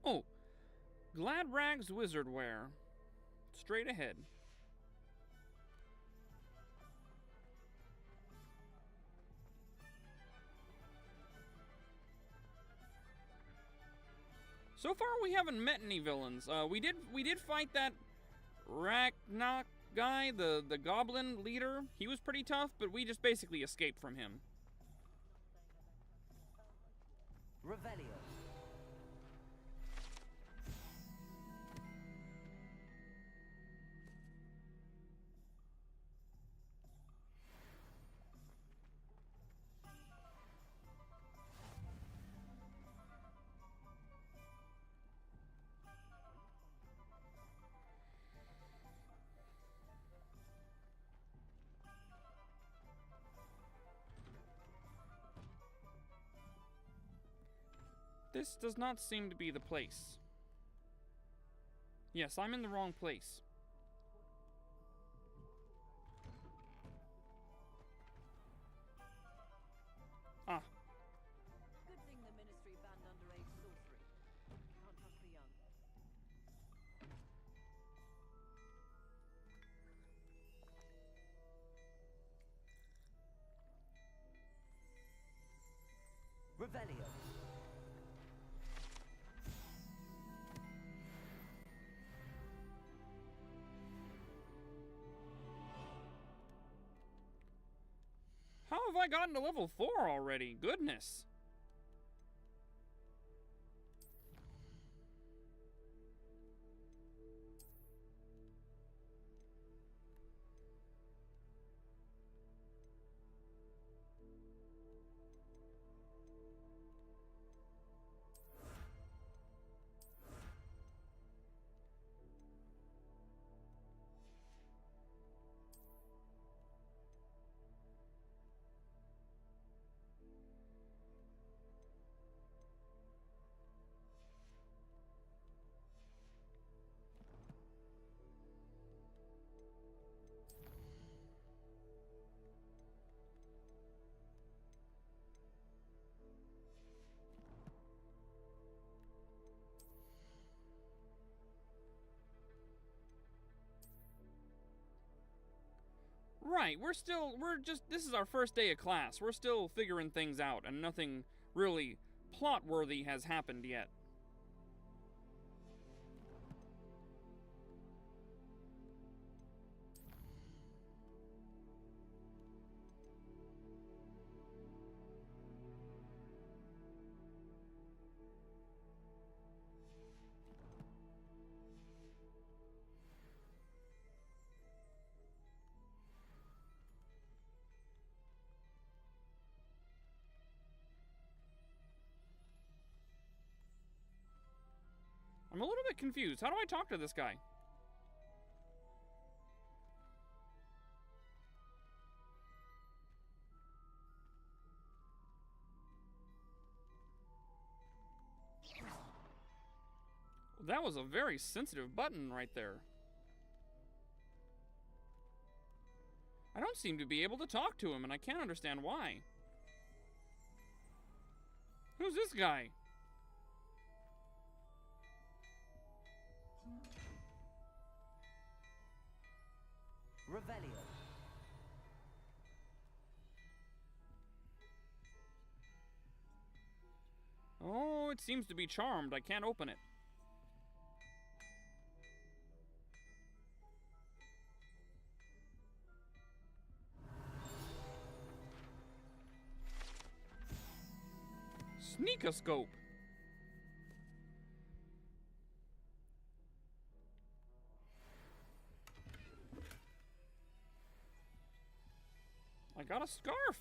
Speaker 2: Oh, Glad Rags Wizard Wear. Straight ahead. So far, we haven't met any villains. We did fight that Raknak guy, the goblin leader. He was pretty tough, but we just basically escaped from him.
Speaker 4: Revelio.
Speaker 2: This does not seem to be the place. Yes, I'm in the wrong place. Ah.
Speaker 7: Good thing the Ministry banned underage sorcery. Can't touch the young.
Speaker 4: Revelio.
Speaker 2: How have I gotten to level 4 already? Goodness. Right, this is our first day of class. We're still figuring things out, and nothing really plot-worthy has happened yet. I'm a little bit confused. How do I talk to this guy? That was a very sensitive button right there. I don't seem to be able to talk to him, and I can't understand why. Who's this guy?
Speaker 4: Revelio.
Speaker 2: Oh, it seems to be charmed. I can't open it. Sneakoscope. I got a scarf.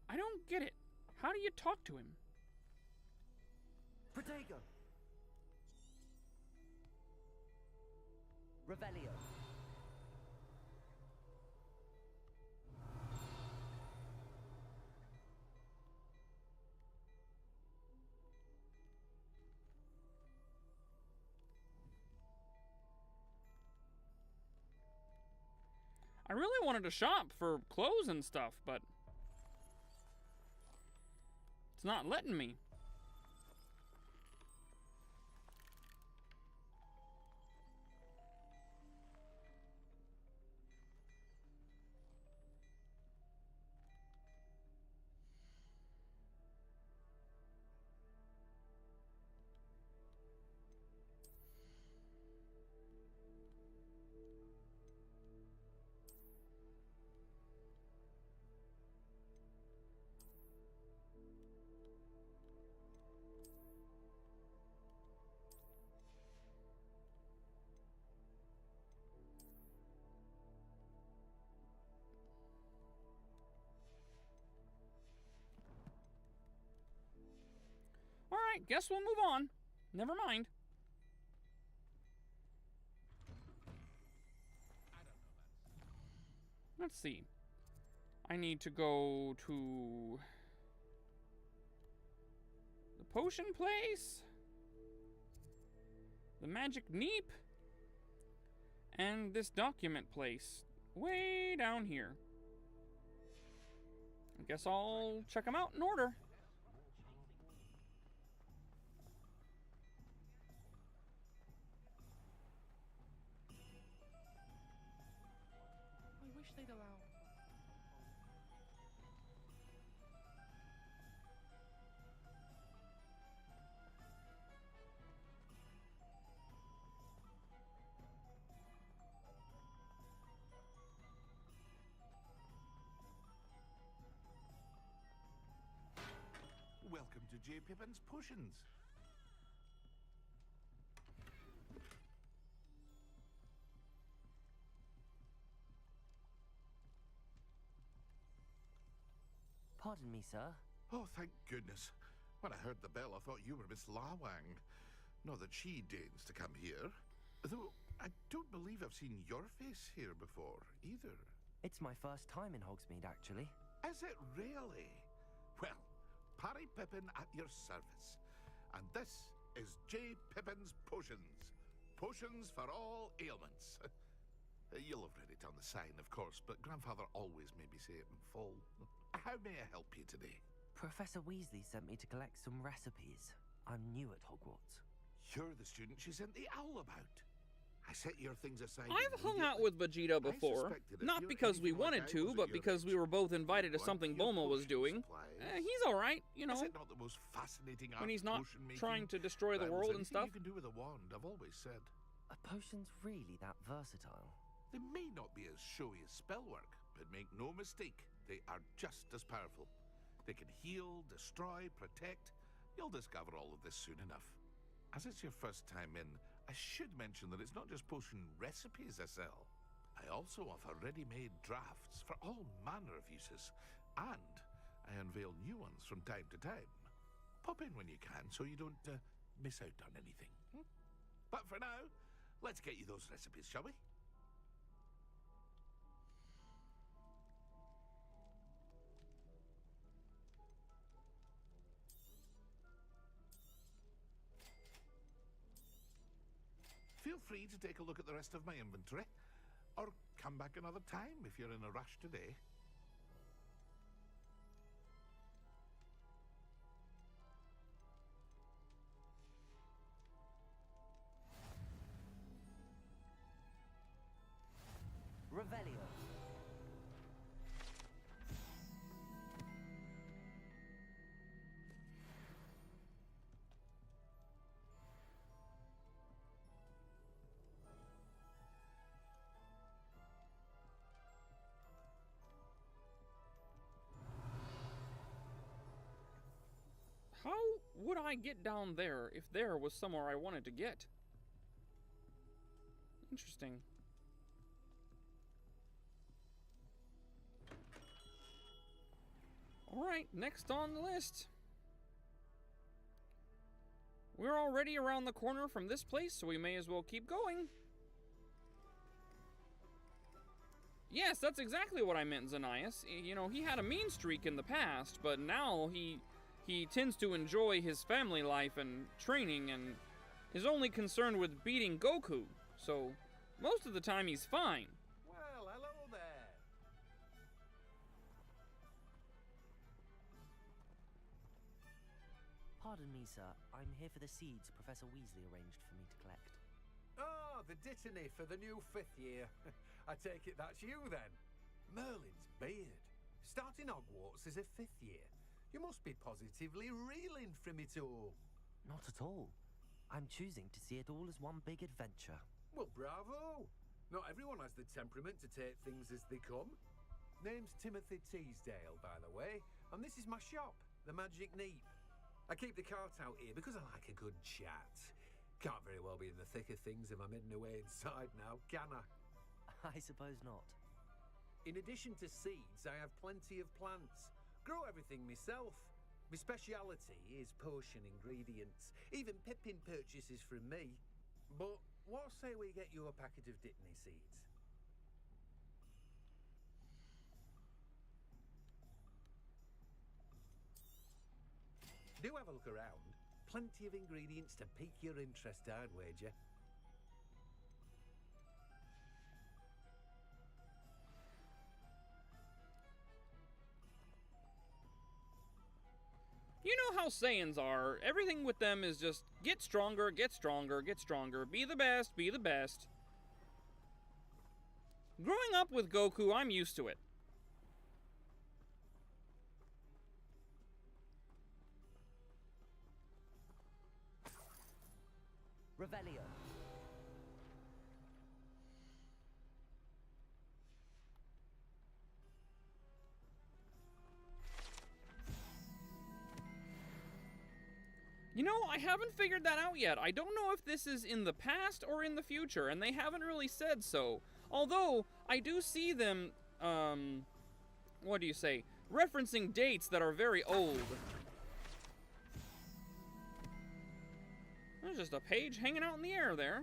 Speaker 2: I don't get it. How do you talk to him?
Speaker 4: Protego. Revelio.
Speaker 2: I really wanted to shop for clothes and stuff, but it's not letting me. Alright, guess we'll move on. Never mind. Let's see. I need to go to the potion place, the magic neep, and this document place way down here. I guess I'll check them out in order.
Speaker 19: I wish they'd allow.
Speaker 6: Welcome to J. Pippin's Potions.
Speaker 4: Pardon me, sir.
Speaker 6: Oh, thank goodness. When I heard the bell, I thought you were Miss Lawang. Not that she deigns to come here. Though, I don't believe I've seen your face here before, either.
Speaker 4: It's my first time in Hogsmeade, actually.
Speaker 6: Is it really? Well, Parry Pippin at your service. And this is J. Pippin's Potions. Potions for all ailments. You'll have read it on the sign, of course, but Grandfather always made me say it in full. How may I help you today?
Speaker 4: Professor Weasley sent me to collect some recipes. I'm new at Hogwarts.
Speaker 6: You're the student she sent the owl about. I set your things aside.
Speaker 2: I've hung out with Vegeta before, not because we wanted to, but because we were both invited to something Bulma was doing. He's alright, you know,
Speaker 6: Is it not the most fascinating
Speaker 2: when he's not
Speaker 6: potion making?
Speaker 2: trying to destroy the
Speaker 6: Well,
Speaker 2: world
Speaker 6: there's
Speaker 2: and stuff.
Speaker 6: anything you can do with a wand, I've always said.
Speaker 4: A potion's really that versatile?
Speaker 6: They may not be as showy as spellwork, but make no mistake, they are just as powerful. They can heal, destroy, protect,
Speaker 10: You'll discover all of this soon enough. As it's your first time in, I should mention that it's not just potion recipes I sell. I also offer ready-made drafts for all manner of uses, and I unveil new ones from time to time. Pop in when you can so you don't miss out on anything. But for now, let's get you those recipes, shall we? Feel free to take a look at the rest of my inventory, or come back another time if you're in a rush today.
Speaker 4: Revelio.
Speaker 2: How would I get down there if there was somewhere I wanted to get? Interesting. Alright, next on the list. We're already around the corner from this place, so we may as well keep going. Yes, that's exactly what I meant, Xanias. You know, he had a mean streak in the past, but now he tends to enjoy his family life and training and is only concerned with beating Goku. So, most of the time he's fine.
Speaker 8: Well, hello there.
Speaker 4: Pardon me, sir. I'm here for the seeds Professor Weasley arranged for me to collect.
Speaker 8: Oh, the Dittany for the new 5th year. I take it that's you then. Merlin's beard. Starting Hogwarts as a 5th year. You must be positively reeling from it all.
Speaker 4: Not at all. I'm choosing to see it all as one big adventure.
Speaker 8: Well, bravo. Not everyone has the temperament to take things as they come. Name's Timothy Teasdale, by the way, and this is my shop, the Magic Neep. I keep the cart out here because I like a good chat. Can't very well be in the thick of things if I'm hidden away inside now, can I?
Speaker 4: I suppose not.
Speaker 8: In addition to seeds, I have plenty of plants. Grow everything myself. My speciality is potion ingredients. Even Pippin purchases from me. But what say we get you a packet of Dittany seeds? Do have a look around. Plenty of ingredients to pique your interest, I'd wager.
Speaker 2: You know how Saiyans are. Everything with them is just get stronger, get stronger, get stronger. Be the best, be the best. Growing up with Goku, I'm used to it.
Speaker 4: Revelio.
Speaker 2: You know, I haven't figured that out yet. I don't know if this is in the past or in the future, and they haven't really said so. Although, I do see them, what do you say, referencing dates that are very old. There's just a page hanging out in the air there.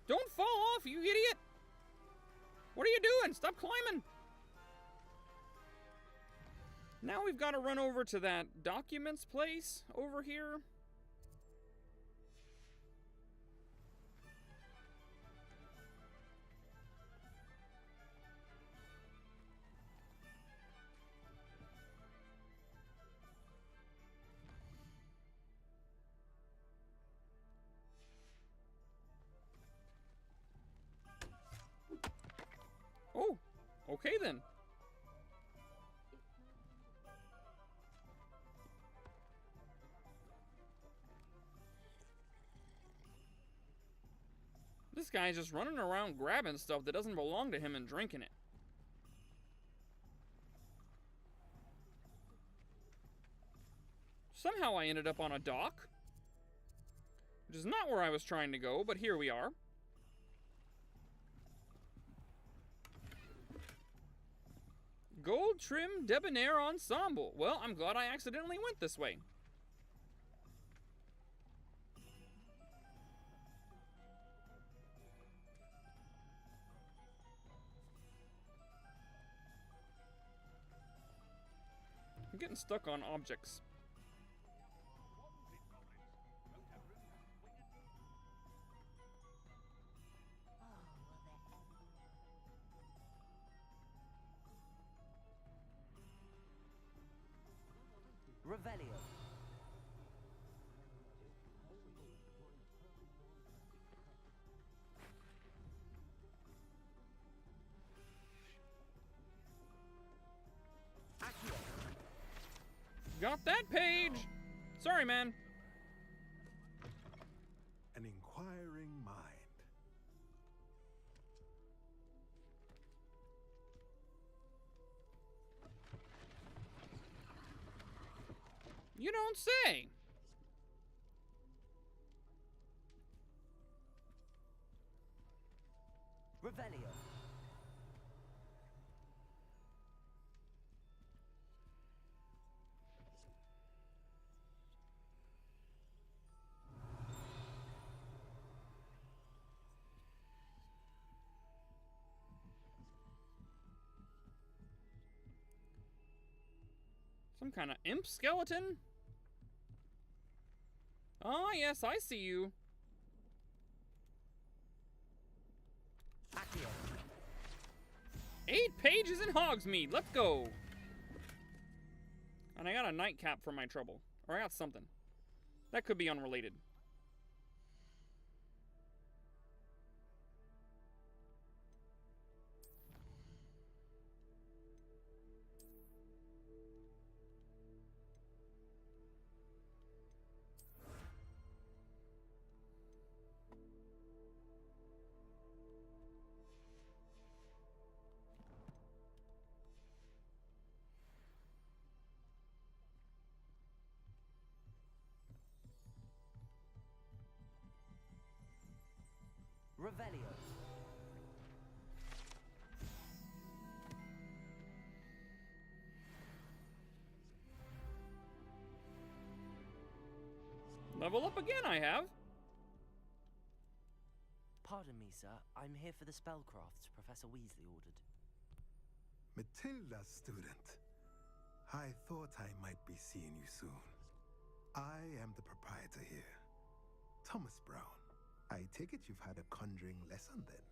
Speaker 2: Don't fall off, you idiot! What are you doing? Stop climbing! Now we've got to run over to that documents place over here. Oh, okay then. This guy's just running around grabbing stuff that doesn't belong to him and drinking it. Somehow I ended up on a dock, which is not where I was trying to go, but here we are. Gold Trim Debonair Ensemble. Well, I'm glad I accidentally went this way. I'm getting stuck on objects.
Speaker 4: Revelio.
Speaker 2: Got that page! Sorry, man.
Speaker 11: An inquiring mind.
Speaker 2: You don't say.
Speaker 4: Revelio.
Speaker 2: Some kind of imp skeleton? Ah, yes, I see you.
Speaker 4: Accio.
Speaker 2: 8 pages in Hogsmeade. Let's go. And I got a nightcap for my trouble. Or I got something. That could be unrelated.
Speaker 4: Revelio.
Speaker 2: Level up again, I have.
Speaker 4: Pardon me, sir. I'm here for the spellcrafts Professor Weasley ordered.
Speaker 11: Matilda's student. I thought I might be seeing you soon. I am the proprietor here, Thomas Brown. I take it you've had a conjuring lesson then?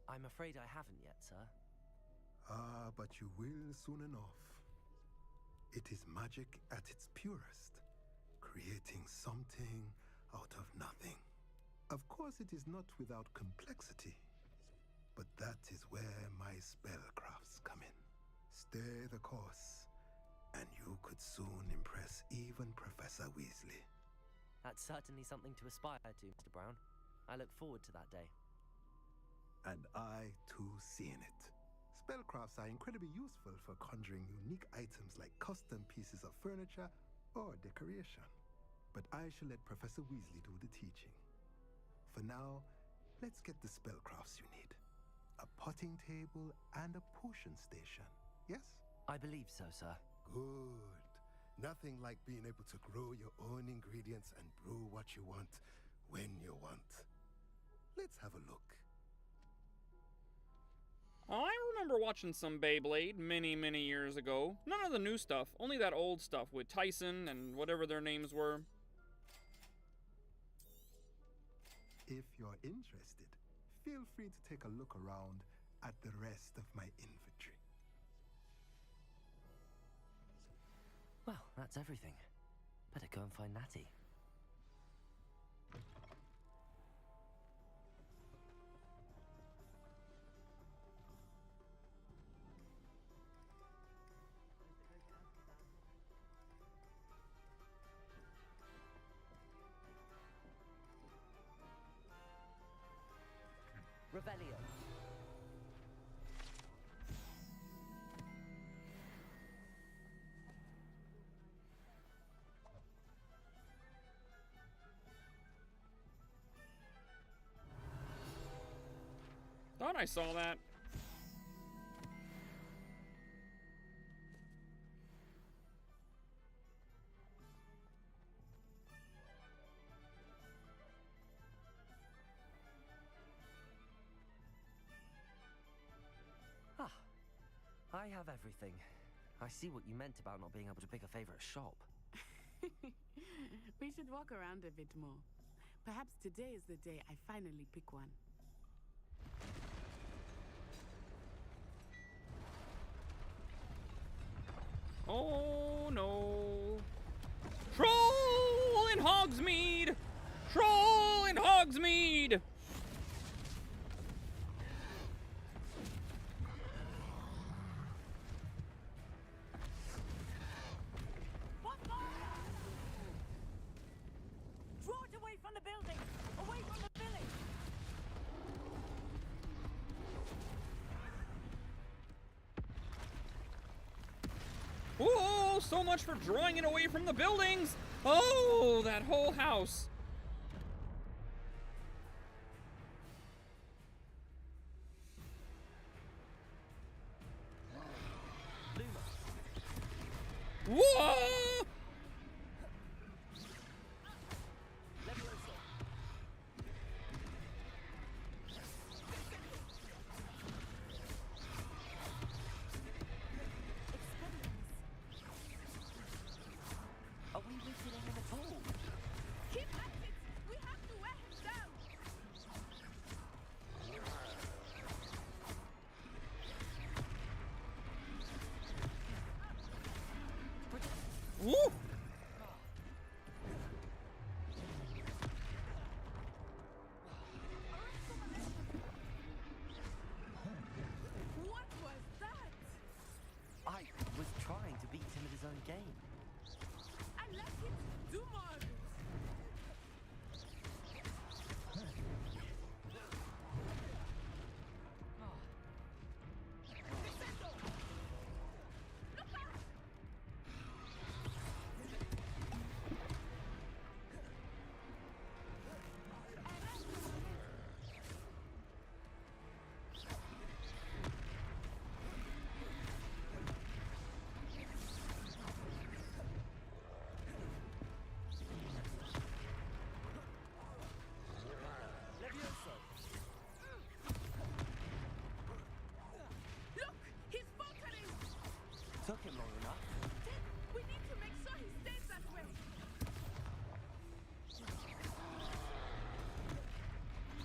Speaker 4: I'm afraid I haven't yet, sir.
Speaker 11: Ah, but you will soon enough. It is magic at its purest, creating something out of nothing. Of course, it is not without complexity, but that is where my spellcrafts come in. Stay the course, and you could soon impress even Professor Weasley.
Speaker 4: That's certainly something to aspire to, Mr. Brown. I look forward to that day.
Speaker 11: And I, too, seeing it. Spellcrafts are incredibly useful for conjuring unique items like custom pieces of furniture or decoration. But I shall let Professor Weasley do the teaching. For now, let's get the spellcrafts you need. A potting table and a potion station, yes?
Speaker 4: I believe so, sir.
Speaker 11: Good. Nothing like being able to grow your own ingredients and brew what you want when you want. Let's have a look.
Speaker 2: I remember watching some Beyblade many, many years ago. None of the new stuff, only that old stuff with Tyson and whatever their names were.
Speaker 11: If you're interested, feel free to take a look around at the rest of my inventory.
Speaker 4: Well, that's everything. Better go and find Natty. Revelio.
Speaker 2: thought I saw that.
Speaker 4: Ah, I have everything. I see what you meant about not being able to pick a favorite shop.
Speaker 22: We should walk around a bit more. Perhaps today is the day I finally pick one.
Speaker 2: Oh no. Troll in Hogsmeade! Troll in Hogsmeade!
Speaker 7: Draw it away from the building! Away from the village!
Speaker 2: Oh, so much for drawing it away from the buildings! Oh, that whole house. Whoa!
Speaker 4: Are we weakening him at all?
Speaker 22: Keep at it! We have to wear him down!
Speaker 2: Woo!
Speaker 22: What was that?
Speaker 4: I was trying to beat him at his own game.
Speaker 22: And let him do more of it! Look! He's faltering!
Speaker 4: Took him long enough.
Speaker 22: We need to make sure he stays that way!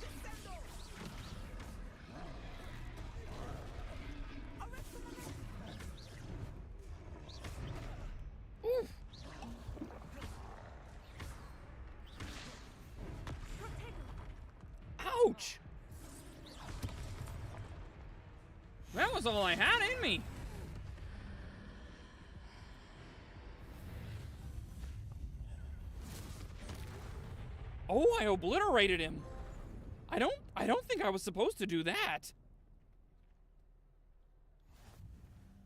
Speaker 22: Descendo! Arrest him again!
Speaker 2: Oof. Ouch! That was all I had in me. Oh, I obliterated him. I don't think I was supposed to do that.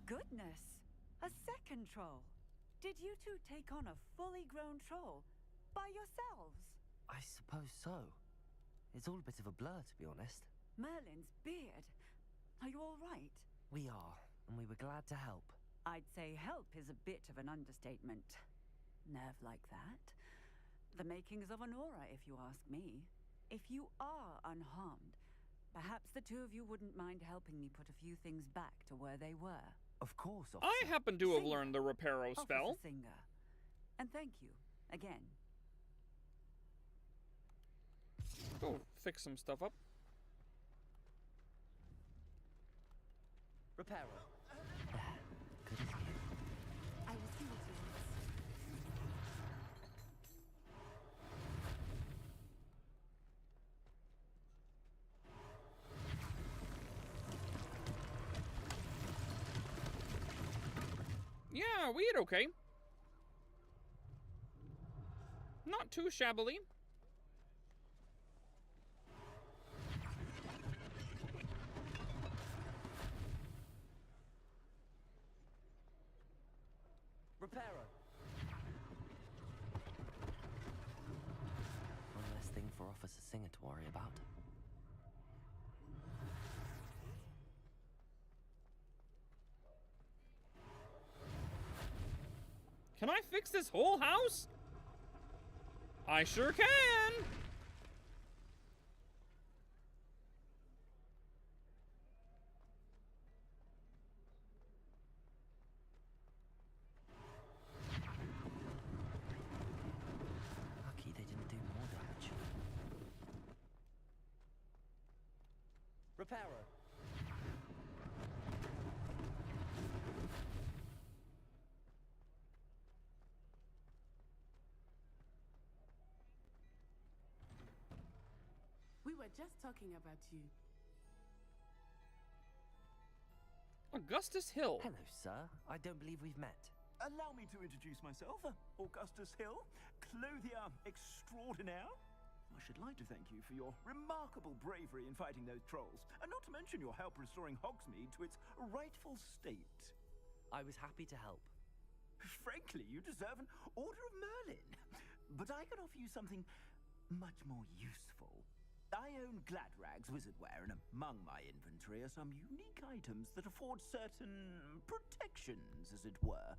Speaker 7: Goodness! A second troll! Did you two take on a fully grown troll by yourselves?
Speaker 4: I suppose so. It's all a bit of a blur, to be honest.
Speaker 7: Merlin's beard. Are you all right?
Speaker 4: We are, and we were glad to help.
Speaker 7: I'd say help is a bit of an understatement. Nerve like that. The makings of an aura, if you ask me. If you are unharmed, perhaps the two of you wouldn't mind helping me put a few things back to where they were.
Speaker 4: Of course, officer.
Speaker 2: I happen to have learned the Reparo spell.
Speaker 7: Officer Singer. And thank you, again.
Speaker 2: Go fix some stuff up.
Speaker 4: Reparo.
Speaker 7: I will see what you want.
Speaker 2: Yeah, we did okay. Not too shabbily.
Speaker 4: Reparo. One less thing for Officer Singer to worry about.
Speaker 2: Can I fix this whole house? I sure can!
Speaker 4: Lucky they didn't do more damage. Repairer.
Speaker 20: We were just talking about you.
Speaker 2: Augustus Hill.
Speaker 4: Hello, sir. I don't believe we've met.
Speaker 3: Allow me to introduce myself, Augustus Hill, clothier extraordinaire. I should like to thank you for your remarkable bravery in fighting those trolls, and not to mention your help restoring Hogsmeade to its rightful state.
Speaker 4: I was happy to help.
Speaker 3: Frankly, you deserve an Order of Merlin. But I can offer you something much more useful. I own Gladrag's wizardware, and among my inventory are some unique items that afford certain protections, as it were.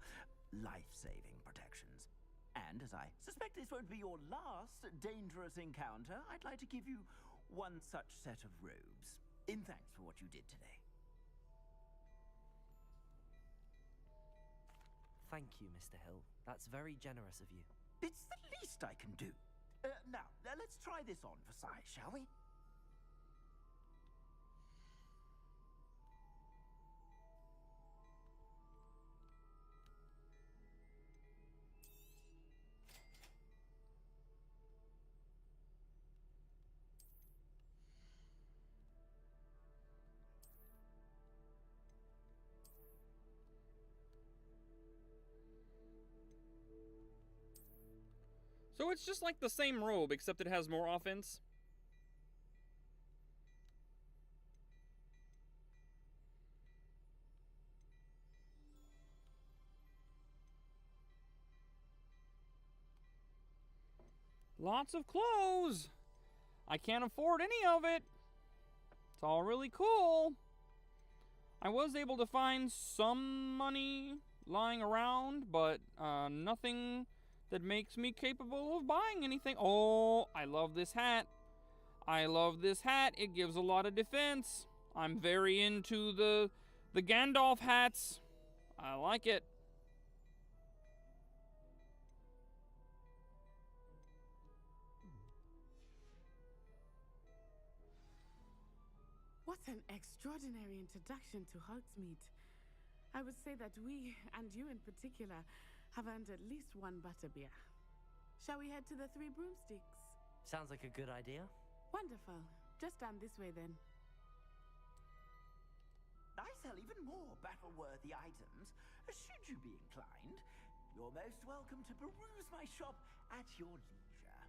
Speaker 3: Life-saving protections. And as I suspect this won't be your last dangerous encounter, I'd like to give you one such set of robes, in thanks for what you did today.
Speaker 4: Thank you, Mr. Hill. That's very generous of you.
Speaker 3: It's the least I can do. Now, let's try this on for size, shall we?
Speaker 2: So it's just like the same robe, except it has more offense. Lots of clothes! I can't afford any of it. It's all really cool. I was able to find some money lying around, but nothing that makes me capable of buying anything. Oh, I love this hat. I love this hat. It gives a lot of defense. I'm very into the Gandalf hats. I like it.
Speaker 20: What an extraordinary introduction to Hogsmeade. I would say that we, and you in particular, have earned at least one butterbeer. Shall we head to the Three Broomsticks?
Speaker 4: Sounds like a good idea.
Speaker 20: Wonderful. Just down this way then.
Speaker 3: I sell even more battle-worthy items. Should you be inclined, you're most welcome to peruse my shop at your leisure.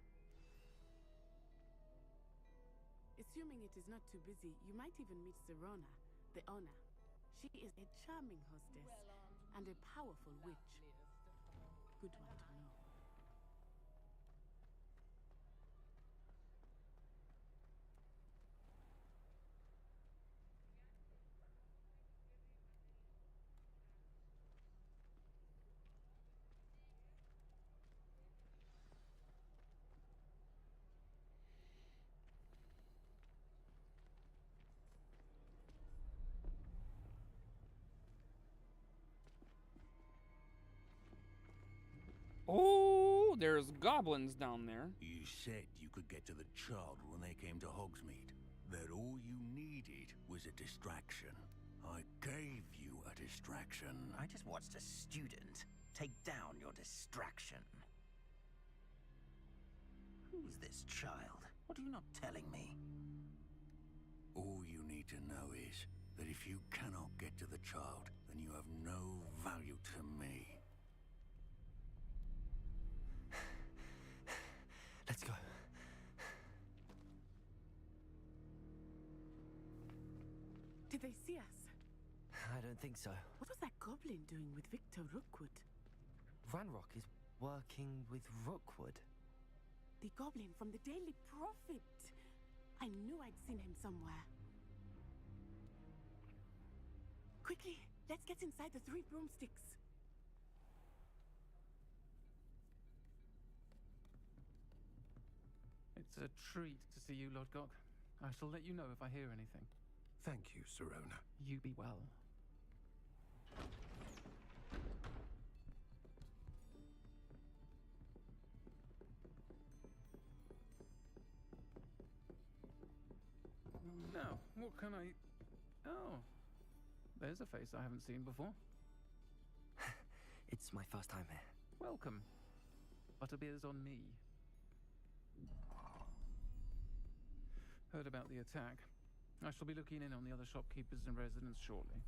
Speaker 20: Assuming it is not too busy, you might even meet Serona, the owner. She is a charming hostess and a powerful witch. Good one to know.
Speaker 2: Oh, there's goblins down there.
Speaker 1: You said you could get to the child when they came to Hogsmeade. That all you needed was a distraction. I gave you a distraction.
Speaker 3: I just watched a student take down your distraction. Who's this child? What are you not telling me?
Speaker 1: All you need to know is that if you cannot get to the child, then you have no value to me.
Speaker 4: Let's go.
Speaker 20: Did they see us?
Speaker 4: I don't think so.
Speaker 20: What was that goblin doing with Victor Rookwood?
Speaker 4: Ranrock is working with Rookwood.
Speaker 20: The goblin from the Daily Prophet. I knew I'd seen him somewhere. Quickly, let's get inside the Three Broomsticks.
Speaker 19: It's a treat to see you, Lodgok. I shall let you know if I hear anything.
Speaker 13: Thank you, Sirona.
Speaker 19: You be well. Now, what can I... Oh, there's a face I haven't seen before.
Speaker 16: It's my first time here.
Speaker 19: Welcome. Butterbeer's on me. Heard about the attack. I shall be looking in on the other shopkeepers and residents shortly.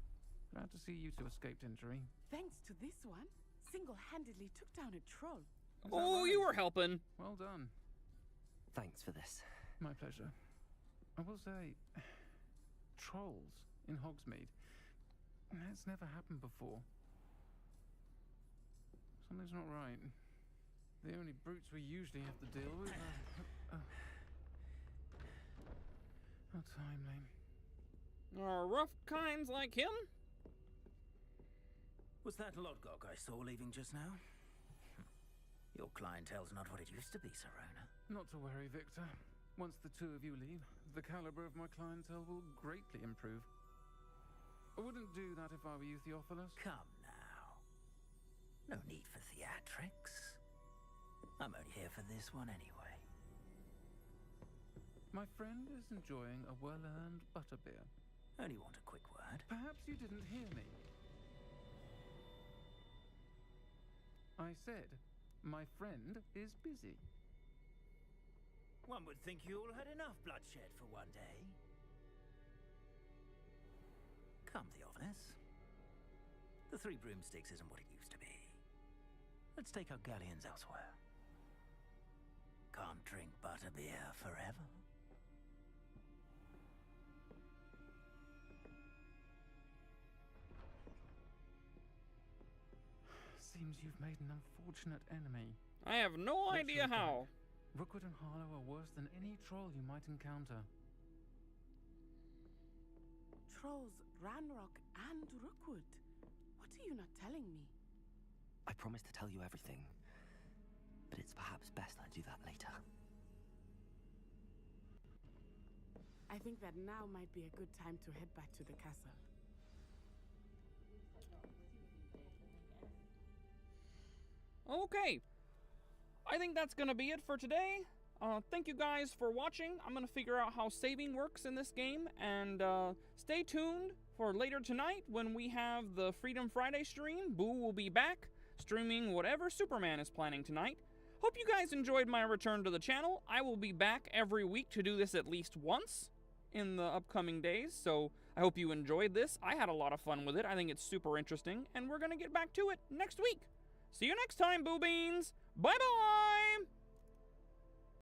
Speaker 19: Glad to see you two escaped injury.
Speaker 22: Thanks to this one, single-handedly took down a troll.
Speaker 2: Oh, you were helping.
Speaker 19: Well done.
Speaker 16: Thanks for this.
Speaker 19: My pleasure. I will say, trolls in Hogsmeade. That's never happened before. Something's not right. The only brutes we usually have to deal with are... How timely.
Speaker 2: Are rough kinds like him?
Speaker 3: Was that Lodgok I saw leaving just now? Your clientele's not what it used to be, Sirona.
Speaker 19: Not to worry, Victor. Once the two of you leave, the caliber of my clientele will greatly improve. I wouldn't do that if I were you, Theophilus.
Speaker 3: Come now. No need for theatrics. I'm only here for this one anyway.
Speaker 19: My friend is enjoying a well-earned butterbeer.
Speaker 3: Only want a quick word.
Speaker 19: Perhaps you didn't hear me. I said, my friend is busy.
Speaker 3: One would think you all had enough bloodshed for one day. Come, Theophilus. The Three Broomsticks isn't what it used to be. Let's take our galleons elsewhere. Can't drink butterbeer forever.
Speaker 19: Seems you've made an unfortunate enemy.
Speaker 2: I have no idea how.
Speaker 19: Rookwood and Harlow are worse than any troll you might encounter.
Speaker 22: Trolls Ranrock and Rookwood. What are you not telling me?
Speaker 16: I promised to tell you everything, but it's perhaps best I do that later.
Speaker 22: I think that now might be a good time to head back to the castle.
Speaker 2: Okay. I think that's gonna be it for today. Thank you guys for watching. I'm gonna figure out how saving works in this game, and stay tuned for later tonight when we have the Freedom Friday stream. Buu will be back, streaming whatever Superman is planning tonight. Hope you guys enjoyed my return to the channel. I will be back every week to do this at least once in the upcoming days, so I hope you enjoyed this. I had a lot of fun with it. I think it's super interesting, and we're gonna get back to it next week. See you next time, Buu Beans. Bye-bye!